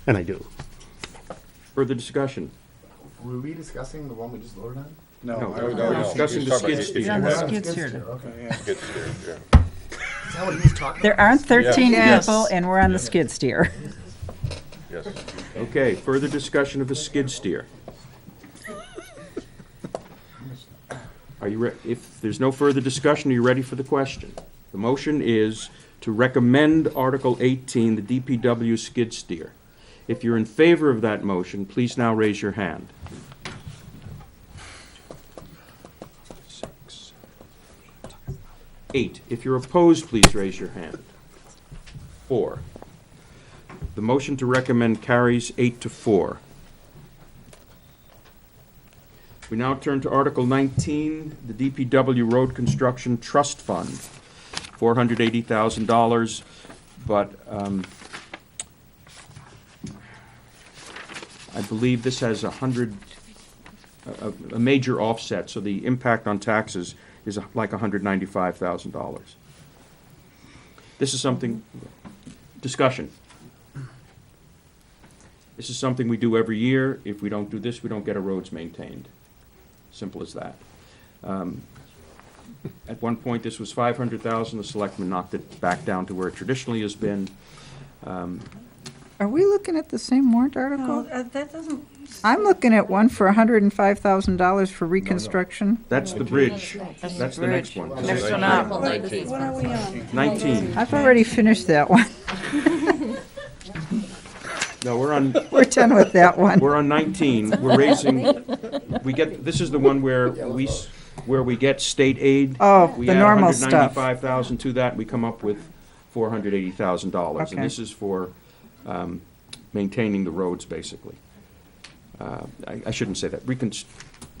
And I do. Further discussion? Were we discussing the one we just voted on? No, We're discussing the skid steer. You're on the Yeah. skid steer. Okay. Skid steer, yeah. Is that what he was talking There about? aren't 13 Yes. people, and we're on the skid steer. Yes. Okay, further discussion of the skid steer. Are you if there's no further discussion, are you ready for the question? The motion is to recommend Article 18, the DPW skid steer. If you're in favor of that motion, please now raise your hand. 6, 8. If you're opposed, please raise your hand. 4. The motion to recommend carries 8 to 4. We now turn to Article 19, the DPW Road Construction Trust Fund, $480,000, but I believe this has a major offset, so the impact on taxes is like $195,000. This is something, discussion. This is something we do every year. If we don't do this, we don't get our roads maintained. Simple as that. At one point, this was $500,000. The selectmen knocked it back down to where it traditionally has been. Are we looking at the same warrant article? No, that doesn't. I'm looking at one for $105,000 for reconstruction. That's the bridge. That's the next one. Next one up. What are we on? 19. I've already finished that one. No, we're on, We're done with that one. we're on 19. We're raising, this is the one where we get state aid. Oh, We the add normal stuff. $195,000 to that, we come up with $480,000. Okay. And this is for maintaining the roads, basically. I shouldn't say that.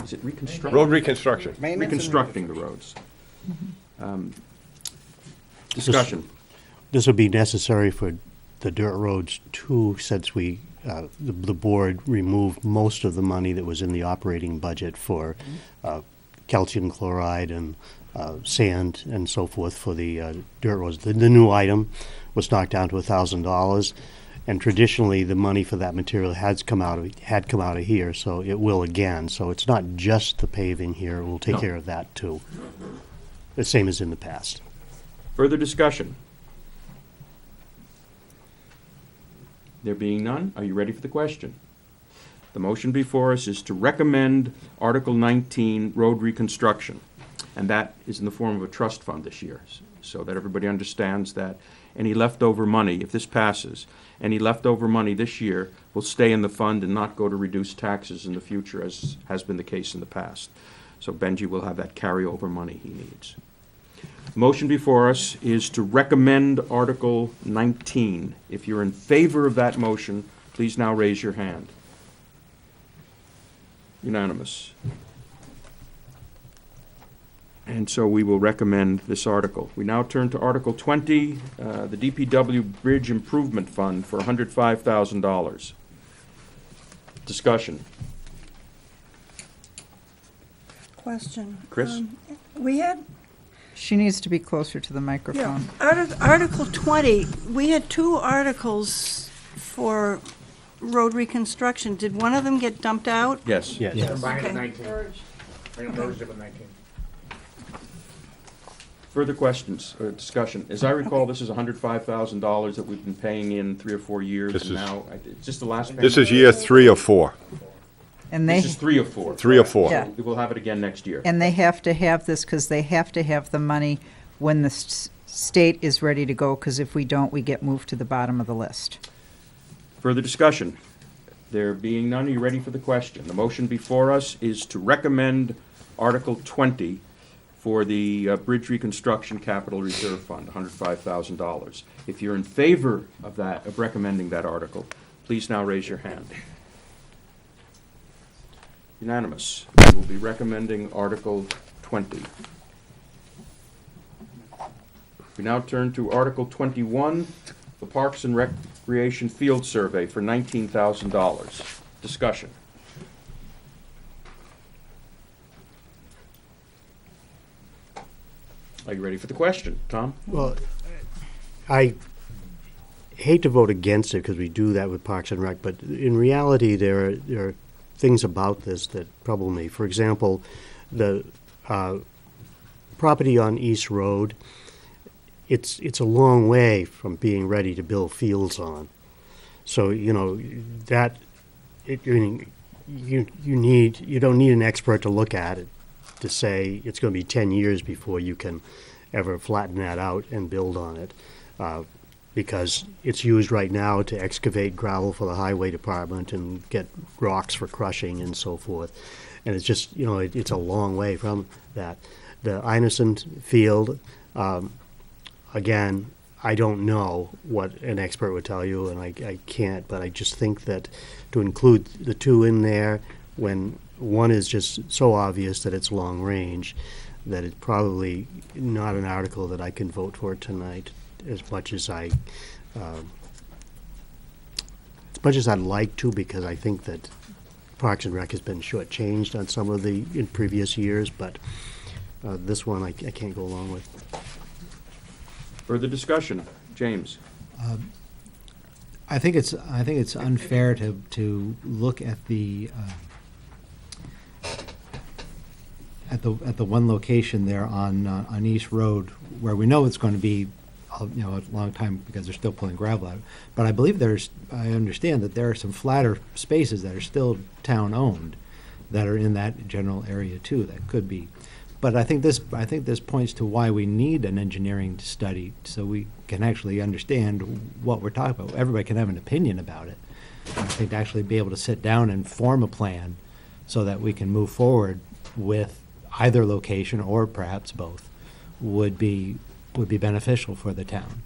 Is it reconstruct? Road reconstruction. Reconstructing the roads. Discussion. This would be necessary for the dirt roads too, since the board removed most of the money that was in the operating budget for calcium chloride and sand and so forth for the dirt roads. The new item was knocked down to $1,000, and traditionally the money for that material had come out of here, so it will again. So it's not just the paving here; we'll take care of that too. The same as in the past. Further discussion? There being none, are you ready for the question? The motion before us is to recommend Article 19, road reconstruction, and that is in the form of a trust fund this year, so that everybody understands that any leftover money, if this passes, any leftover money this year will stay in the fund and not go to reduce taxes in the future, as has been the case in the past. So Benji will have that carryover money he needs. The motion before us is to recommend Article 19. If you're in favor of that motion, please now raise your hand. Unanimous. And so we will recommend this article. We now turn to Article 20, the DPW Bridge Improvement Fund for $105,000. Discussion. Question. Chris? We had, She needs to be closer to the microphone. Article 20, we had two articles for road reconstruction. Did one of them get dumped out? Yes. Yes. Combine it Okay. 19. We're gonna merge it with 19. Further questions or discussion? As I recall, this is $105,000 that we've been paying in 3 or 4 years, This and is- now, it's just the last payment. This is year 3 or 4. And they, This is 3 or 4. 3 or 4. Yeah. We'll have it again next year. and they have to have this because they have to have the money when the state is ready to go, because if we don't, we get moved to the bottom of the list. Further discussion? There being none, are you ready for the question? The motion before us is to recommend Article 20 for the Bridge Reconstruction Capital Reserve Fund, $105,000. If you're in favor of that, of recommending that article, please now raise your hand. Unanimous. We will be recommending Article 20. We now turn to Article 21, the Parks and Recreation Field Survey for $19,000. Discussion. Are you ready for the question, Tom? Well, I hate to vote against it because we do that with Parks and Rec, but in reality, there are things about this that trouble me. For example, the property on East Road, it's a long way from being ready to build fields on. So, you know, that, you don't need an expert to look at it to say it's going to be 10 years before you can ever flatten that out and build on it. Because it's used right now to excavate gravel for the highway department and get rocks for crushing and so forth. And it's just, you know, it's a long way from that. The Einerson Field, again, I don't know what an expert would tell you, and I can't, but I just think that to include the two in there when One is just so obvious that it's long range that it's probably not an article that I can vote for tonight as much as I'd like to, because I think that Parks and Rec has been shortchanged on some of the, in previous years, but this one I can't go along with. Further discussion? James? I think it's unfair to look at the one location there on East Road where we know it's going to be a long time because they're still pulling gravel out. But I believe I understand that there are some flatter spaces that are still town owned that are in that general area too. That could be. But I think this points to why we need an engineering study so we can actually understand what we're talking about. Everybody can have an opinion about it. I think to actually be able to sit down and form a plan so that we can move forward with either location or perhaps both would be beneficial for the town.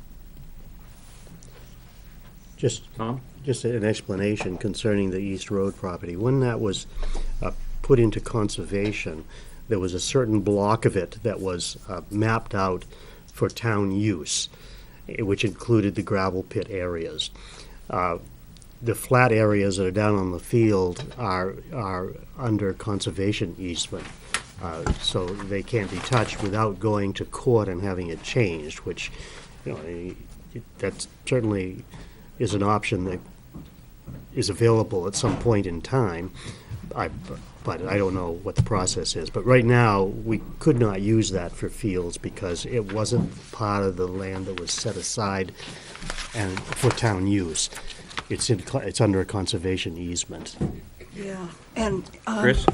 Tom? Just an explanation concerning the East Road property. When that was put into conservation, there was a certain block of it that was mapped out for town use, which included the gravel pit areas. The flat areas that are down on the field are under conservation easement, so they can't be touched without going to court and having it changed, which, that certainly is an option that is available at some point in time. But I don't know what the process is. But right now, we could not use that for fields because it wasn't part of the land that was set aside and for town use. It's under a conservation easement. Yeah, and Chris?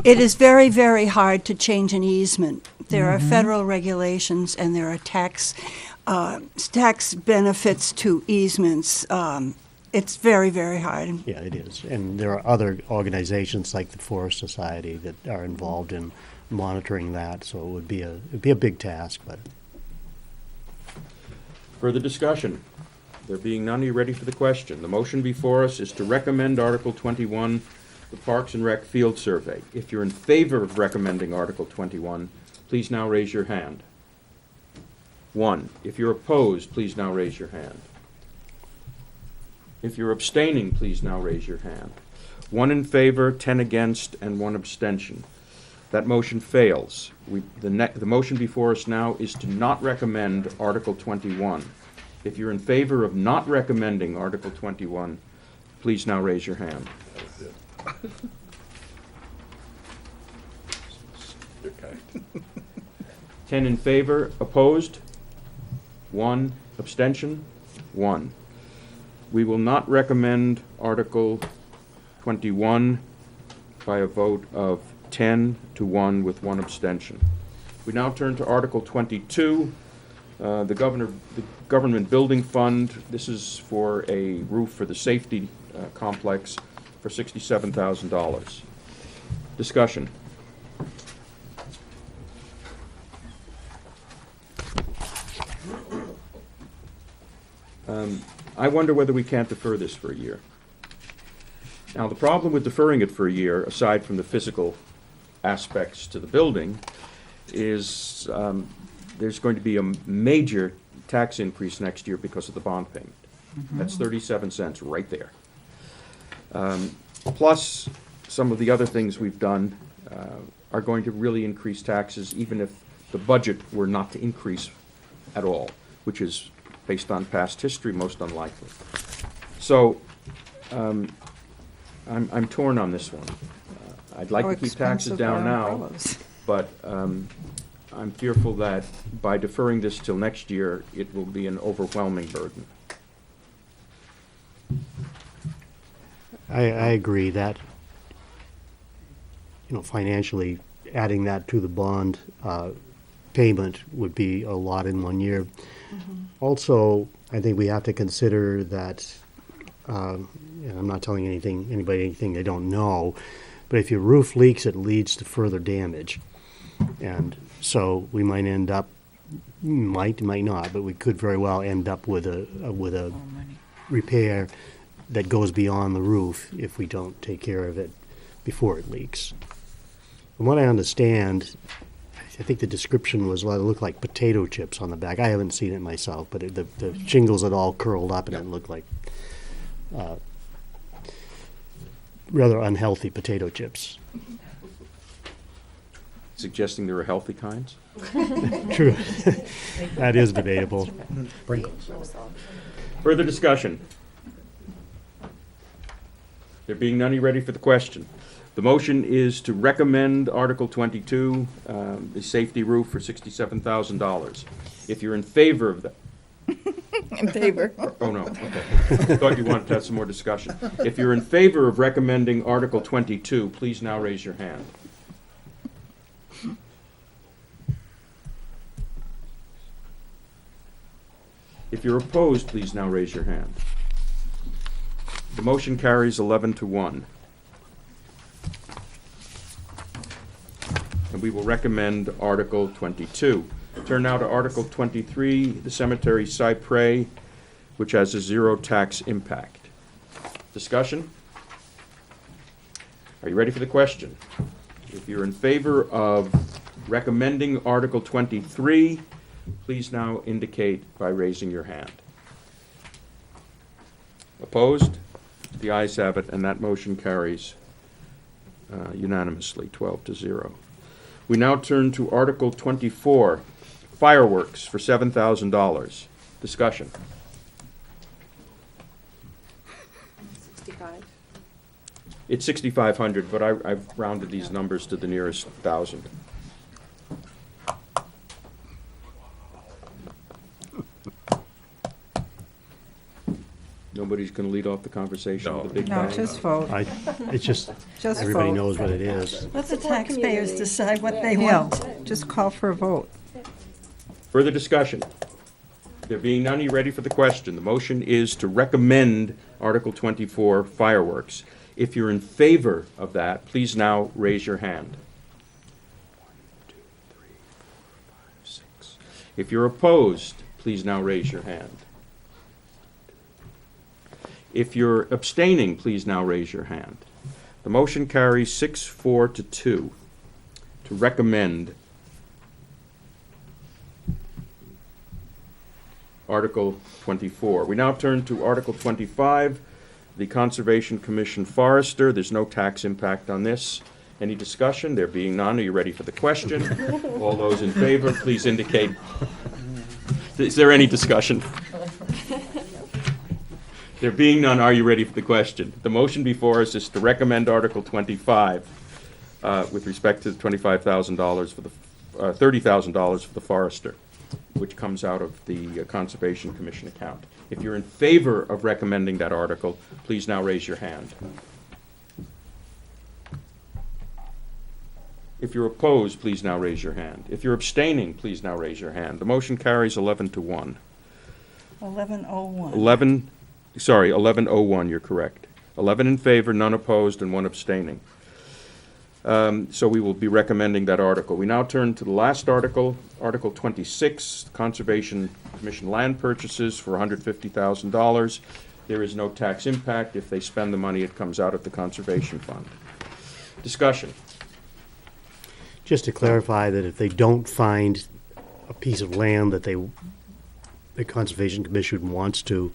it is very, very hard to change an easement. There are federal regulations and there are tax benefits to easements. It's very, very hard. Yeah, it is. And there are other organizations like the Forest Society that are involved in monitoring that, so it'd be a big task, but. Further discussion? There being none, are you ready for the question? The motion before us is to recommend Article 21, the Parks and Rec Field Survey. If you're in favor of recommending Article 21, please now raise your hand. 1. If you're opposed, please now raise your hand. If you're abstaining, please now raise your hand. 1 in favor, 10 against, and 1 abstention. That motion fails. The motion before us now is to not recommend Article 21. If you're in favor of not recommending Article 21, please now raise your hand. Okay. 10 in favor, opposed? 1 abstention? 1. We will not recommend Article 21 by a vote of 10 to 1 with 1 abstention. We now turn to Article 22, the Government Building Fund. This is for a roof for the safety complex for $67,000. Discussion. I wonder whether we can't defer this for a year. Now, the problem with deferring it for a year, aside from the physical aspects to the building, is there's going to be a major tax increase next year because of the bond payment. That's 37 cents right there. Plus, some of the other things we've done are going to really increase taxes, even if the budget were not to increase at all, which is, based on past history, most unlikely. So, I'm torn on this one. I'd like to keep taxes down now, but I'm fearful that by deferring this till next year, it will be an overwhelming burden. I agree that, financially, adding that to the bond payment would be a lot in 1 year. Also, I think we have to consider that, and I'm not telling anybody anything they don't know, but if your roof leaks, it leads to further damage. And so we might end up, might not, but we could very well end up with a repair that goes beyond the roof if we don't take care of it before it leaks. From what I understand, I think the description was what it looked like potato chips on the back. I haven't seen it myself, but the shingles had all curled up and it looked like rather unhealthy potato chips. Suggesting there are healthy kinds? True. That is debatable. Further discussion? There being none, are you ready for the question? The motion is to recommend Article 22, the safety roof for $67,000. If you're in favor of that. In favor. Oh, no, okay. Thought you wanted to have some more discussion. If you're in favor of recommending Article 22, please now raise your hand. If you're opposed, please now raise your hand. The motion carries 11 to 1. And we will recommend Article 22. Turn now to Article 23, the cemetery cypre, which has a zero tax impact. Discussion? Are you ready for the question? If you're in favor of recommending Article 23, please now indicate by raising your hand. Opposed? The ayes have it, and that motion carries unanimously, 12 to 0. We now turn to Article 24, fireworks for $7,000. Discussion. 65. It's 6,500, but I've rounded these numbers to the nearest 1,000. Nobody's going to lead off the conversation with the big No, bang? just vote. It's just, Just everybody vote. knows what it is. Let the taxpayers decide what they Yeah, want. just call for a vote. Further discussion? There being none, are you ready for the question? The motion is to recommend Article 24, fireworks. If you're in favor of that, please now raise your hand. 1, 2, 3, 4, 5, 6. If you're opposed, please now raise your hand. If you're abstaining, please now raise your hand. The motion carries 6-4 to 2 to recommend Article 24. We now turn to Article 25, the Conservation Commission Forester. There's no tax impact on this. Any discussion? There being none, are you ready for the question? All those in favor, please indicate. Is there any discussion? There being none, are you ready for the question? The motion before us is to recommend Article 25 with respect to the $25,000 for the $30,000 for the forester, which comes out of the Conservation Commission account. If you're in favor of recommending that article, please now raise your hand. If you're opposed, please now raise your hand. If you're abstaining, please now raise your hand. The motion carries 11 to 1. 1101. 1101, you're correct. 11 in favor, none opposed, and 1 abstaining. So we will be recommending that article. We now turn to the last article, Article 26, Conservation Commission land purchases for $150,000. There is no tax impact. If they spend the money, it comes out of the Conservation Fund. Discussion. Just to clarify that if they don't find a piece of land that the Conservation Commission wants to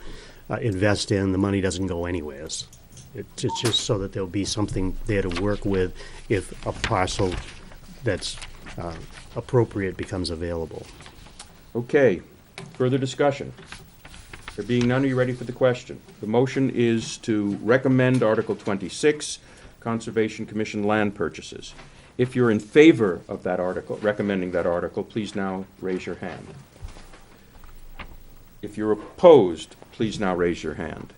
invest in, the money doesn't go anywheres. It's just so that there'll be something there to work with if a parcel that's appropriate becomes available. Okay, further discussion. There being none, are you ready for the question? The motion is to recommend Article 26, Conservation Commission land purchases. If you're in favor of that article, recommending that article, please now raise your hand. If you're opposed, please now raise your hand.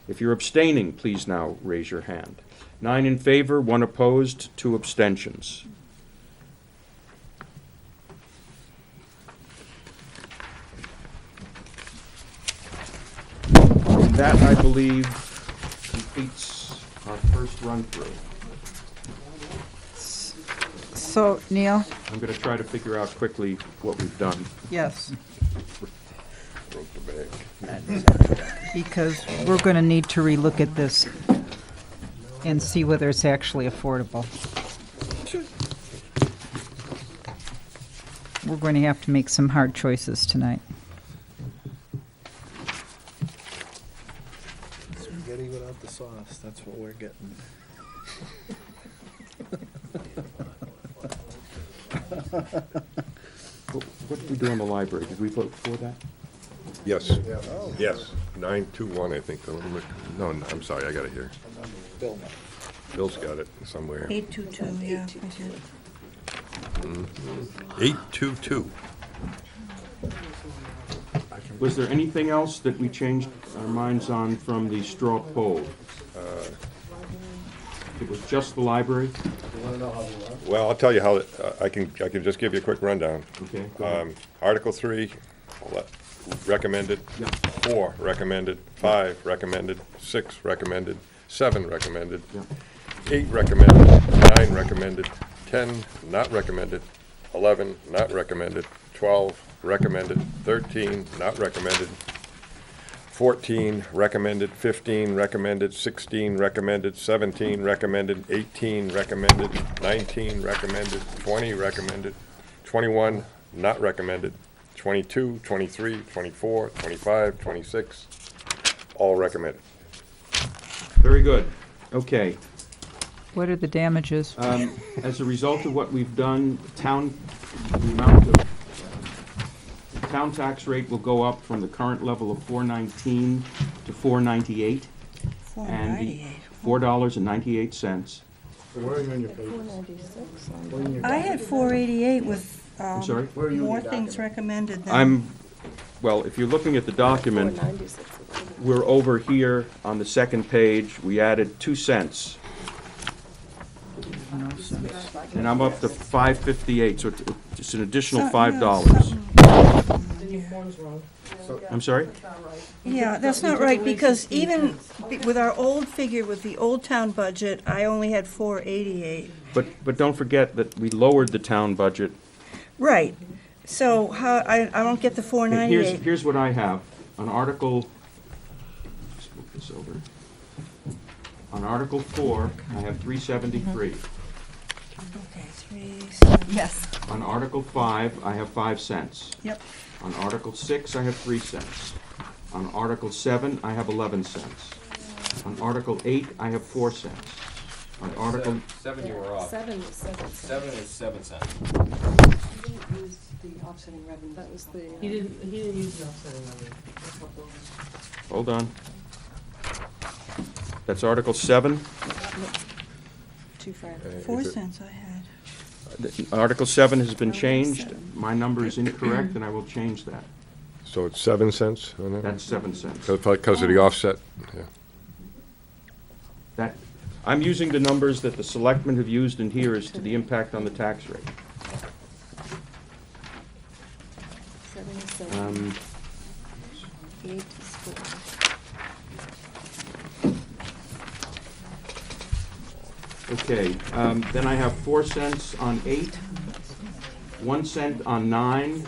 If you're abstaining, please now raise your hand. 9 in favor, 1 opposed, 2 abstentions. That, I believe, completes our first run-through. So, Neil? I'm going to try to figure out quickly what we've done. Yes. Broke the bag. Because we're going to need to relook at this. and see whether it's actually affordable. We're going to have to make some hard choices tonight. Spaghetti without the sauce, that's what we're getting. What did we do on the library? Did we vote for that? Yes, yes, 921, I think. No, I'm sorry, I got it here. Bill, Bill's got it somewhere. 822, yeah. I did. 822. Was there anything else that we changed our minds on from the straw poll? It was just the library? Well, I'll tell you how, I can just give you a quick rundown. Okay, go ahead. Article 3, recommended. Yeah. 4, recommended. 5, recommended. 6, recommended. 7, recommended. Yeah. 8, recommended. 9, recommended. 10, not recommended. 11, not recommended. 12, recommended. 13, not recommended. 14, recommended. 15, recommended. 16, recommended. 17, recommended. 18, recommended. 19, recommended. 20, recommended. 21, not recommended. 22, 23, 24, 25, 26, all recommended. Very good. Okay. What are the damages? As a result of what we've done, the amount of town tax rate will go up from the current level of $4.19 to $4.98. $4.98. Where are you on your pages? 496. I had 488 with I'm sorry? more things recommended than. Well, if you're looking at the document, 496. we're over here on the second page. We added 2 cents. And I'm up to 5.58, so it's an additional $5. I'm sorry? Yeah, that's not right, because even with our old figure, with the old town budget, I only had 488. But don't forget that we lowered the town budget. Right, so how, I don't get the And 498. here's what I have. On Article, let's move this over. On Article 4, I have 373. Okay, 3, Yes. On Article 5, I have 5 cents. yep. On Article 6, I have 3 cents. On Article 7, I have 11 cents. On Article 8, I have 4 cents. On Article, Seven, you were off. 7 is 7 cents. 7 is 7 cents. He didn't use the offsetting revenue. That was the. He didn't use the offsetting number. hold on. That's Article 7. 4 cents I had. Article 7 has been changed. My number is incorrect, and I will change that. So it's 7 cents on that? That's 7 cents. Because of the offset? Yeah. That, I'm using the numbers that the selectmen have used in here as to the impact on the tax rate. 7 is 7. 8 is 4. Okay, then I have 4 cents on 8, 1 cent on 9,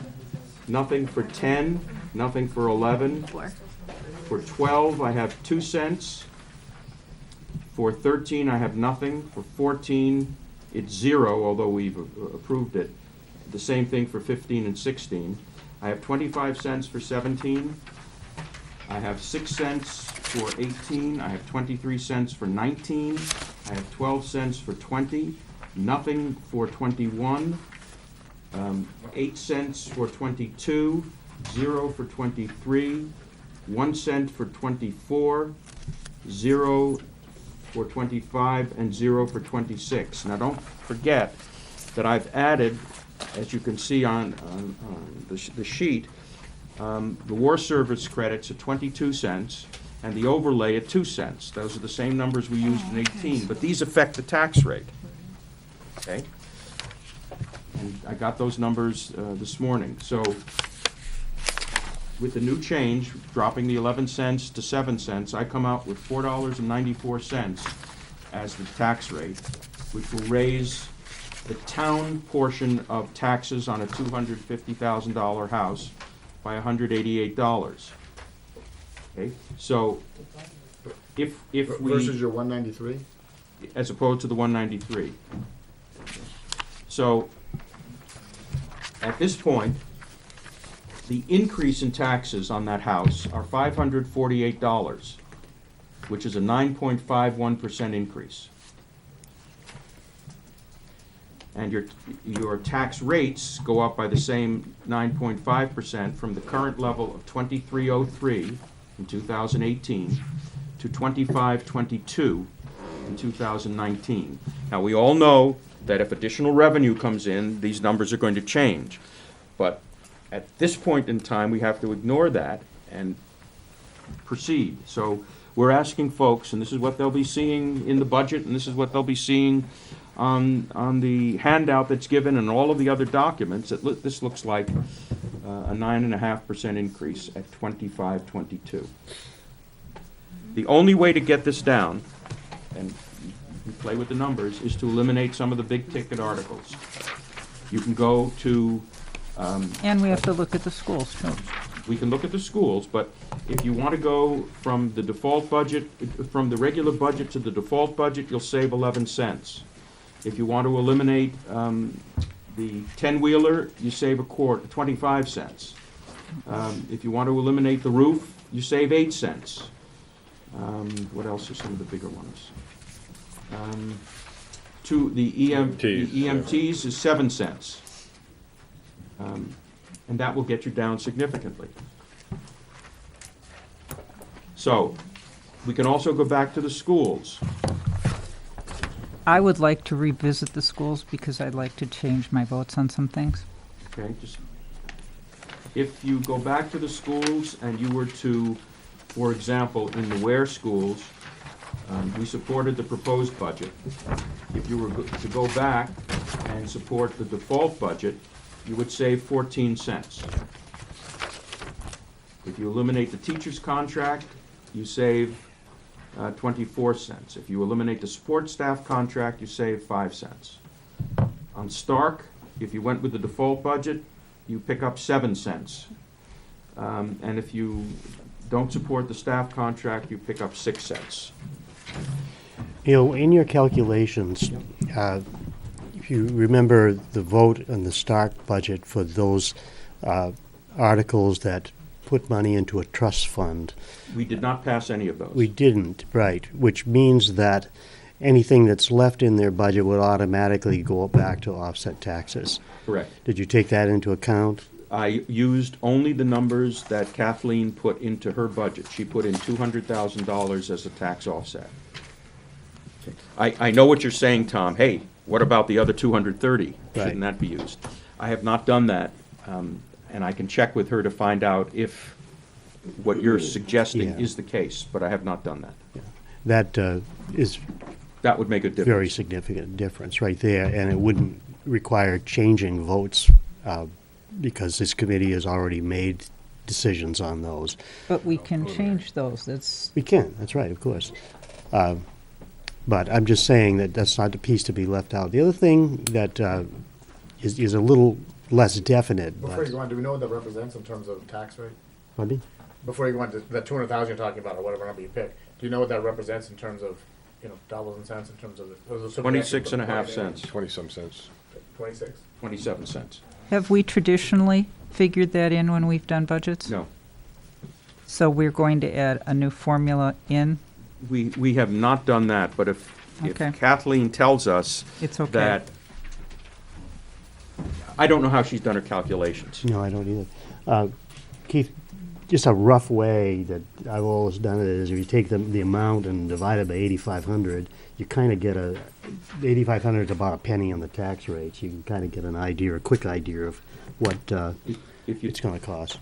nothing for 10, nothing for 11. 4. For 12, I have 2 cents. For 13, I have nothing. For 14, it's 0, although we've approved it. The same thing for 15 and 16. I have 25 cents for 17. I have 6 cents for 18. I have 23 cents for 19. I have 12 cents for 20. Nothing for 21. 8 cents for 22. 0 for 23. 1 cent for 24. 0 for 25, and 0 for 26. Now, don't forget that I've added, as you can see on the sheet, the war service credits at 22 cents and the overlay at 2 cents. Those are the same numbers we used in 18, but these affect the tax rate. Okay? And I got those numbers this morning. So with the new change, dropping the 11 cents to 7 cents, I come out with $4.94 as the tax rate, which will raise the town portion of taxes on a $250,000 house by $188. Okay, so if we Versus your 193? as opposed to the 193. So, at this point, the increase in taxes on that house are $548, which is a 9.51% increase. And your tax rates go up by the same 9.5% from the current level of 2303 in 2018 to 2522 in 2019. Now, we all know that if additional revenue comes in, these numbers are going to change. But at this point in time, we have to ignore that and proceed. So we're asking folks, and this is what they'll be seeing in the budget, and this is what they'll be seeing on the handout that's given and all of the other documents, that this looks like a 9.5% increase at 2522. The only way to get this down, and you play with the numbers, is to eliminate some of the big ticket articles. You can go to And we have to look at the schools, too. we can look at the schools, but if you want to go from the default budget, from the regular budget to the default budget, you'll save 11 cents. If you want to eliminate the 10-wheeler, you save 25 cents. If you want to eliminate the roof, you save 8 cents. What else are some of the bigger ones? The EMTs is 7 cents. And that will get you down significantly. So, we can also go back to the schools. I would like to revisit the schools because I'd like to change my votes on some things. Okay, if you go back to the schools and you were to, for example, in the Weare schools, we supported the proposed budget. If you were to go back and support the default budget, you would save 14 cents. If you eliminate the teacher's contract, you save 24 cents. If you eliminate the support staff contract, you save 5 cents. On Stark, if you went with the default budget, you pick up 7 cents. And if you don't support the staff contract, you pick up 6 cents. You know, in your calculations, if you remember the vote on the Stark budget for those articles that put money into a trust fund. We did not pass any of those. We didn't, right, which means that anything that's left in their budget would automatically go back to offset taxes. Correct. Did you take that into account? I used only the numbers that Kathleen put into her budget. She put in $200,000 as a tax offset. I know what you're saying, Tom. Hey, what about the other 230? Shouldn't Right. that be used? I have not done that, and I can check with her to find out if what you're suggesting Yeah. is the case, but I have not done that. That is That would make a difference. very significant difference right there, and it wouldn't require changing votes because this committee has already made decisions on those. But we can change those. That's, We can, that's right, of course. But I'm just saying that that's not the piece to be left out. The other thing that is a little less definite, Before but, you go on, do we know what that represents in terms of tax rate? pardon me? Before you go on to that 200,000 you're talking about, or whatever number you pick, do you know what that represents in terms of, dollars and cents in terms of? 26.5 cents, 20-some cents. 26. 27 cents. have we traditionally figured that in when we've done budgets? No, So we're going to add a new formula in? we have not done that, but if Okay. Kathleen tells us It's okay. that, I don't know how she's done her calculations. No, I don't either. Keith, just a rough way that I've always done it is if you take the amount and divide it by 8,500, you kind of get 8,500 is about a penny on the tax rate. You can kind of get an idea, a quick idea of what If you it's going to cost.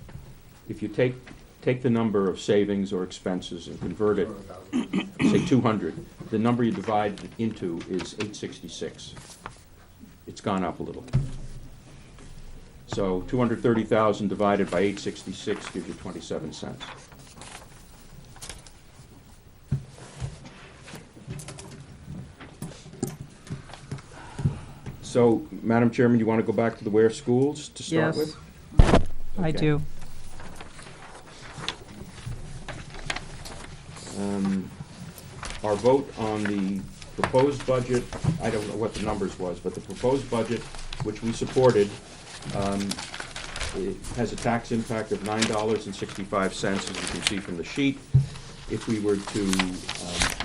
If you take the number of savings or expenses and convert it, say 200, the number you divide it into is 866. It's gone up a little. So 230,000 divided by 866 gives you 27 cents. So, Madam Chairman, you want to go back to the Weare schools to start with? Yes, I Okay. do. Our vote on the proposed budget, I don't know what the numbers was, but the proposed budget, which we supported, it has a tax impact of $9.65, as you can see from the sheet. If we were to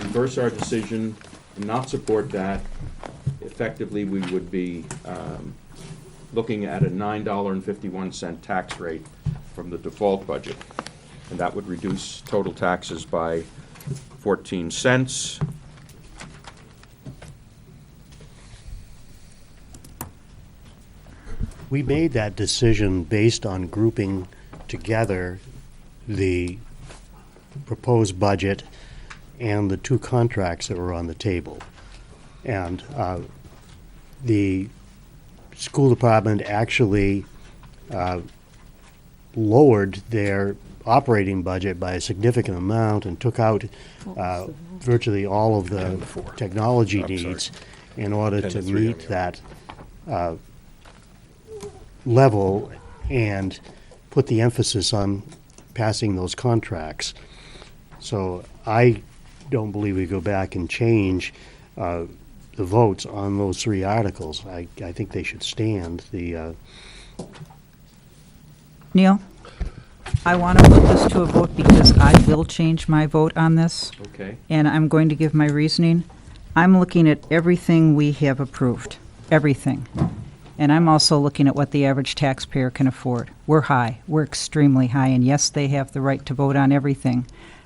reverse our decision and not support that, effectively, we would be looking at a $9.51 tax rate from the default budget. And that would reduce total taxes by 14 cents. We made that decision based on grouping together the proposed budget and the two contracts that were on the table. And the school department actually lowered their operating budget by a significant amount and took out virtually all of the technology needs in order to meet that level and put the emphasis on passing those contracts. So I don't believe we go back and change the votes on those three articles. I think they should stand. Neil, I want to put this to a vote because I will change my vote on this, Okay. and I'm going to give my reasoning. I'm looking at everything we have approved, everything. And I'm also looking at what the average taxpayer can afford. We're high. We're extremely high. And yes, they have the right to vote on everything.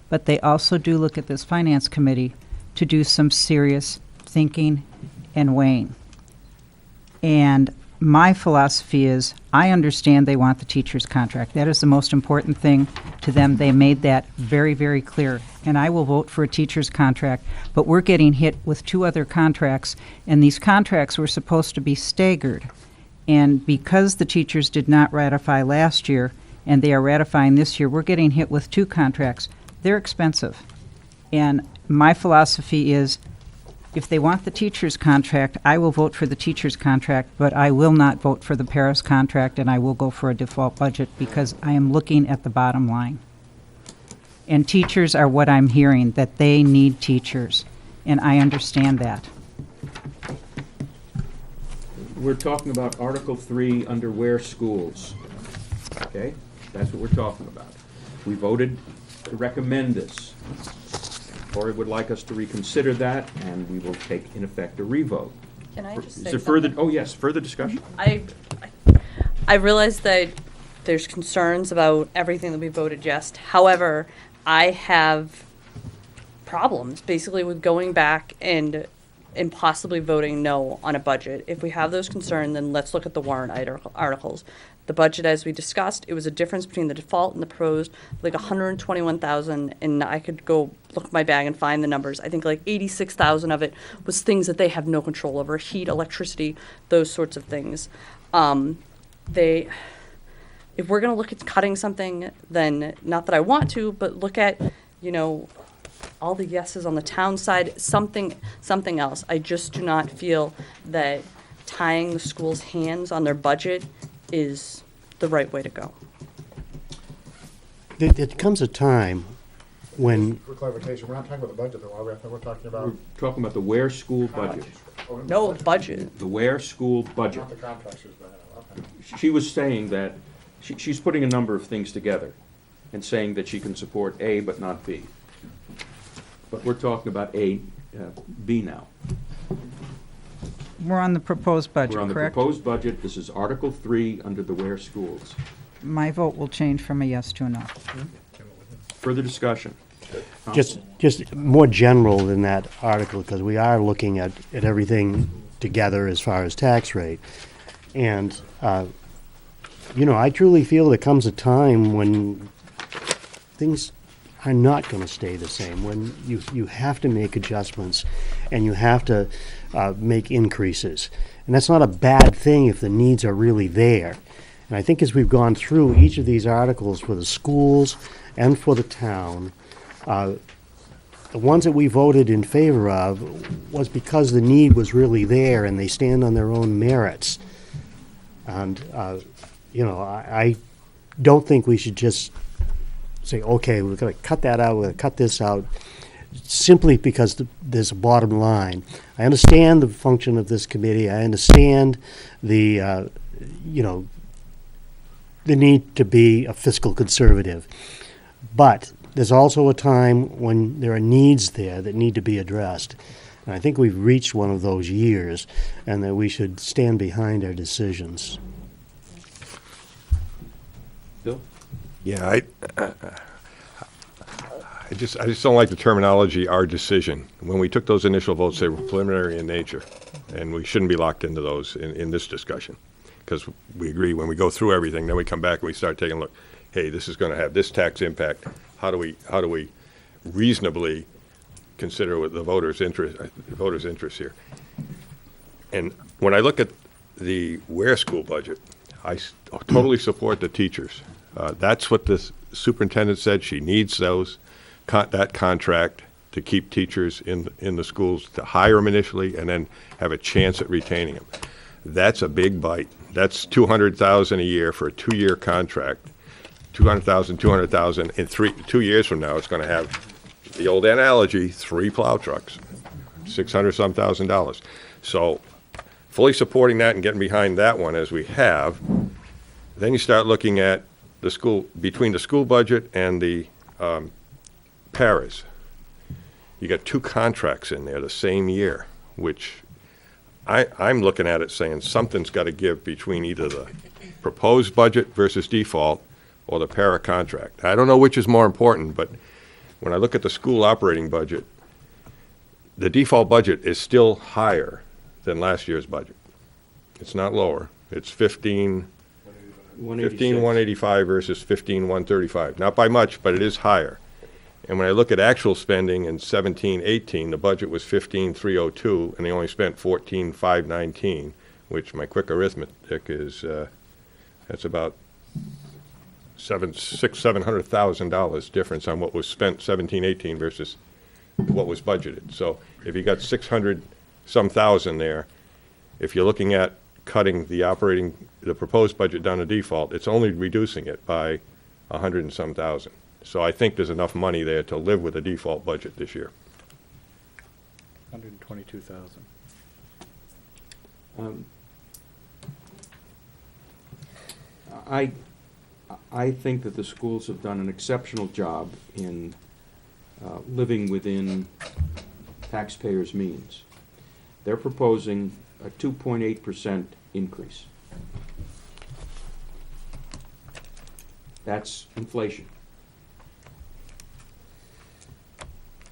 But they also do look at this finance committee to do some serious thinking and weighing. And my philosophy is I understand they want the teacher's contract. That is the most important thing to them. They made that very, very clear. And I will vote for a teacher's contract. But we're getting hit with two other contracts. And these contracts were supposed to be staggered. And because the teachers did not ratify last year, and they are ratifying this year, we're getting hit with two contracts. They're expensive. And my philosophy is, if they want the teacher's contract, I will vote for the teacher's contract, but I will not vote for the Paris contract, and I will go for a default budget because I am looking at the bottom line. And teachers are what I'm hearing, that they need teachers, and I understand that. We're talking about Article 3 under Weare Schools. Okay? That's what we're talking about. We voted to recommend this. Cory would like us to reconsider that, and we will take, in effect, a revote. Can I just Is say there further? something? Oh, yes, further discussion. I realize that there's concerns about everything that we voted yes. However, I have problems basically with going back and possibly voting no on a budget. If we have those concerns, then let's look at the warrant articles. The budget, as we discussed, it was a difference between the default and the proposed, like 121,000, and I could go look at my bag and find the numbers. I think like 86,000 of it was things that they have no control over, heat, electricity, those sorts of things. If we're going to look at cutting something, then not that I want to, but look at, all the yeses on the town side, something else. I just do not feel that tying the school's hands on their budget is the right way to go. There comes a time when For clarification, we're not talking about the budget, though, are we? I think we're talking about. We're talking about the Weare School budget. No, budget. The Weare School budget. Not the contract she was bringing up, okay. She was saying that, she's putting a number of things together and saying that she can support A but not B. But we're talking about B now. We're on the proposed budget, We're on the correct? proposed budget. This is Article 3 under the Weare Schools. My vote will change from a yes to a no. Further discussion? just more general than that article, because we are looking at everything together as far as tax rate. And, I truly feel there comes a time when things are not going to stay the same, when you have to make adjustments and you have to make increases. And that's not a bad thing if the needs are really there. And I think as we've gone through each of these articles for the schools and for the town, the ones that we voted in favor of was because the need was really there and they stand on their own merits. And, I don't think we should just say, okay, we're going to cut that out, we're going to cut this out. simply because there's a bottom line. I understand the function of this committee. I understand the, the need to be a fiscal conservative. But there's also a time when there are needs there that need to be addressed. And I think we've reached one of those years, and that we should stand behind our decisions. Bill? Yeah, I just don't like the terminology, "our decision." When we took those initial votes, they were preliminary in nature, and we shouldn't be locked into those in this discussion. Because we agree, when we go through everything, then we come back and we start taking a look, hey, this is gonna have this tax impact. How do we reasonably consider what the voters' interest here? And when I look at the Weare School budget, I totally support the teachers. That's what the superintendent said. She needs that contract to keep teachers in the schools, to hire them initially and then have a chance at retaining them. That's a big bite. That's $200,000 a year for a 2-year contract. $200,000. In 2 years from now, it's going to have, the old analogy, 3 plow trucks, $600-some thousand. So fully supporting that and getting behind that one as we have. Then you start looking at the school, between the school budget and the paras. You got 2 contracts in there the same year, which I'm looking at it saying something's got to give between either the proposed budget versus default or the para contract. I don't know which is more important, but when I look at the school operating budget, the default budget is still higher than last year's budget. It's not lower. It's 15,185 versus 15,135. Not by much, but it is higher. And when I look at actual spending in 17-18, the budget was 15,302, and they only spent 14,519, which my quick arithmetic is that's about $700,000 difference on what was spent 17-18 versus what was budgeted. So if you got 600-some thousand there, if you're looking at cutting the proposed budget down to default, it's only reducing it by 100-and-some thousand. So I think there's enough money there to live with a default budget this year. 122,000. I think that the schools have done an exceptional job in living within taxpayers' means. They're proposing a 2.8% increase. That's inflation.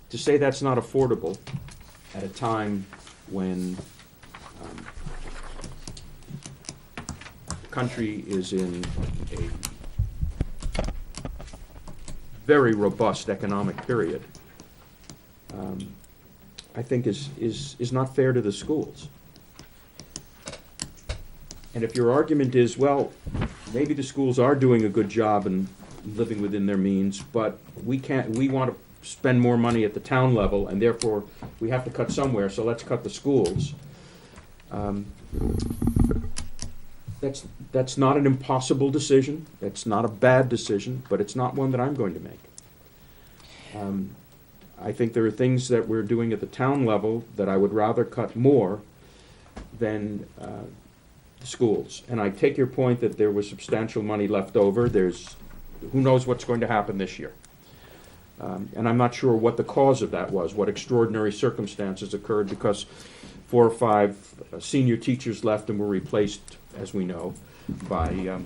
To say that's not affordable at a time when the country is in a very robust economic period, I think is not fair to the schools. And if your argument is, well, maybe the schools are doing a good job in living within their means, but we want to spend more money at the town level, and therefore we have to cut somewhere, so let's cut the schools. That's not an impossible decision. It's not a bad decision, but it's not one that I'm going to make. I think there are things that we're doing at the town level that I would rather cut more than the schools. And I take your point that there was substantial money left over. Who knows what's going to happen this year. And I'm not sure what the cause of that was, what extraordinary circumstances occurred, because 4 or 5 senior teachers left and were replaced, as we know, by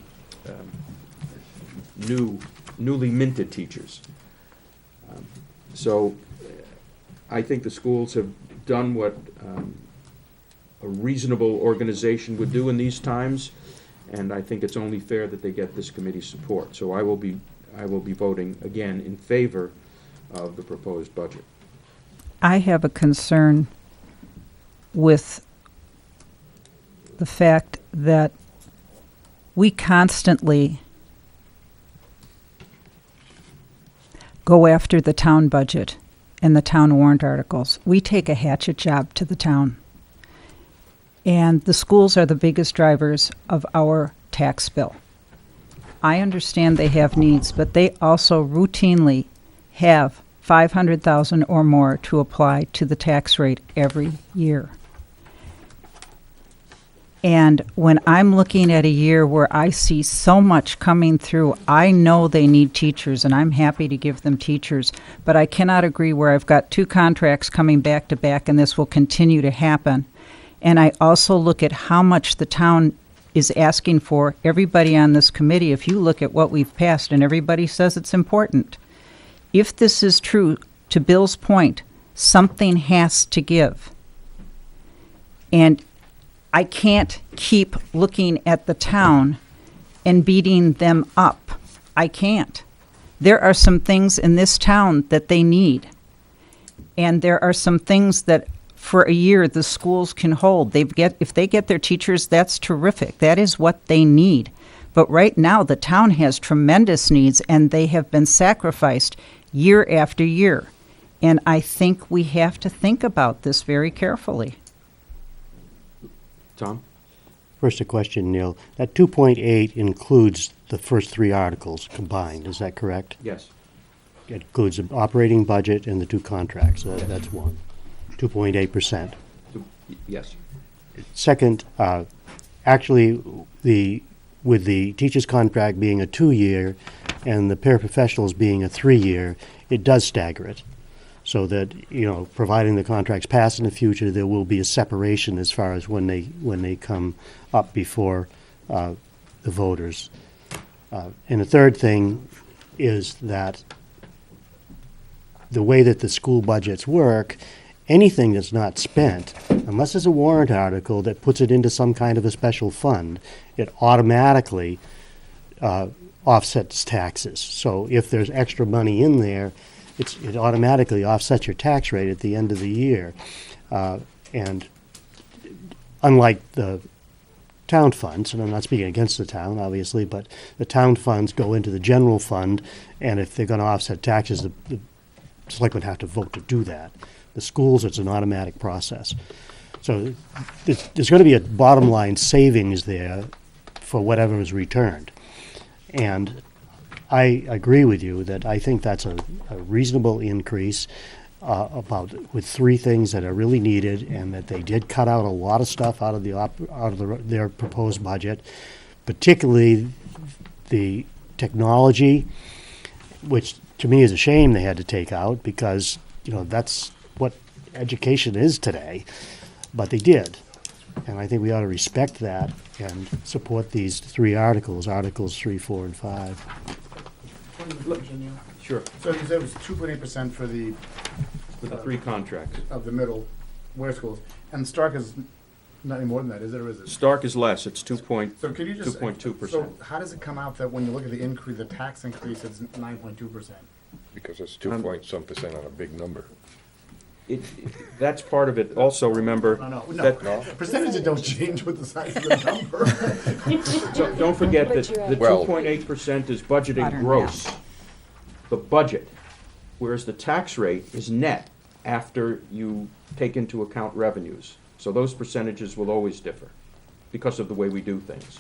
newly minted teachers. So I think the schools have done what a reasonable organization would do in these times, and I think it's only fair that they get this committee's support. So I will be voting again in favor of the proposed budget. I have a concern with the fact that we constantly go after the town budget and the town warrant articles. We take a hatchet job to the town. And the schools are the biggest drivers of our tax bill. I understand they have needs, but they also routinely have $500,000 or more to apply to the tax rate every year. And when I'm looking at a year where I see so much coming through, I know they need teachers, and I'm happy to give them teachers, but I cannot agree where I've got 2 contracts coming back to back, and this will continue to happen. And I also look at how much the town is asking for. Everybody on this committee, if you look at what we've passed, and everybody says it's important, if this is true, to Bill's point, something has to give. And I can't keep looking at the town and beating them up. I can't. There are some things in this town that they need. And there are some things that for a year the schools can hold. If they get their teachers, that's terrific. That is what they need. But right now the town has tremendous needs, and they have been sacrificed year after year. And I think we have to think about this very carefully. Tom? First, a question, Neil. That 2.8 includes the first 3 articles combined, is that correct? Yes. It includes the operating budget and the 2 contracts, so that's one. 2.8%. Yes. Second, actually, with the teacher's contract being a 2-year and the paraprofessionals being a 3-year, it does stagger it. So that, providing the contracts pass in the future, there will be a separation as far as when they come up before the voters. And the third thing is that the way that the school budgets work, anything that's not spent, unless there's a warrant article that puts it into some kind of a special fund, it automatically offsets taxes. So if there's extra money in there, it automatically offsets your tax rate at the end of the year. And unlike the town funds, and I'm not speaking against the town, obviously, but the town funds go into the general fund, and if they're going to offset taxes, the selectmen have to vote to do that. The schools, it's an automatic process. So there's going to be a bottom line savings there for whatever is returned. And I agree with you that I think that's a reasonable increase with 3 things that are really needed, and that they did cut out a lot of stuff out of their proposed budget, particularly the technology, which to me is a shame they had to take out, because that's what education is today. But they did, and I think we ought to respect that and support these 3 articles 3, 4, and 5. Sure. So you said it was 2.8% for the 3 contracts. of the middle Weare schools, and Stark is not any more than that, is it, or is it? Stark is less, it's So could you just 2.2%. So how does it come out that when you look at the increase, the tax increase, it's 9.2%? Because it's 2 point some percent on a big number. That's part of it. Also, remember No. that, Percentages don't change with the size of the number. so don't forget that the Well- 2.8% is budgeted Modern gross, the budget, whereas the tax rate is net after you take into account revenues. So those percentages will always differ because of the way we do things.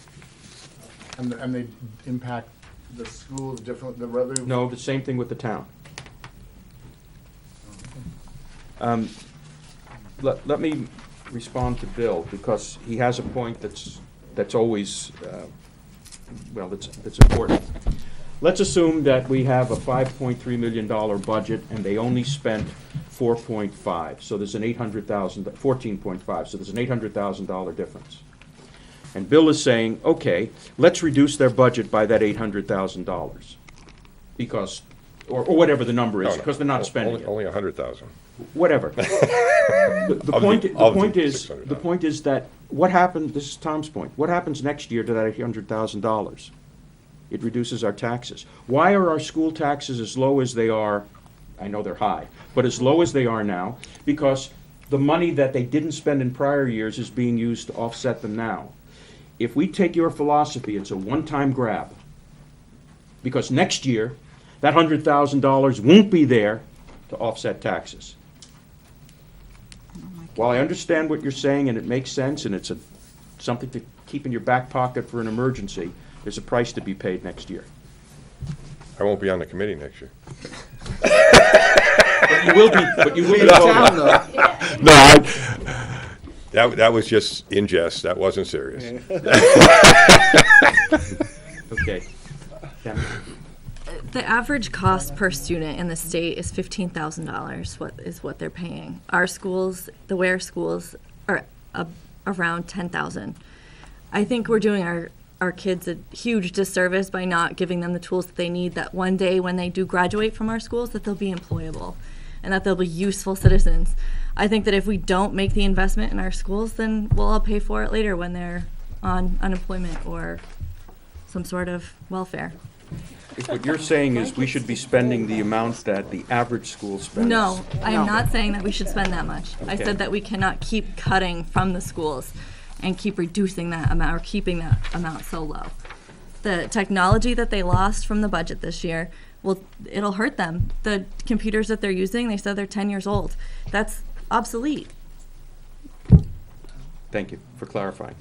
And they impact the schools different, the revenue? No, the same thing with the town. Let me respond to Bill, because he has a point that's always, that's important. Let's assume that we have a $5.3 million budget and they only spent 4.5, so there's an 14.5, so there's an $800,000 difference. And Bill is saying, okay, let's reduce their budget by that $800,000, because, or whatever the number is, because they're not spending it. Only 100,000. Whatever. The point is that what happened, this is Tom's point, what happens next year to that $800,000? It reduces our taxes. Why are our school taxes as low as they are? I know they're high, but as low as they are now, because the money that they didn't spend in prior years is being used to offset them now. If we take your philosophy, it's a one-time grab, because next year, that $100,000 won't be there to offset taxes. While I understand what you're saying and it makes sense and it's something to keep in your back pocket for an emergency, there's a price to be paid next year. I won't be on the committee next year. But you will be In town, voting. though. No, that was just in jest. That wasn't serious. Okay. Ken? The average cost per student in the state is $15,000. What they're paying. Our schools, the Weare schools, are around 10,000. I think we're doing our kids a huge disservice by not giving them the tools that they need. That one day when they do graduate from our schools, that they'll be employable, and that they'll be useful citizens. I think that if we don't make the investment in our schools, then we'll all pay for it later when they're on unemployment or some sort of welfare. What you're saying is we should be spending the amount that the average school spends. No, I am not saying that we should spend that much. I Okay. said that we cannot keep cutting from the schools and keep reducing that amount or keeping that amount so low. The technology that they lost from the budget this year, it'll hurt them. The computers that they're using, they said they're 10 years old. That's obsolete. Thank you for clarifying.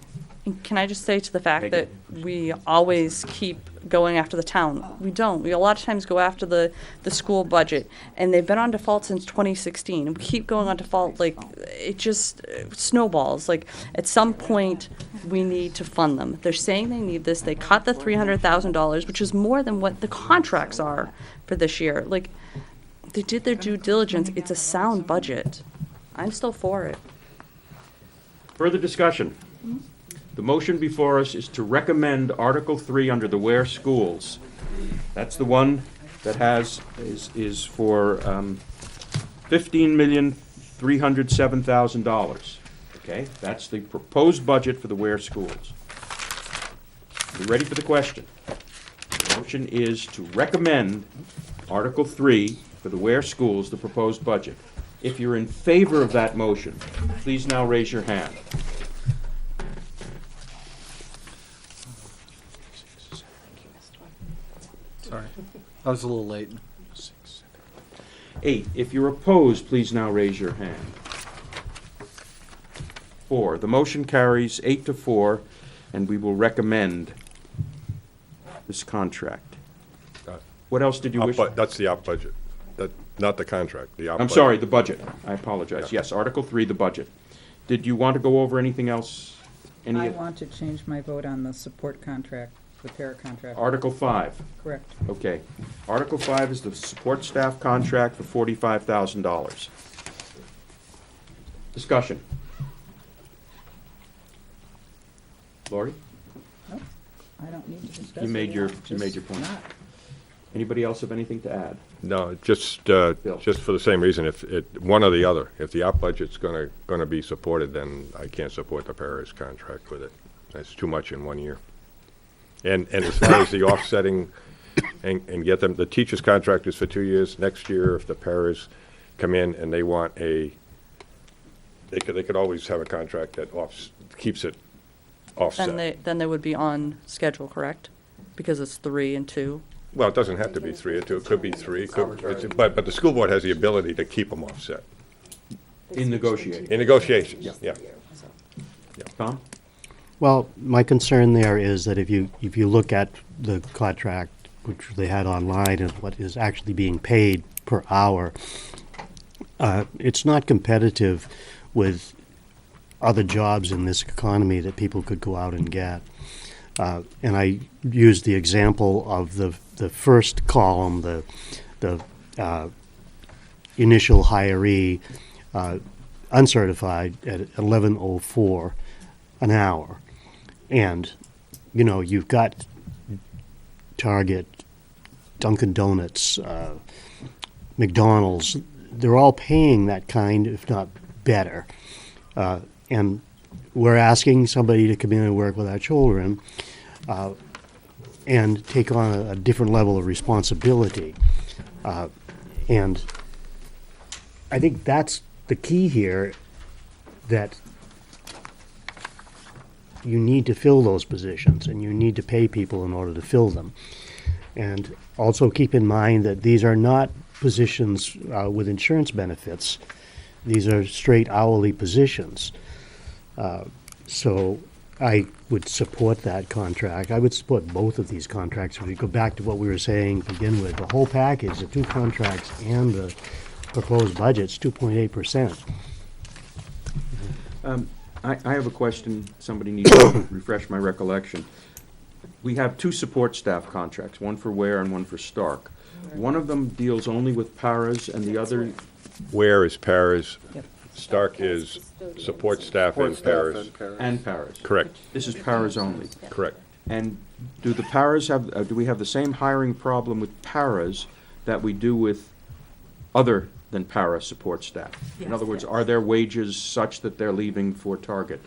And can I just say to the fact Megan. that we always keep going after the town? We don't. We a lot of times go after the school budget, and they've been on default since 2016. We keep going on default, like, it just snowballs. Like, at some point, we need to fund them. They're saying they need this. They cut the $300,000, which is more than what the contracts are for this year. Like, they did their due diligence. It's a sound budget. I'm still for it. Further discussion? The motion before us is to recommend Article 3 under the Weare Schools. That's the one that is for $15,307,000. Okay, that's the proposed budget for the Weare Schools. You ready for the question? The motion is to recommend Article 3 for the Weare Schools, the proposed budget. If you're in favor of that motion, please now raise your hand. Sorry, I was a little late. 8. If you're opposed, please now raise your hand. 4. The motion carries 8-4, and we will recommend this contract. What else did you wish? That's the op budget. Not the contract, the op I'm budget. sorry, the budget. I apologize. Yes, Article 3, the budget. Did you want to go over anything else? I want to change my vote on the support contract, the para contract. Article 5. Correct. Okay. Article 5 is the support staff contract for $45,000. Discussion. Lori? Nope, I don't need to discuss You it made your, now, you made just your point. not. Anybody else have anything to add? No, just for the same reason, if one or the other. If the op budget's gonna be supported, then I can't support the Paris contract with it. That's too much in 1 year. And as far as the offsetting and get them, the teacher's contract is for 2 years. Next year, if the Paris come in and they want they could always have a contract that keeps it offset. Then they would be on schedule, correct? Because it's 3 and 2. Well, it doesn't have to be 3 or 2, it could be 3, but the school board has the ability to keep them offset. In negotiating. In negotiations, yeah. Tom? Well, my concern there is that if you look at the contract, which they had online, and what is actually being paid per hour, it's not competitive with other jobs in this economy that people could go out and get. And I used the example of the first column, the initial hiree, uncertified at $11.04 an hour. And, you've got Target, Dunkin' Donuts, McDonald's, they're all paying that kind, if not better. And we're asking somebody to come in and work with our children and take on a different level of responsibility. And I think that's the key here, that you need to fill those positions and you need to pay people in order to fill them. And also keep in mind that these are not positions with insurance benefits. These are straight hourly positions. So I would support that contract. I would support both of these contracts. If we go back to what we were saying to begin with, the whole package, the two contracts and proposed budget's 2.8%. I have a question, somebody needs to refresh my recollection. We have two support staff contracts, one for Weare and one for Stark. One of them deals only with paras and the other, Where is paras? Yep. Stark is support staff and paras. and paras. Correct, This is paras only. correct. And do the paras have, do we have the same hiring problem with paras that we do with other than para support staff? In other words, are their wages such that they're leaving for Target?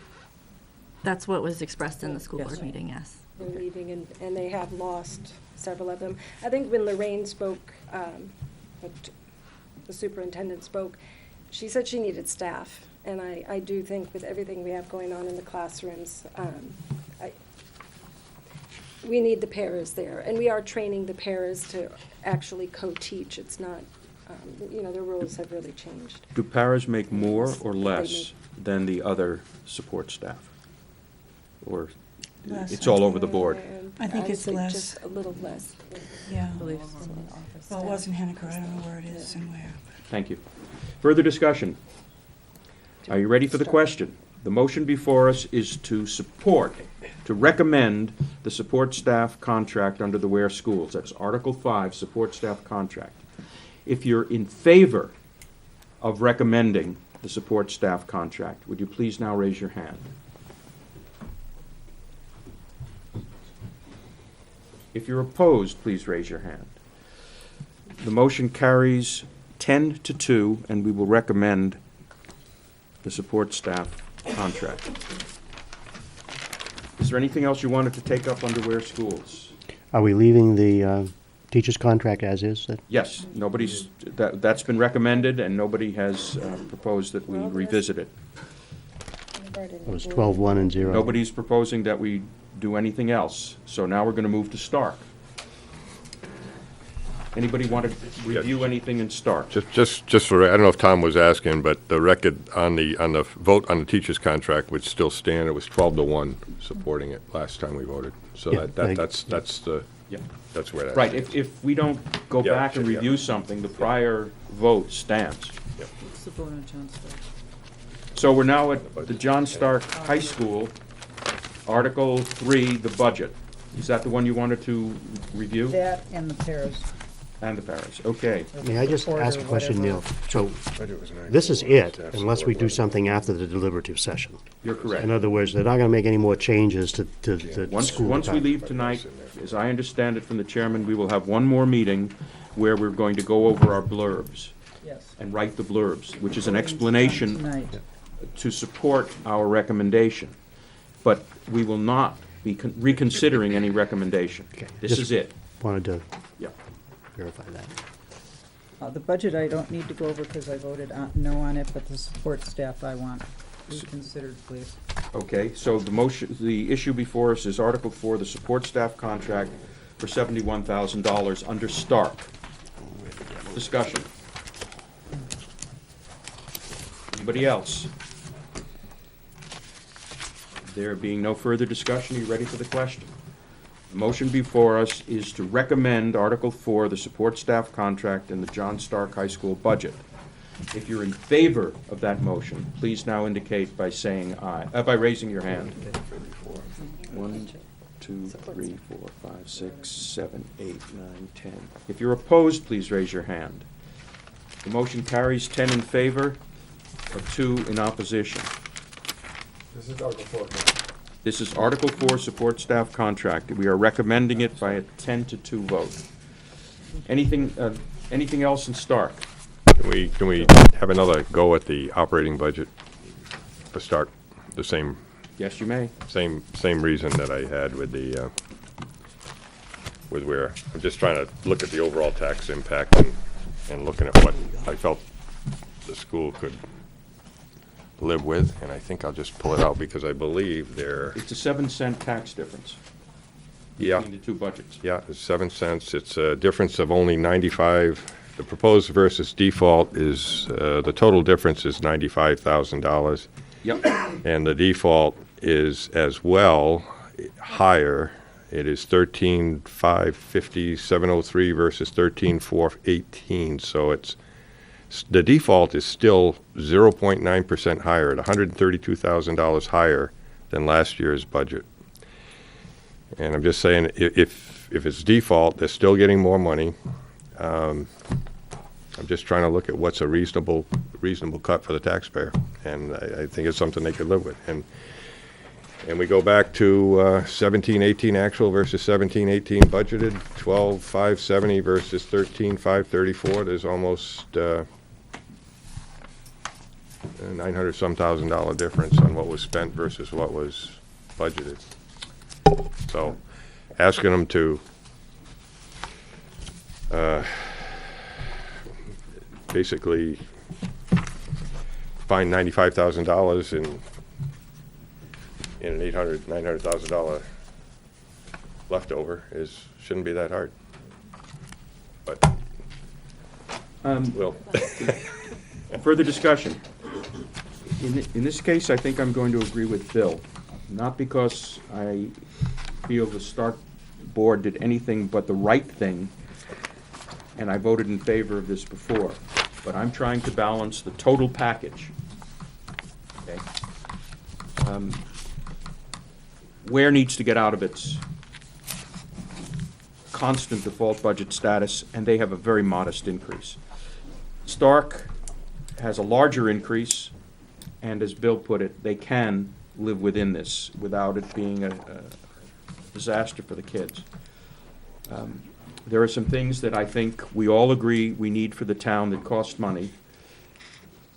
That's what was expressed in the school Yes. board meeting, yes. They're leaving, and they have lost several of them. I think when Lorraine spoke, the superintendent spoke, she said she needed staff. And I do think with everything we have going on in the classrooms, we need the paras there. And we are training the paras to actually co-teach. It's not, the rules have really changed. Do paras make more or less than the other support staff? Or Less, it's all over the board? I think would it's say less. Just a little less. Yeah. Well, it wasn't Henniker, I don't know where it is and where. Thank you. Further discussion? Are you ready for the question? The motion before us is to support, to recommend the support staff contract under the Weare Schools. That's Article 5, support staff contract. If you're in favor of recommending the support staff contract, would you please now raise your hand? If you're opposed, please raise your hand. The motion carries 10-2, and we will recommend the support staff contract. Is there anything else you wanted to take up under Weare Schools? Are we leaving the teacher's contract as is? Yes, nobody's, that's been recommended, and nobody has proposed that we revisit it. It was 12-1 and 0. Nobody's proposing that we do anything else, so now we're going to move to Stark. Anybody want to review anything in Stark? Just for, I don't know if Tom was asking, but the record on the vote on the teacher's contract would still stand. It was 12-1 supporting it last time we voted. So Yeah, that's the, Yeah. that's where that's. Right, if we don't go Yeah, back and sure, yeah. review something, the prior vote stands. What's the vote on John Stark? So we're now at the John Stark High School, Article 3, the budget. Is that the one you wanted to review? That and the paras. And the paras, okay. May I just Report ask a or question, Neil? whatever. So Budget was nice. this is it, unless we do something after the deliberative session. You're correct. In other words, they're not going to make any more changes to the Once school we department. leave tonight, as I understand it from the chairman, we will have one more meeting where we're going to go over our blurbs Yes. and write the blurbs, which is an explanation Tonight. to support our recommendation. But we will not be reconsidering any recommendation. This Just is it. Wanted to Yeah. verify that. The budget I don't need to go over because I voted no on it, but the support staff I want reconsidered, please. Okay, so the issue before us is Article 4, the support staff contract for $71,000 under Stark. Discussion. Anybody else? There being no further discussion, are you ready for the question? The motion before us is to recommend Article 4, the support staff contract in the John Stark High School budget. If you're in favor of that motion, please now indicate by saying aye, by raising your hand. 1, 2, 3, 4, 5, 6, 7, 8, 9, 10. If you're opposed, please raise your hand. The motion carries 10 in favor, or 2 in opposition. This is Article 4. This is Article 4, support staff contract. We are recommending it by a 10-2 vote. Anything else in Stark? Can we have another go at the operating budget for Stark? The same Yes, you may. reason that I had with the, with Weare. I'm just trying to look at the overall tax impact and looking at what I felt the school could live with, and I think I'll just pull it out because I believe they're, It's a 7-cent tax difference yeah, between the two budgets. yeah, it's 7 cents. It's a difference of only 95. The proposed versus default is, the total difference is $95,000. Yep. And the default is as well higher. It is 13,550,703 versus 13,418. So it's The default is still 0.9% higher, at $132,000 higher than last year's budget. And I'm just saying, if it's default, they're still getting more money. I'm just trying to look at what's a reasonable cut for the taxpayer, and I think it's something they could live with. And we go back to 17-18 actual versus 17-18 budgeted, 12,570 versus 13,534. There's almost $900-some thousand difference on what was spent versus what was budgeted. So, asking them to basically find $95,000 in an $900,000 leftover shouldn't be that hard. But well, Further discussion? In this case, I think I'm going to agree with Bill, not because I feel the Stark Board did anything but the right thing, and I voted in favor of this before, but I'm trying to balance the total package. Okay? Ware needs to get out of its constant default budget status, and they have a very modest increase. Stark has a larger increase, and as Bill put it, they can live within this without it being a disaster for the kids. There are some things that I think we all agree we need for the town that cost money.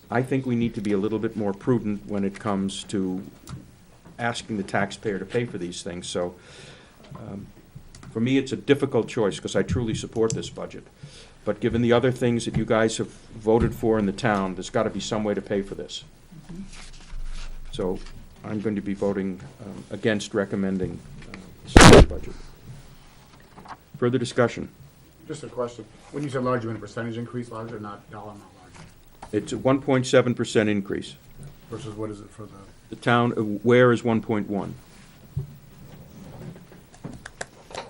I think we need to be a little bit more prudent when it comes to asking the taxpayer to pay for these things. So for me, it's a difficult choice because I truly support this budget. But given the other things that you guys have voted for in the town, there's got to be some way to pay for this. So I'm going to be voting against recommending this budget. Further discussion? Just a question. When you said large, you mean a percentage increase, larger, not dollar amount larger? It's a 1.7% increase. Versus what is it for the? The town, Weare is 1.1.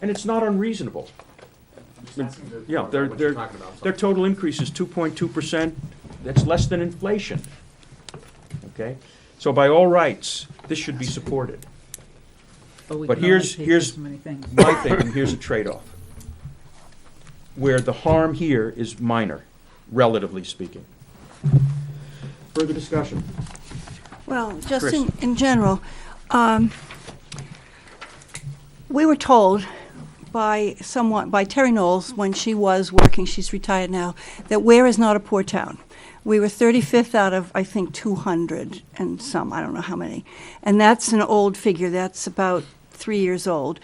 And it's not unreasonable. Yeah, their total increase is 2.2%. That's less than inflation. Okay? So by all rights, this should be supported. But here's my thing, and here's a trade-off. Where the harm here is minor, relatively speaking. Further discussion? Well, just Chris. in general, we were told by Terry Knowles, when she was working, she's retired now, that Weare is not a poor town. We were 35th out of, I think, 200 and some, I don't know how many. And that's an old figure, that's about 3 years old.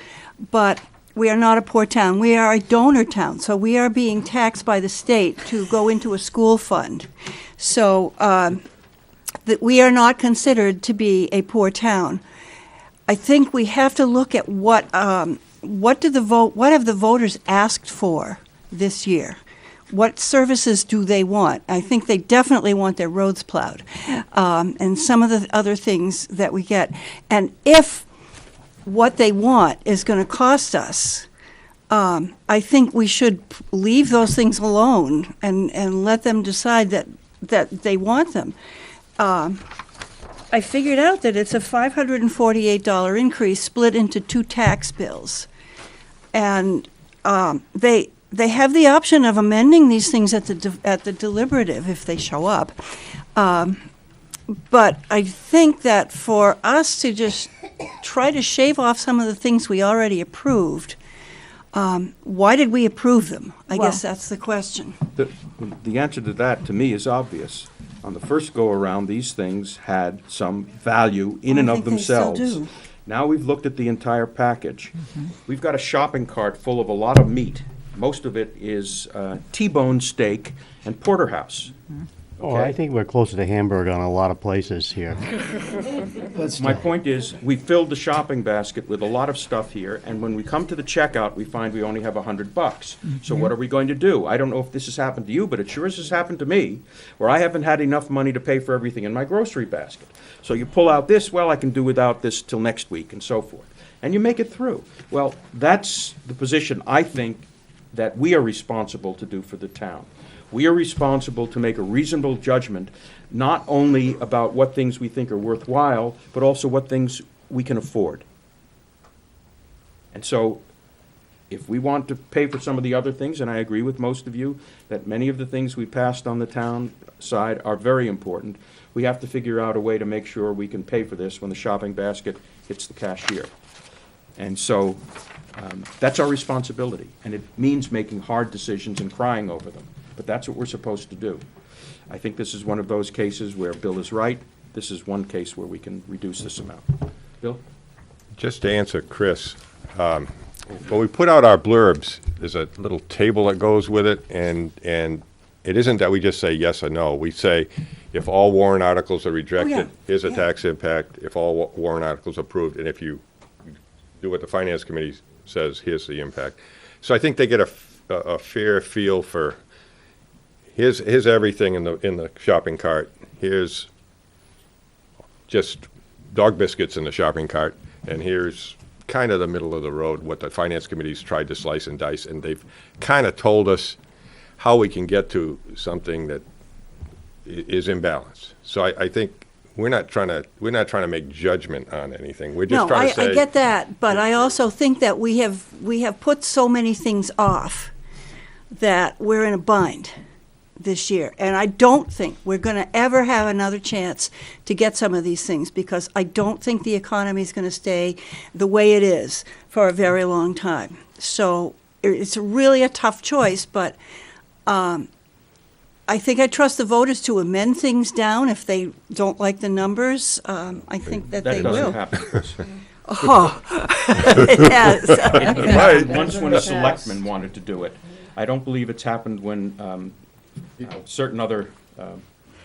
But we are not a poor town. We are a donor town, so we are being taxed by the state to go into a school fund. So that we are not considered to be a poor town. I think we have to look at what have the voters asked for this year? What services do they want? I think they definitely want their roads plowed, and some of the other things that we get. And if what they want is going to cost us, I think we should leave those things alone and let them decide that they want them. I figured out that it's a $548 increase split into 2 tax bills. And they have the option of amending these things at the deliberative if they show up. But I think that for us to just try to shave off some of the things we already approved, why did we approve them? I guess that's the question. The answer to that, to me, is obvious. On the first go-around, these things had some value in and of themselves. They still do. Now we've looked at the entire package. We've got a shopping cart full of a lot of meat. Most of it is T-bone steak and porterhouse. Oh, I think we're closer to Hamburg on a lot of places here. My point is, we filled the shopping basket with a lot of stuff here, and when we come to the checkout, we find we only have $100. So what are we going to do? I don't know if this has happened to you, but it sure has happened to me, where I haven't had enough money to pay for everything in my grocery basket. So you pull out this, well, I can do without this till next week, and so forth. And you make it through. Well, that's the position I think that we are responsible to do for the town. We are responsible to make a reasonable judgment, not only about what things we think are worthwhile, but also what things we can afford. And so, if we want to pay for some of the other things, and I agree with most of you, that many of the things we passed on the town side are very important, we have to figure out a way to make sure we can pay for this when the shopping basket hits the cashier. And so, that's our responsibility, and it means making hard decisions and crying over them. But that's what we're supposed to do. I think this is one of those cases where Bill is right. This is one case where we can reduce this amount. Bill? Just to answer Chris, when we put out our blurbs, there's a little table that goes with it, and it isn't that we just say yes or no. We say, if all warrant articles are rejected, here's a tax impact. If all warrant articles are approved, and if you do what the Finance Committee says, here's the impact. So I think they get a fair feel for, here's everything in the shopping cart. Here's just dog biscuits in the shopping cart, and here's kind of the middle of the road, what the Finance Committee's tried to slice and dice, and they've kind of told us how we can get to something that is in balance. So I think we're not trying to make judgment on anything. We're just trying to say. I get that, but I also think that we have put so many things off that we're in a bind this year. And I don't think we're going to ever have another chance to get some of these things, because I don't think the economy is going to stay the way it is for a very long time. So it's really a tough choice, but I think I trust the voters to amend things down if they don't like the numbers. I think that they will. That doesn't happen. Oh, it has. It happened once when a selectman wanted to do it. I don't believe it's happened when certain other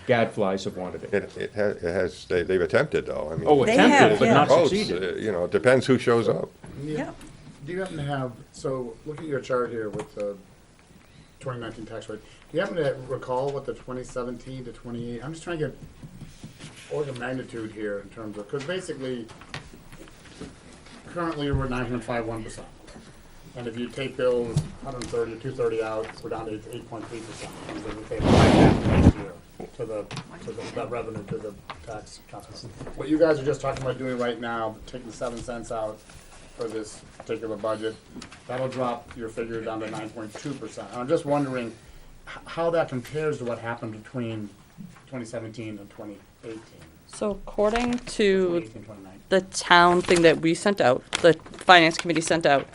gadflies have wanted it. It has, they've attempted, though. I mean, Oh, They attempted, have, but yeah. not votes, succeeded. it depends who shows up. Yeah. Do you happen to have, so looking at your chart here with the 2019 tax rate, do you happen to recall what the 2017 to 28, I'm just trying to get order of magnitude here in terms of, because basically, currently we're 9.51%. And if you take Bill's 130 or 230 out, we're down to 8.3%. Because we pay next year to that revenue to the tax consequence. What you guys are just talking about doing right now, taking 7 cents out for this particular budget, that'll drop your figure down to 9.2%. I'm just wondering how that compares to what happened between 2017 and 2018. So according to 2018, 2019. the town thing that we sent out, the Finance Committee sent out,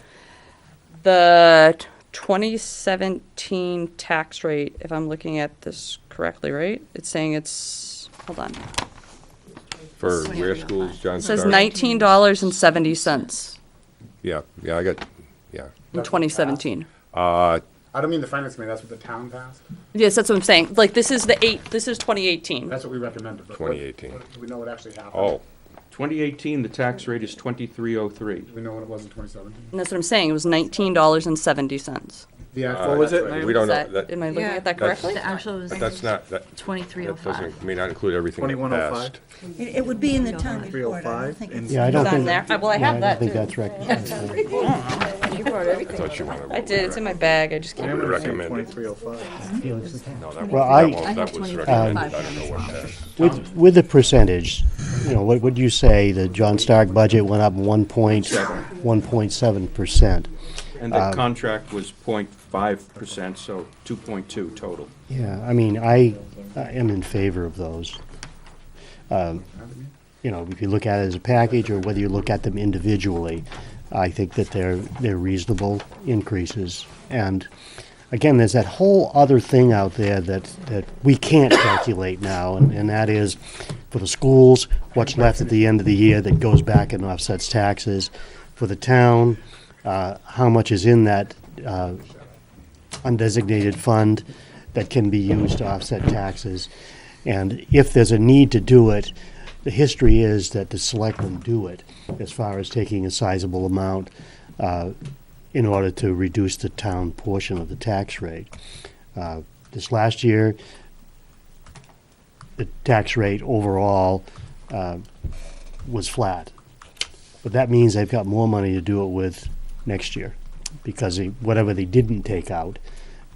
the 2017 tax rate, if I'm looking at this correctly, right? It's saying it's, hold on, For Weare schools, John it says Stark. $19.70 Yeah, I got, in 2017. I don't mean the finance committee, that's what the town passed? Yes, that's what I'm saying. Like, this is this is 2018. That's what we recommended. But 2018. Do we know what actually happened? Oh, 2018, the tax rate is 2303. Do we know what it was in 2017? And that's what I'm saying. It was $19.70. The what was it? We don't Is know. that, am I looking at that that's- correctly? The actual was but that's not, that 2305. doesn't, may not include everything that 2105? passed. It would be in the town report. I don't think it's. Yeah, I don't It's on think. there. Well, I yeah, have that I don't too. think that's right. You brought everything. I thought you wanted. I did. It's in my bag. I just can't. Recommended. 2305. No, that Well, was, I that have was 25. recommended. I don't know what passed. With the percentage, what would you say, the John Stark budget went up 1.7%? And the contract was 0.5%, so 2.2 total. Yeah, I mean, I am in favor of those. If you look at it as a package or whether you look at them individually, I think that they're reasonable increases. And again, there's that whole other thing out there that we can't calculate now, and that is for the schools, what's left at the end of the year that goes back and offsets taxes. For the town, how much is in that undesignated fund that can be used to offset taxes. And if there's a need to do it, the history is that the selectmen do it as far as taking a sizable amount in order to reduce the town portion of the tax rate. This last year, the tax rate overall was flat. But that means they've got more money to do it with next year, because whatever they didn't take out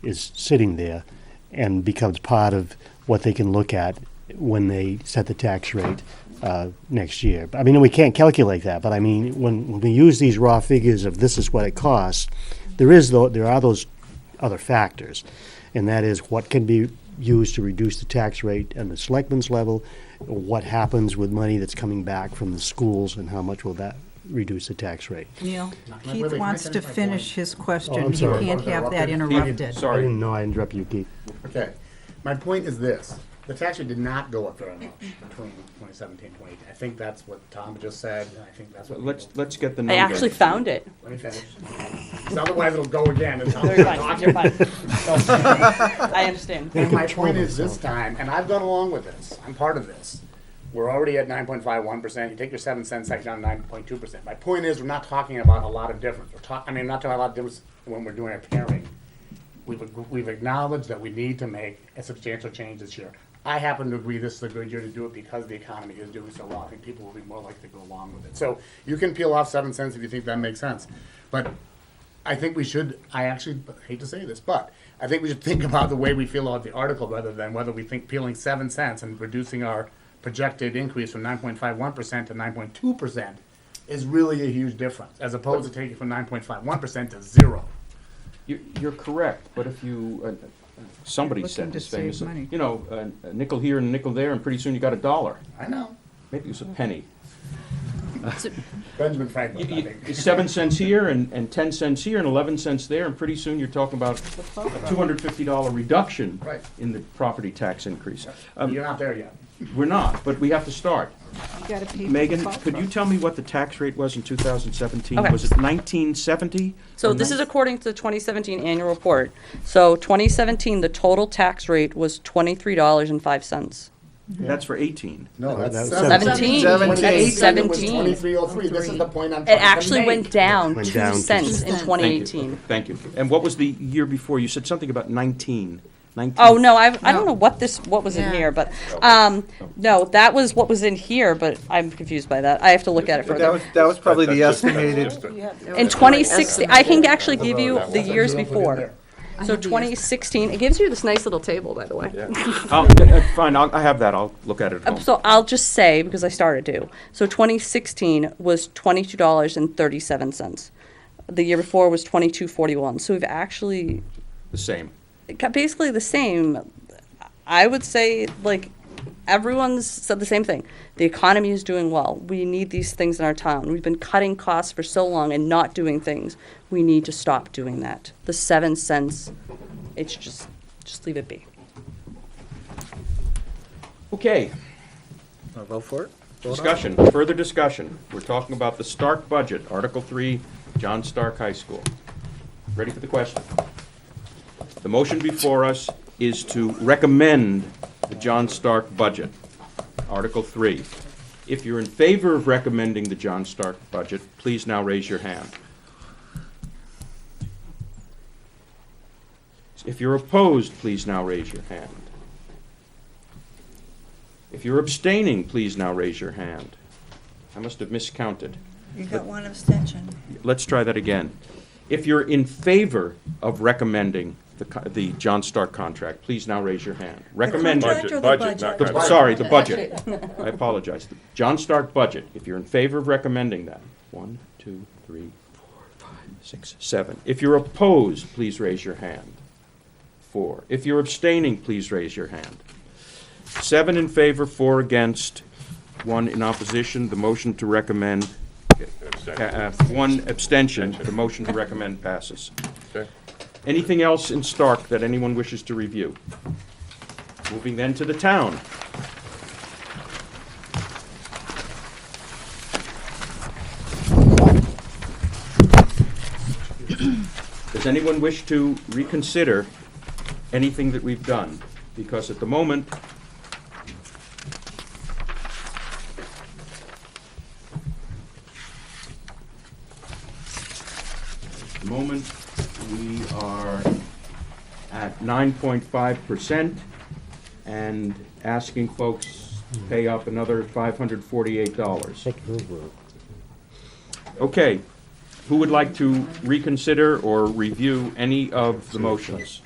is sitting there, and becomes part of what they can look at when they set the tax rate next year. I mean, we can't calculate that, but I mean, when we use these raw figures of this is what it costs, there are those other factors, and that is what can be used to reduce the tax rate at the selectmen's level, what happens with money that's coming back from the schools, and how much will that reduce the tax rate. Neil, wait, Keith can I wants to finish my finish point? his question. I'm He sorry. can't have that interrupted. I Sorry. didn't know I interrupted you, Keith. Okay, my point is this, the tax rate did not go up very much between 2017 and 2018. I think that's what Tom just said, and I think that's what. Let's get the I number. actually found it. Let me finish. 'Cause otherwise it'll go again and Tom's No, you're not fine, talking. you're fine. I understand. And my point is this time, and I've gone along with this, I'm part of this. We're already at 9.51%, you take your 7 cents back down to 9.2%. My point is, we're not talking about a lot of difference. We're not talking about a lot of difference when we're doing a pairing. We've acknowledged that we need to make a substantial change this year. I happen to agree this is a good year to do it because the economy is doing so well. I think people will be more likely to go along with it. So you can peel off 7 cents if you think that makes sense. But I think we should, I actually hate to say this, but I think we should think about the way we feel about the article rather than whether we think peeling 7 cents and reducing our projected increase from 9.51% to 9.2% is really a huge difference, as opposed to taking from 9.51% to 0. You're correct, but if you, somebody Looking said to this save famously, money. you know, a nickel here and a nickel there, and pretty soon you got $1. I know. Maybe it was a penny. Benjamin Franklin, I think. 7 cents here and 10 cents here and 11 cents there, and pretty soon you're talking about a $250 reduction Right. in the property tax increase. You're not there yet. We're not, but we have to start. You gotta pay for the Megan, salt could you truck. tell me what the tax rate was in 2017? Okay. Was it 1970? So this is according to the 2017 annual report. So 2017, the total tax rate was $23.05. That's for 18. No, that's that's 17. 17. That's 17. 17. 2303. This is the point I'm It trying to actually make. went down Went 2 down 2 cents in cents. 2018. Thank you. And what was the year before? You said something about 19. 19. Oh, no, I don't know what was in Yeah. here, but, no, that was what was in here, but I'm confused by that. I have to look at it But further. that was probably the That's just- estimated. In 2016, I can actually give you the years Put in before. there. So 2016, it gives you this nice little table, by the way. Fine, I have that. I'll look at it at home. So I'll just say, because I started to, so 2016 was $22.37. The year before was $22.41. So we've actually The same. basically the same. I would say, like, everyone's said the same thing. The economy is doing well. We need these things in our town. We've been cutting costs for so long and not doing things. We need to stop doing that. The 7 cents, it's just leave it be. Okay, Wanna vote for it? Vote on it? discussion, further discussion. We're talking about the Stark budget, Article 3, John Stark High School. Ready for the question? The motion before us is to recommend the John Stark budget, Article 3. If you're in favor of recommending the John Stark budget, please now raise your hand. If you're opposed, please now raise your hand. If you're abstaining, please now raise your hand. I must have miscounted. You got one abstention. Let's try that again. If you're in favor of recommending the John Stark contract, please now raise your hand. Recommend. contract or the budget? not The- contract. Sorry, the budget. I apologize. The John Stark budget, if you're in favor of recommending that. 1, 2, 3, 4, 5, 6, 7. If you're opposed, please raise your hand. 4. If you're abstaining, please raise your hand. 7 in favor, 4 against, 1 in opposition. The motion to recommend, Abstention. 1 abstention. The motion to recommend passes. Okay. Anything else in Stark that anyone wishes to review? Moving then to the town. Does anyone wish to reconsider anything that we've done? Because at the moment, we are at 9.5% and asking folks to pay up another $548. Okay, who would like to reconsider or review any of the motions?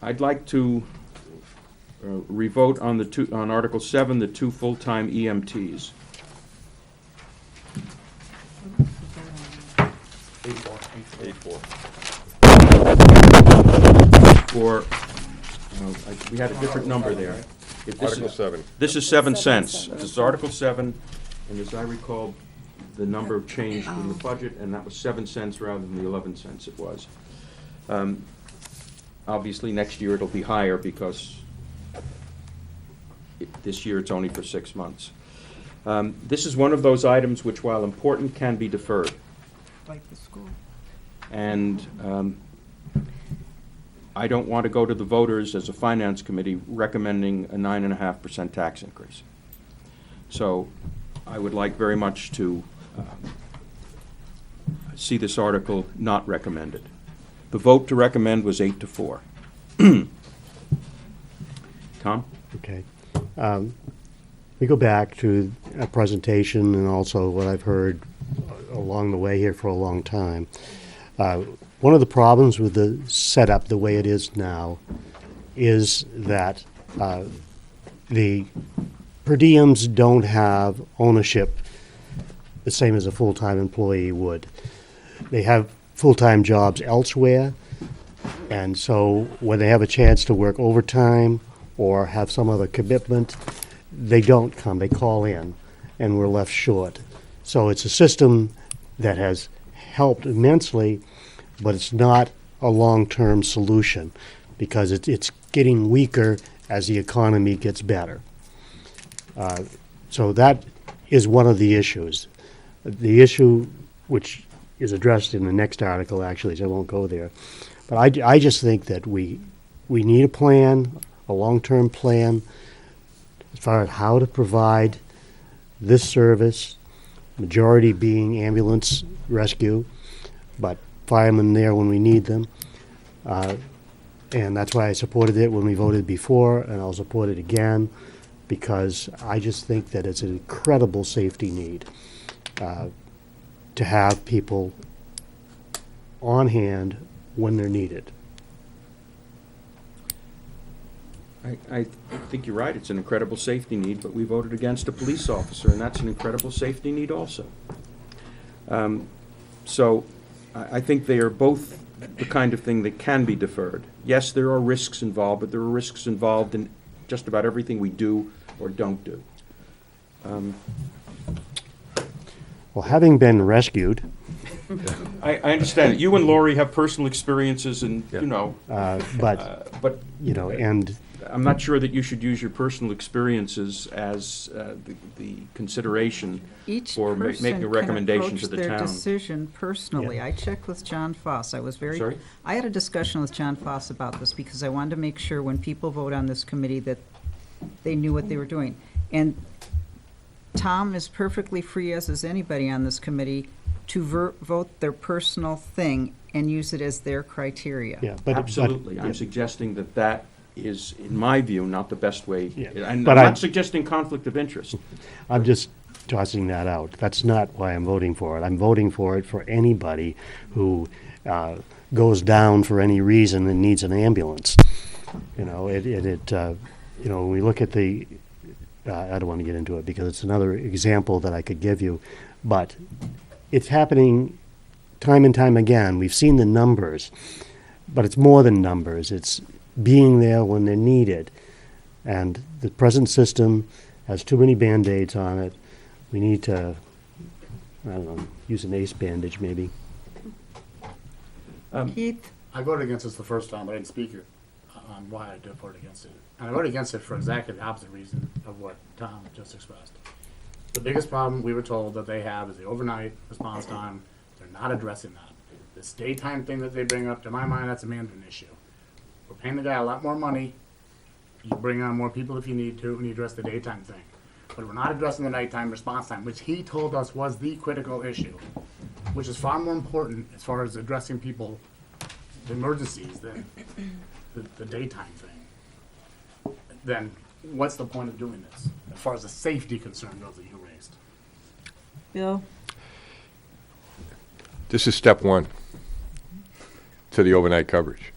I'd like to revote on on Article 7, the 2 full-time EMTs. For, we had a different number there. If this Article is- 7. This is 7 cents. This is Article 7, and as I recall, the number changed in the budget, and that was 7 cents rather than the 11 cents it was. Obviously, next year it'll be higher because this year it's only for 6 months. This is one of those items which, while important, can be deferred. Like the school. And I don't want to go to the voters as a finance committee recommending a 9.5% tax increase. So I would like very much to see this article not recommended. The vote to recommend was 8-4. Tom? Okay. We go back to a presentation and also what I've heard along the way here for a long time. One of the problems with the setup the way it is now is that the per diems don't have ownership the same as a full-time employee would. They have full-time jobs elsewhere, and so when they have a chance to work overtime or have some other commitment, they don't come, they call in, and we're left short. So it's a system that has helped immensely, but it's not a long-term solution because it's getting weaker as the economy gets better. So that is one of the issues. The issue, which is addressed in the next article, actually, so I won't go there. But I just think that we need a plan, a long-term plan, as far as how to provide this service, majority being ambulance rescue, but firemen there when we need them. And that's why I supported it when we voted before, and I'll support it again, because I just think that it's an incredible safety need to have people on hand when they're needed. I think you're right, it's an incredible safety need, but we voted against a police officer, and that's an incredible safety need also. So I think they are both the kind of thing that can be deferred. Yes, there are risks involved, but there are risks involved in just about everything we do or don't do. Well, having been rescued, I understand that you and Lori have personal experiences and, you know, but, you know, and I'm not sure that you should use your personal experiences as the consideration Each for person making a can recommendation approach to the their town. decision personally. Yeah. I checked with John Foss. I was very. Sorry? I had a discussion with John Foss about this because I wanted to make sure when people vote on this committee that they knew what they were doing. And Tom is perfectly free, as is anybody on this committee, to vote their personal thing and use it as their criteria. yeah, but Absolutely. I'm suggesting that that is, in my view, not the best way. Yeah. And I'm But not suggesting conflict of interest. I'm just tossing that out. That's not why I'm voting for it. I'm voting for it for anybody who goes down for any reason and needs an ambulance. You know, you know, when we look at the, I don't want to get into it because it's another example that I could give you, but it's happening time and time again. We've seen the numbers, but it's more than numbers. It's being there when they're needed. And the present system has too many Band-Aids on it. We need to, I don't know, use an ACE bandage maybe. Keith? I voted against this the first time, but I didn't speak it on why I did vote against it. And I voted against it for exactly the opposite reason of what Tom just expressed. The biggest problem we were told that they have is the overnight response time. They're not addressing that. This daytime thing that they bring up, to my mind, that's a management issue. We're paying the guy a lot more money. You bring on more people if you need to, and you address the daytime thing. But we're not addressing the nighttime response time, which he told us was the critical issue, which is far more important as far as addressing people, the emergencies, than the daytime thing. Then what's the point of doing this, as far as the safety concern goes that you raised? Bill? This is step one. to the overnight coverage.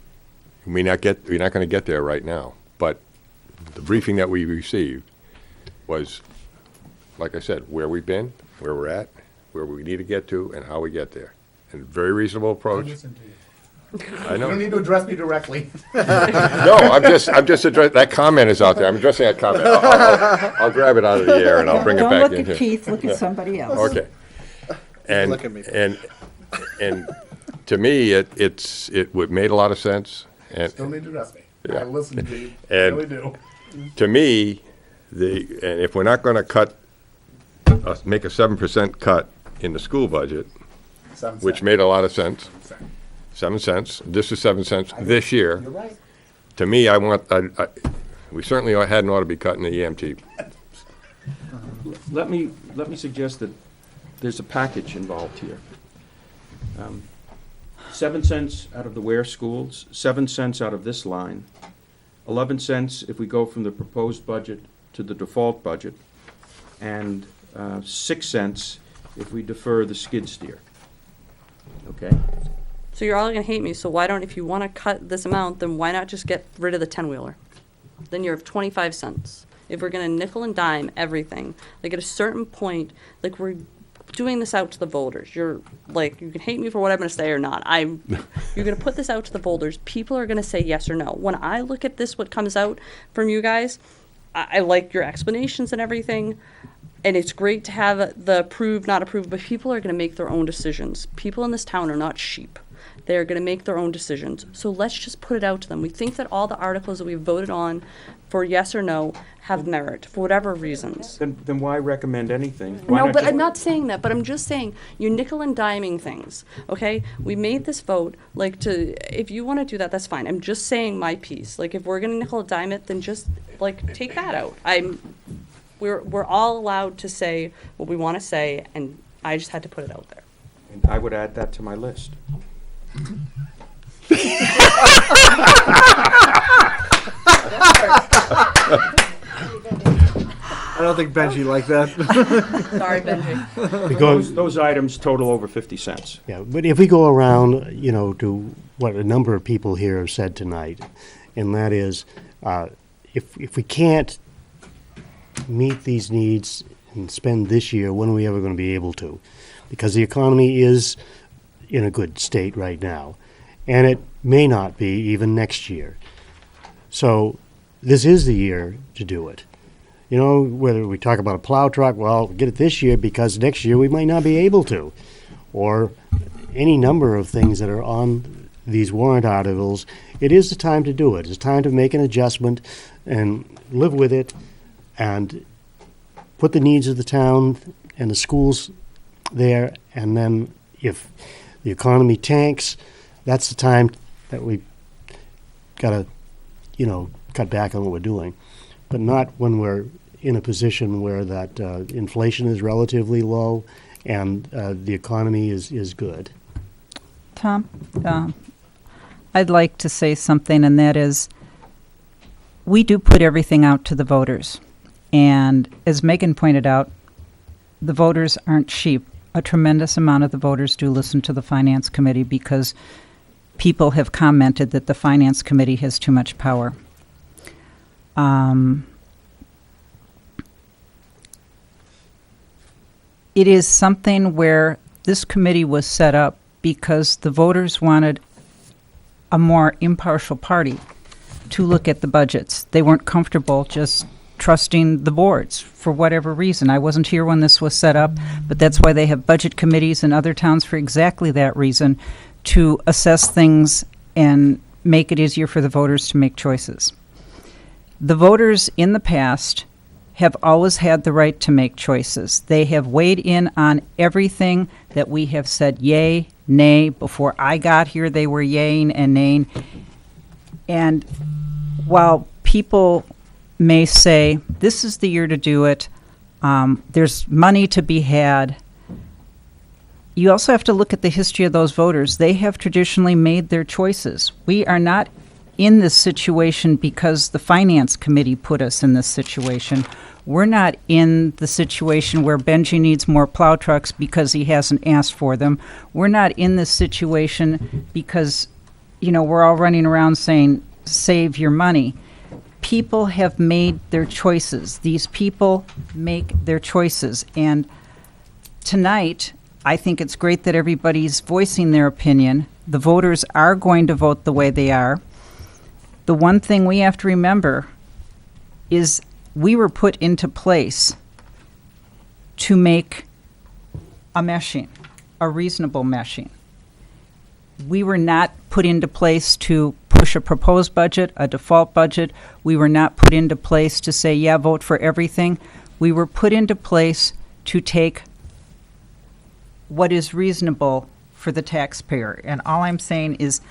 You're not going to get there right now, but the briefing that we received was, like I said, where we've been, where we're at, where we need to get to, and how we get there. And very reasonable approach. I You know. don't need to address me directly. No, I'm just addressing, that comment is out there. I'm addressing that comment. I'll grab it out of the air and I'll bring it Don't back look in at here. Keith, look at somebody else. Okay. And, Look at me. and to me, it made a lot of sense. And Don't need to address me. Yeah. I listen to you. I And- really do. to me, and if we're not going to make a 7% cut in the school budget, 7 which cents. made a lot of sense, 7 cents. 7 cents, this is 7 cents this year. You're right. To me, we certainly hadn't ought to be cutting the EMT. Let me suggest that there's a package involved here. 7 cents out of the Weare schools, 7 cents out of this line, 11 cents if we go from the proposed budget to the default budget, and 6 cents if we defer the skid steer. Okay? So you're all gonna hate me, so why don't, if you wanna cut this amount, then why not just get rid of the 10-wheeler? Then you're 25 cents. If we're gonna nickel and dime everything, like at a certain point, like we're doing this out to the voters. You're like, you can hate me for what I'm gonna say or not. You're gonna put this out to the voters. People are gonna say yes or no. When I look at this, what comes out from you guys, I like your explanations and everything. And it's great to have the approved, not approved, but people are gonna make their own decisions. People in this town are not sheep. They're going to make their own decisions. So let's just put it out to them. We think that all the articles that we've voted on for yes or no have merit for whatever reasons. Then why recommend anything? Why No, not but just- I'm not saying that, but I'm just saying you're nickel and diming things, okay? We made this vote, like, if you want to do that, that's fine. I'm just saying my piece. Like, if we're going to nickel and dime it, then just, like, take that out. We're all allowed to say what we want to say, and I just had to put it out there. And I would add that to my list. I don't think Benji liked that. Sorry, Benji. Because, Those items total over 50 cents. yeah, but if we go around, to what a number of people here have said tonight, and that is, if we can't meet these needs and spend this year, when are we ever going to be able to? Because the economy is in a good state right now, and it may not be even next year. So this is the year to do it. Whether we talk about a plow truck, well, get it this year because next year we might not be able to. Or any number of things that are on these warrant articles, it is the time to do it. It's time to make an adjustment and live with it and put the needs of the town and the schools there. And then if the economy tanks, that's the time that we got to, cut back on what we're doing. But not when we're in a position where that inflation is relatively low and the economy is good. Tom, I'd like to say something, and that is, we do put everything out to the voters. And as Megan pointed out, the voters aren't sheep. A tremendous amount of the voters do listen to the Finance Committee because people have commented that the Finance Committee has too much power. It is something where this committee was set up because the voters wanted a more impartial party to look at the budgets. They weren't comfortable just trusting the boards for whatever reason. I wasn't here when this was set up, but that's why they have budget committees in other towns for exactly that reason, to assess things and make it easier for the voters to make choices. The voters in the past have always had the right to make choices. They have weighed in on everything that we have said yay, nay. Before I got here, they were yaying and naying. And while people may say, this is the year to do it, there's money to be had, you also have to look at the history of those voters. They have traditionally made their choices. We are not in this situation because the Finance Committee put us in this situation. We're not in the situation where Benji needs more plow trucks because he hasn't asked for them. We're not in this situation because we're all running around saying, save your money. People have made their choices. These people make their choices. And tonight, I think it's great that everybody's voicing their opinion. The voters are going to vote the way they are. The one thing we have to remember is we were put into place to make a meshing, a reasonable meshing. We were not put into place to push a proposed budget, a default budget. We were not put into place to say, yeah, vote for everything. We were put into place to take what is reasonable for the taxpayer. And all I'm saying is,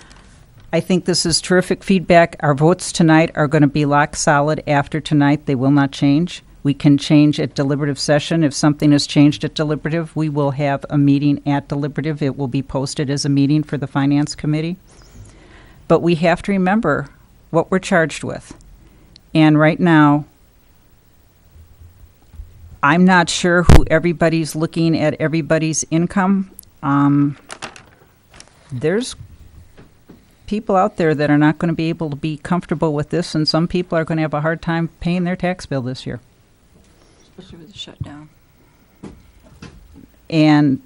I think this is terrific feedback. Our votes tonight are going to be lock solid after tonight. They will not change. We can change at deliberative session. If something is changed at deliberative, we will have a meeting at deliberative. It will be posted as a meeting for the Finance Committee. But we have to remember what we're charged with. And right now, I'm not sure who everybody's looking at everybody's income. There's people out there that are not going to be able to be comfortable with this, and some people are going to have a hard time paying their tax bill this year. Especially with the shutdown. And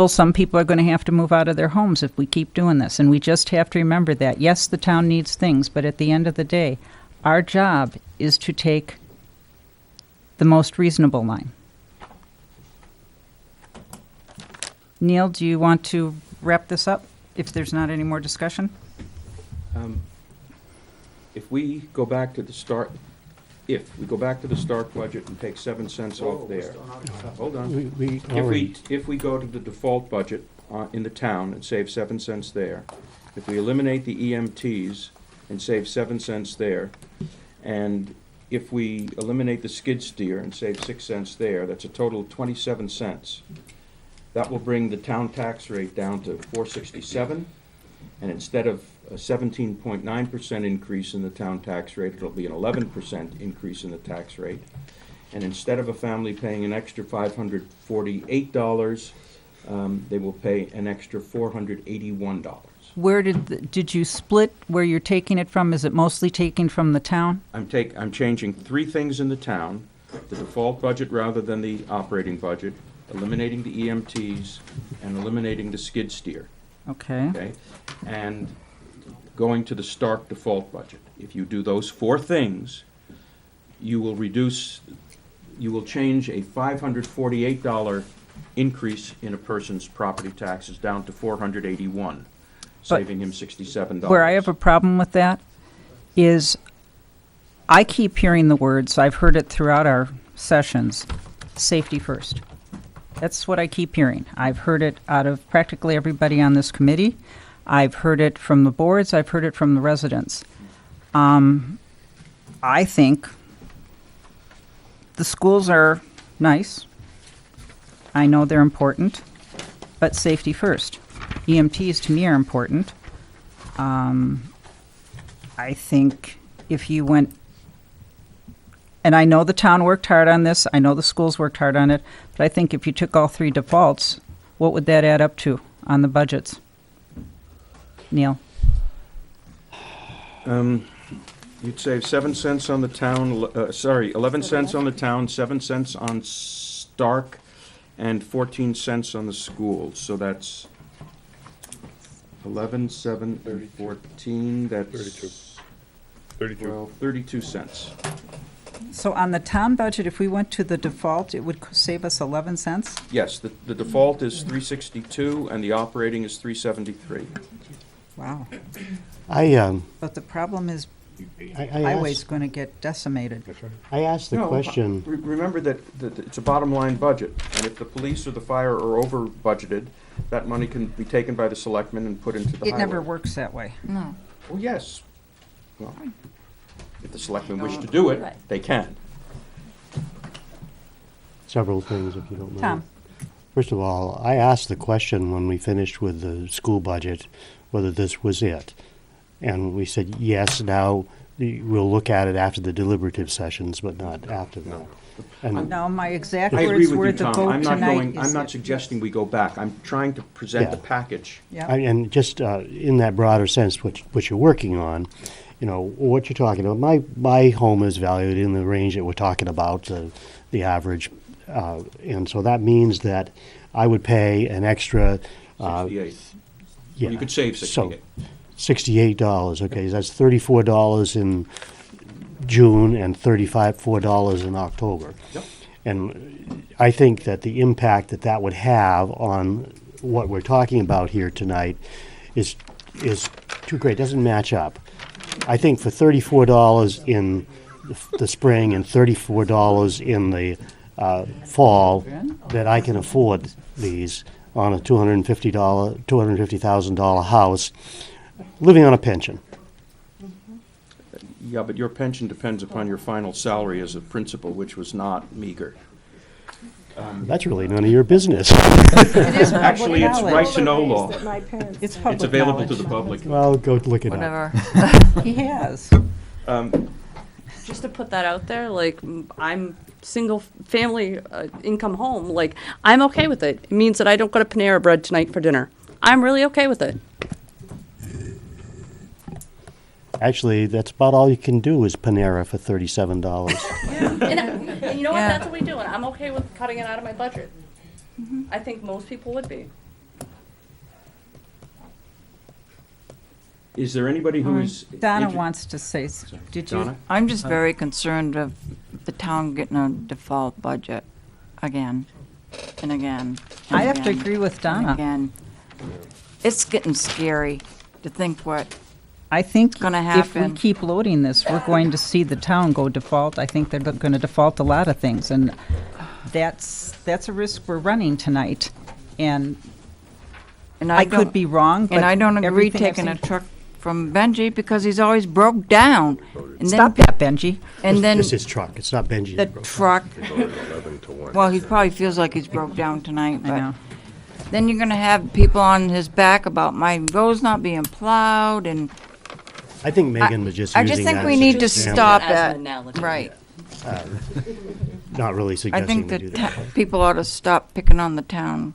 some people are going to have to move out of their homes if we keep doing this. And we just have to remember that. Yes, the town needs things, but at the end of the day, our job is to take the most reasonable line. Neil, do you want to wrap this up if there's not any more discussion? If we go back to the start budget and take 7 cents off there. Hold on. If we go to the default budget in the town and save 7 cents there, if we eliminate the EMTs and save 7 cents there, and if we eliminate the skid steer and save 6 cents there, that's a total of 27 cents. That will bring the town tax rate down to 467, and instead of a 17.9% increase in the town tax rate, it'll be an 11% increase in the tax rate. And instead of a family paying an extra $548, they will pay an extra $481. Where did you split where you're taking it from? Is it mostly taken from the town? I'm changing 3 things in the town: the default budget rather than the operating budget, eliminating the EMTs, and eliminating the skid steer. Okay. And going to the Stark default budget. If you do those 4 things, you will change a $548 increase in a person's property taxes down to $481, saving him $67. Where I have a problem with that is I keep hearing the words, I've heard it throughout our sessions, safety first. That's what I keep hearing. I've heard it out of practically everybody on this committee. I've heard it from the boards. I've heard it from the residents. I think the schools are nice. I know they're important, but safety first. EMTs to me are important. I think if you went, and I know the town worked hard on this, I know the schools worked hard on it, but I think if you took all 3 defaults, what would that add up to on the budgets? Neil? You'd save 7 cents on the town, 11 cents on the town, 7 cents on Stark, and 14 cents on the schools. So that's 11, 7, 14, that's 32. Well, 32 cents. So on the town budget, if we went to the default, it would save us 11 cents? Yes, the default is 362 and the operating is 373. Wow. But the problem is I highway's asked, going to get decimated. I asked the No, question. Remember that it's a bottom line budget, and if the police or the fire are over budgeted, that money can be taken by the selectmen and put into the highway. It never works that way. No. Oh, yes. Well, if the selectmen wish to do it, they can. Several things, if you don't mind. Tom? First of all, I asked the question when we finished with the school budget, whether this was it. And we said, yes, now we'll look at it after the deliberative sessions, but not after that. And No, my exact I agree words with were you, the Tom. vote I'm not tonight going, I'm is not it- suggesting we go back. I'm trying to present the Yeah. package. Yeah. And just in that broader sense, what you're working on, what you're talking about, my home is valued in the range that we're talking about, the average. And so that means that I would pay an extra. 68. Yeah. You could save So, 68. $68, okay, that's $34 in June and $4 in October. Yep. And I think that the impact that would have on what we're talking about here tonight is too great, doesn't match up. I think for $34 in the spring and $34 in the fall, that I can afford these on a $250,000 house, living on a pension. Yeah, but your pension depends upon your final salary as a principal, which was not meager. That's really none of your business. Actually, it's knowledge. right-to-know law. That my parents It's had. public It's available to knowledge. the public. Well, go look it up. Whatever. He has. Just to put that out there, like, I'm single family income home, like, I'm okay with it. It means that I don't go to Panera Bread tonight for dinner. I'm really okay with it. Actually, that's about all you can do is Panera for $37. And you know what, Yeah. that's what we do, and I'm okay with cutting it out of my budget. I think most people would be. Is there anybody who is? Donna inter- wants to say, did you? Donna? I'm just very concerned of the town getting a default budget again and again. and I have to again agree with and Donna. Again. It's getting scary to think what, I think gonna if we happen. keep loading this, we're going to see the town go default. I think they're going to default a lot of things, and that's a risk we're running tonight. And and I could be wrong, but And I don't agree everything I've taking a seen- truck from Benji because he's always broke down. And Stop that, Benji. And then It's his truck, it's not Benji's. the broken. truck, 11 to 1. well, he probably feels like he's broke down tonight, I know. but then you're gonna have people on his back about my roads not being plowed and I think Megan was just I using just that think as we an need to example. stop As an at, analogy. right. Not really I suggesting think we that do that. people ought to stop picking on the town.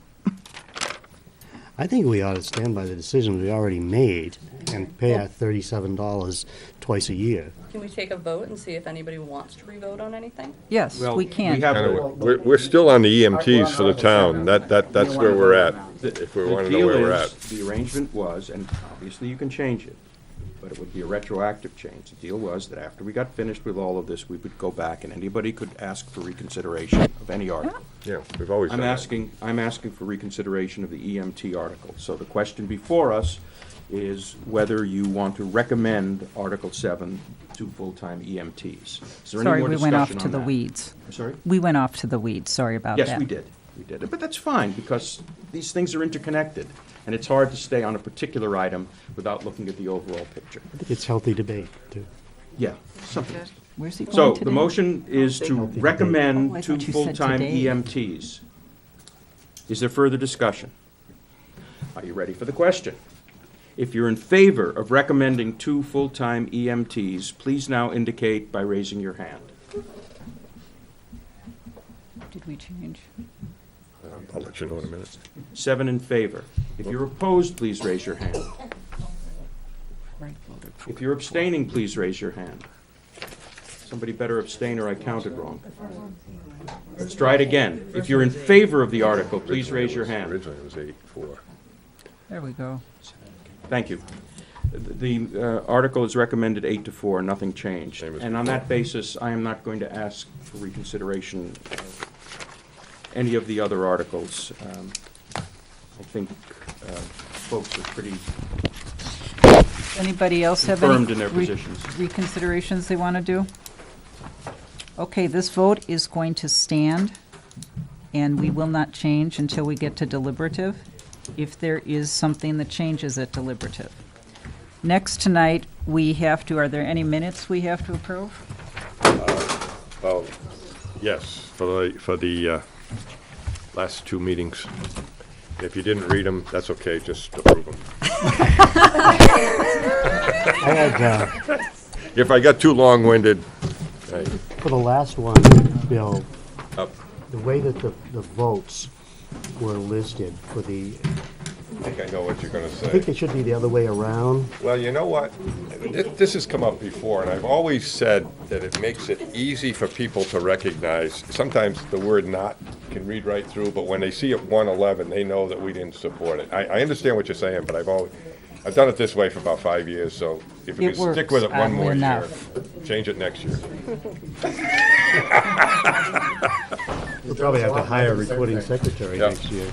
I think we ought to stand by the decisions we already made and pay our $37 twice a year. Can we take a vote and see if anybody wants to re-vote on anything? Yes, Well, we can. have Kind a- of- We're still on the EMTs for the town. That's where we're at, if we want to know where we're at. The arrangement was, and obviously you can change it, but it would be a retroactive change. The deal was that after we got finished with all of this, we would go back and anybody could ask for reconsideration of any article. Yeah, we've always done that. I'm asking for reconsideration of the EMT article. So the question before us is whether you want to recommend Article 7 to full-time EMTs. Is there any Sorry, more we went off discussion to on the that? weeds. I'm sorry? We went off to the weeds. Sorry about that. Yes, we did. We did. But that's fine, because these things are interconnected, and it's hard to stay on a particular item without looking at the overall picture. I think it's healthy debate, too. Yeah, something. Where's he going So today? the motion is to Oh, I recommend two thought you said full-time today. EMTs. Is there further discussion? Are you ready for the question? If you're in favor of recommending two full-time EMTs, please now indicate by raising your hand. Did we change? I'll let you know in a minute. 7 in favor. If you're opposed, please raise your hand. If you're abstaining, please raise your hand. Somebody better abstain or I counted wrong. Let's try it again. If you're in favor of the article, please raise your hand. Originally, it was 8-4. There we go. Thank you. The article is recommended 8-4, nothing changed. Same as And on that basis, I am not going to ask for reconsideration of any of the other articles. I think folks are pretty Anybody else have any confirmed in their positions. reconsiderations they want to do? Okay, this vote is going to stand, and we will not change until we get to deliberative, if there is something that changes at deliberative. Next tonight, we have to, are there any minutes we have to approve? Well, yes, for the last two meetings. If you didn't read them, that's okay, just approve them. I had, If I got too long-winded, hey, For the last one, Bill, up. the way that the votes were listed for the, I think I know what you're gonna I think say. it should be the other way around. Well, you know what? This has come up before, and I've always said that it makes it easy for people to recognize. Sometimes the word "not" can read right through, but when they see it 111, they know that we didn't support it. I understand what you're saying, but I've done it this way for about 5 years, so if you It could stick works, with it one oddly more year, enough. change it next year. We'll probably have to hire a recording secretary Yeah. next year.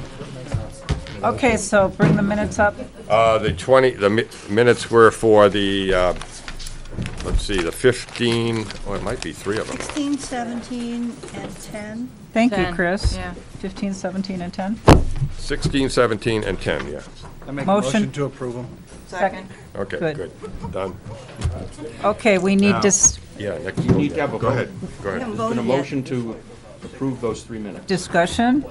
Okay, so bring the minutes up. The minutes were for the, let's see, the 15, oh, it might be 3 of them. 16, 17, and 10. Thank you, 10, Chris. yeah. 15, 17, and 10. 16, 17, and 10, yeah. I make a Motion- motion to approve them. Second. Okay, Good. good, done. Okay, we need Now- to Yeah, next. You need to have a Go vote. ahead, go ahead. There's been a motion to approve those 3 minutes. discussion.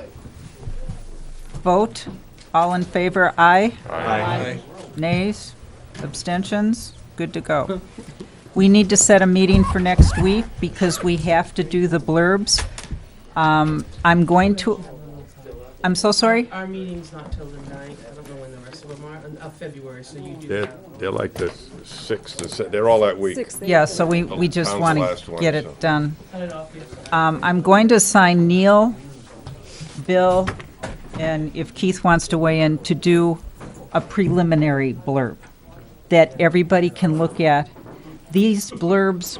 Vote. All in favor, aye. Aye. Nays? Abstentions? Good to go. We need to set a meeting for next week because we have to do the blurbs. I'm so sorry? Our meeting's not till the 9th. I don't know when the rest of them are, of February, so you do They're, that. they're like the 6th, and they're all that week. Yeah, so we just Pound's want the to last one, get so. it done. Cut it off here. I'm going to assign Neil, Bill, and if Keith wants to weigh in, to do a preliminary blurb that everybody can look at. These blurbs,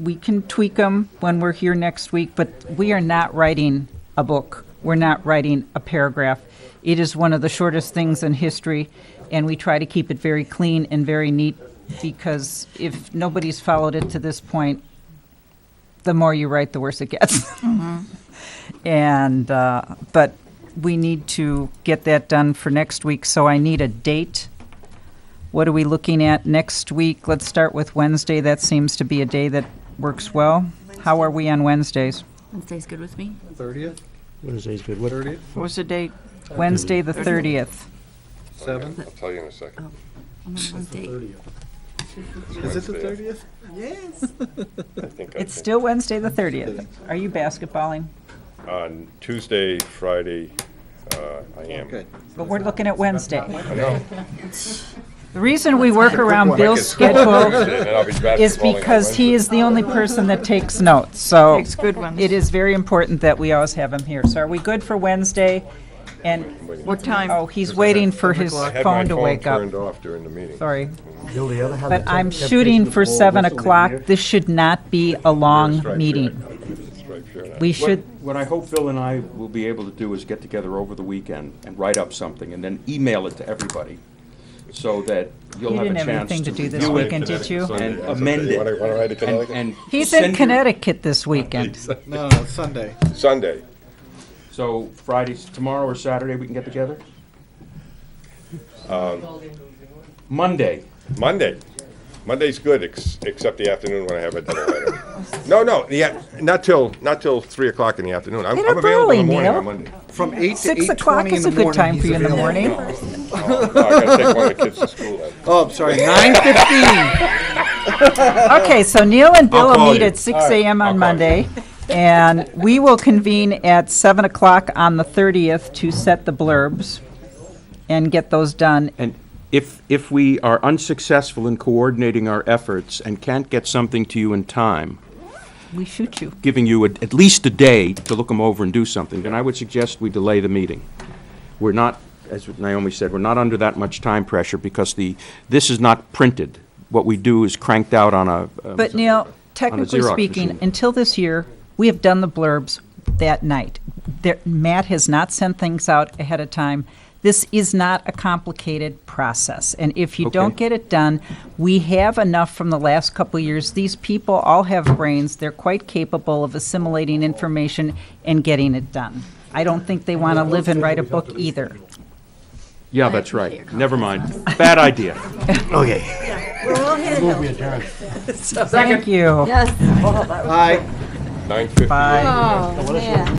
we can tweak them when we're here next week, but we are not writing a book. We're not writing a paragraph. It is one of the shortest things in history, and we try to keep it very clean and very neat, because if nobody's followed it to this point, the more you write, the worse it gets. And, but we need to get that done for next week, so I need a date. What are we looking at next week? Let's start with Wednesday. That seems to be a day that works well. How are we on Wednesdays? Wednesday's good with me. 30th, Wednesday's good. What 30th, What's the date? Wednesday, the 30th. 7th. I'll tell you in a second. I'm on Wednesday. Is it the Wednesday. 30th? Yes. I think It's still Wednesday, the 30th. Are you basketballing? On Tuesday, Friday, I am. Okay. But we're looking at Wednesday. I know. The reason we work around Bill's schedule And I'll be is basketballing on because he Wednesday. is the only person that takes notes, so Takes good ones. it is very important that we always have him here. So are we good for Wednesday? And, What time? oh, he's waiting for his I had my phone to phone wake up. turned off during the meeting. Sorry. Bill, the other But I'm shooting for 7 o'clock. This should not be a long Striped meeting. shirt. Striped shirt. We should, What I hope Phil and I will be able to do is get together over the weekend and write up something and then email it to everybody so that you'll you have a didn't have chance anything to do this review it weekend, did you? Sunday. and That's okay. amend You it. wanna ride to Connecticut? He's in send your- Connecticut this weekend. No, it's Sunday. Sunday. So Fridays, tomorrow or Saturday, we can get together? Monday. Monday. Monday's good, except the afternoon when I have a doubleheader. No, yeah, not till 3 o'clock in the afternoon. I'm Get up available in the early, morning Neil. on Monday. From 8 to 6 8:20 o'clock in is the a good morning, time for he's you in the available. morning. No, I gotta take one of the kids to school then. Oh, I'm sorry, 9:15. Okay, so Neil and Bill I'll will call meet you. at 6 All right, a.m. I'll on call you. Monday, and we will convene at 7 o'clock on the 30th to set the blurbs and get those done. And if we are unsuccessful in coordinating our efforts and can't get something to you in time, We shoot you. giving you at least a day to look them over and do something, then I would suggest we delay the meeting. We're not, as Naomi said, we're not under that much time pressure because this is not printed. What we do is cranked out on a. But Neil, technically Xerox speaking, machine. until this year, we have done the blurbs that night. Matt has not sent things out ahead of time. This is not a complicated process, and if you don't Okay. get it done, we have enough from the last couple of years. These people all have brains. They're quite capable of assimilating information and getting it done. I don't think they want to live and write a book either. Yeah, that's right. Never mind. Bad idea. Okay. We're all here. Move we adjourn. Thank you. Yes. Aye. 9:50. Bye. Oh, man.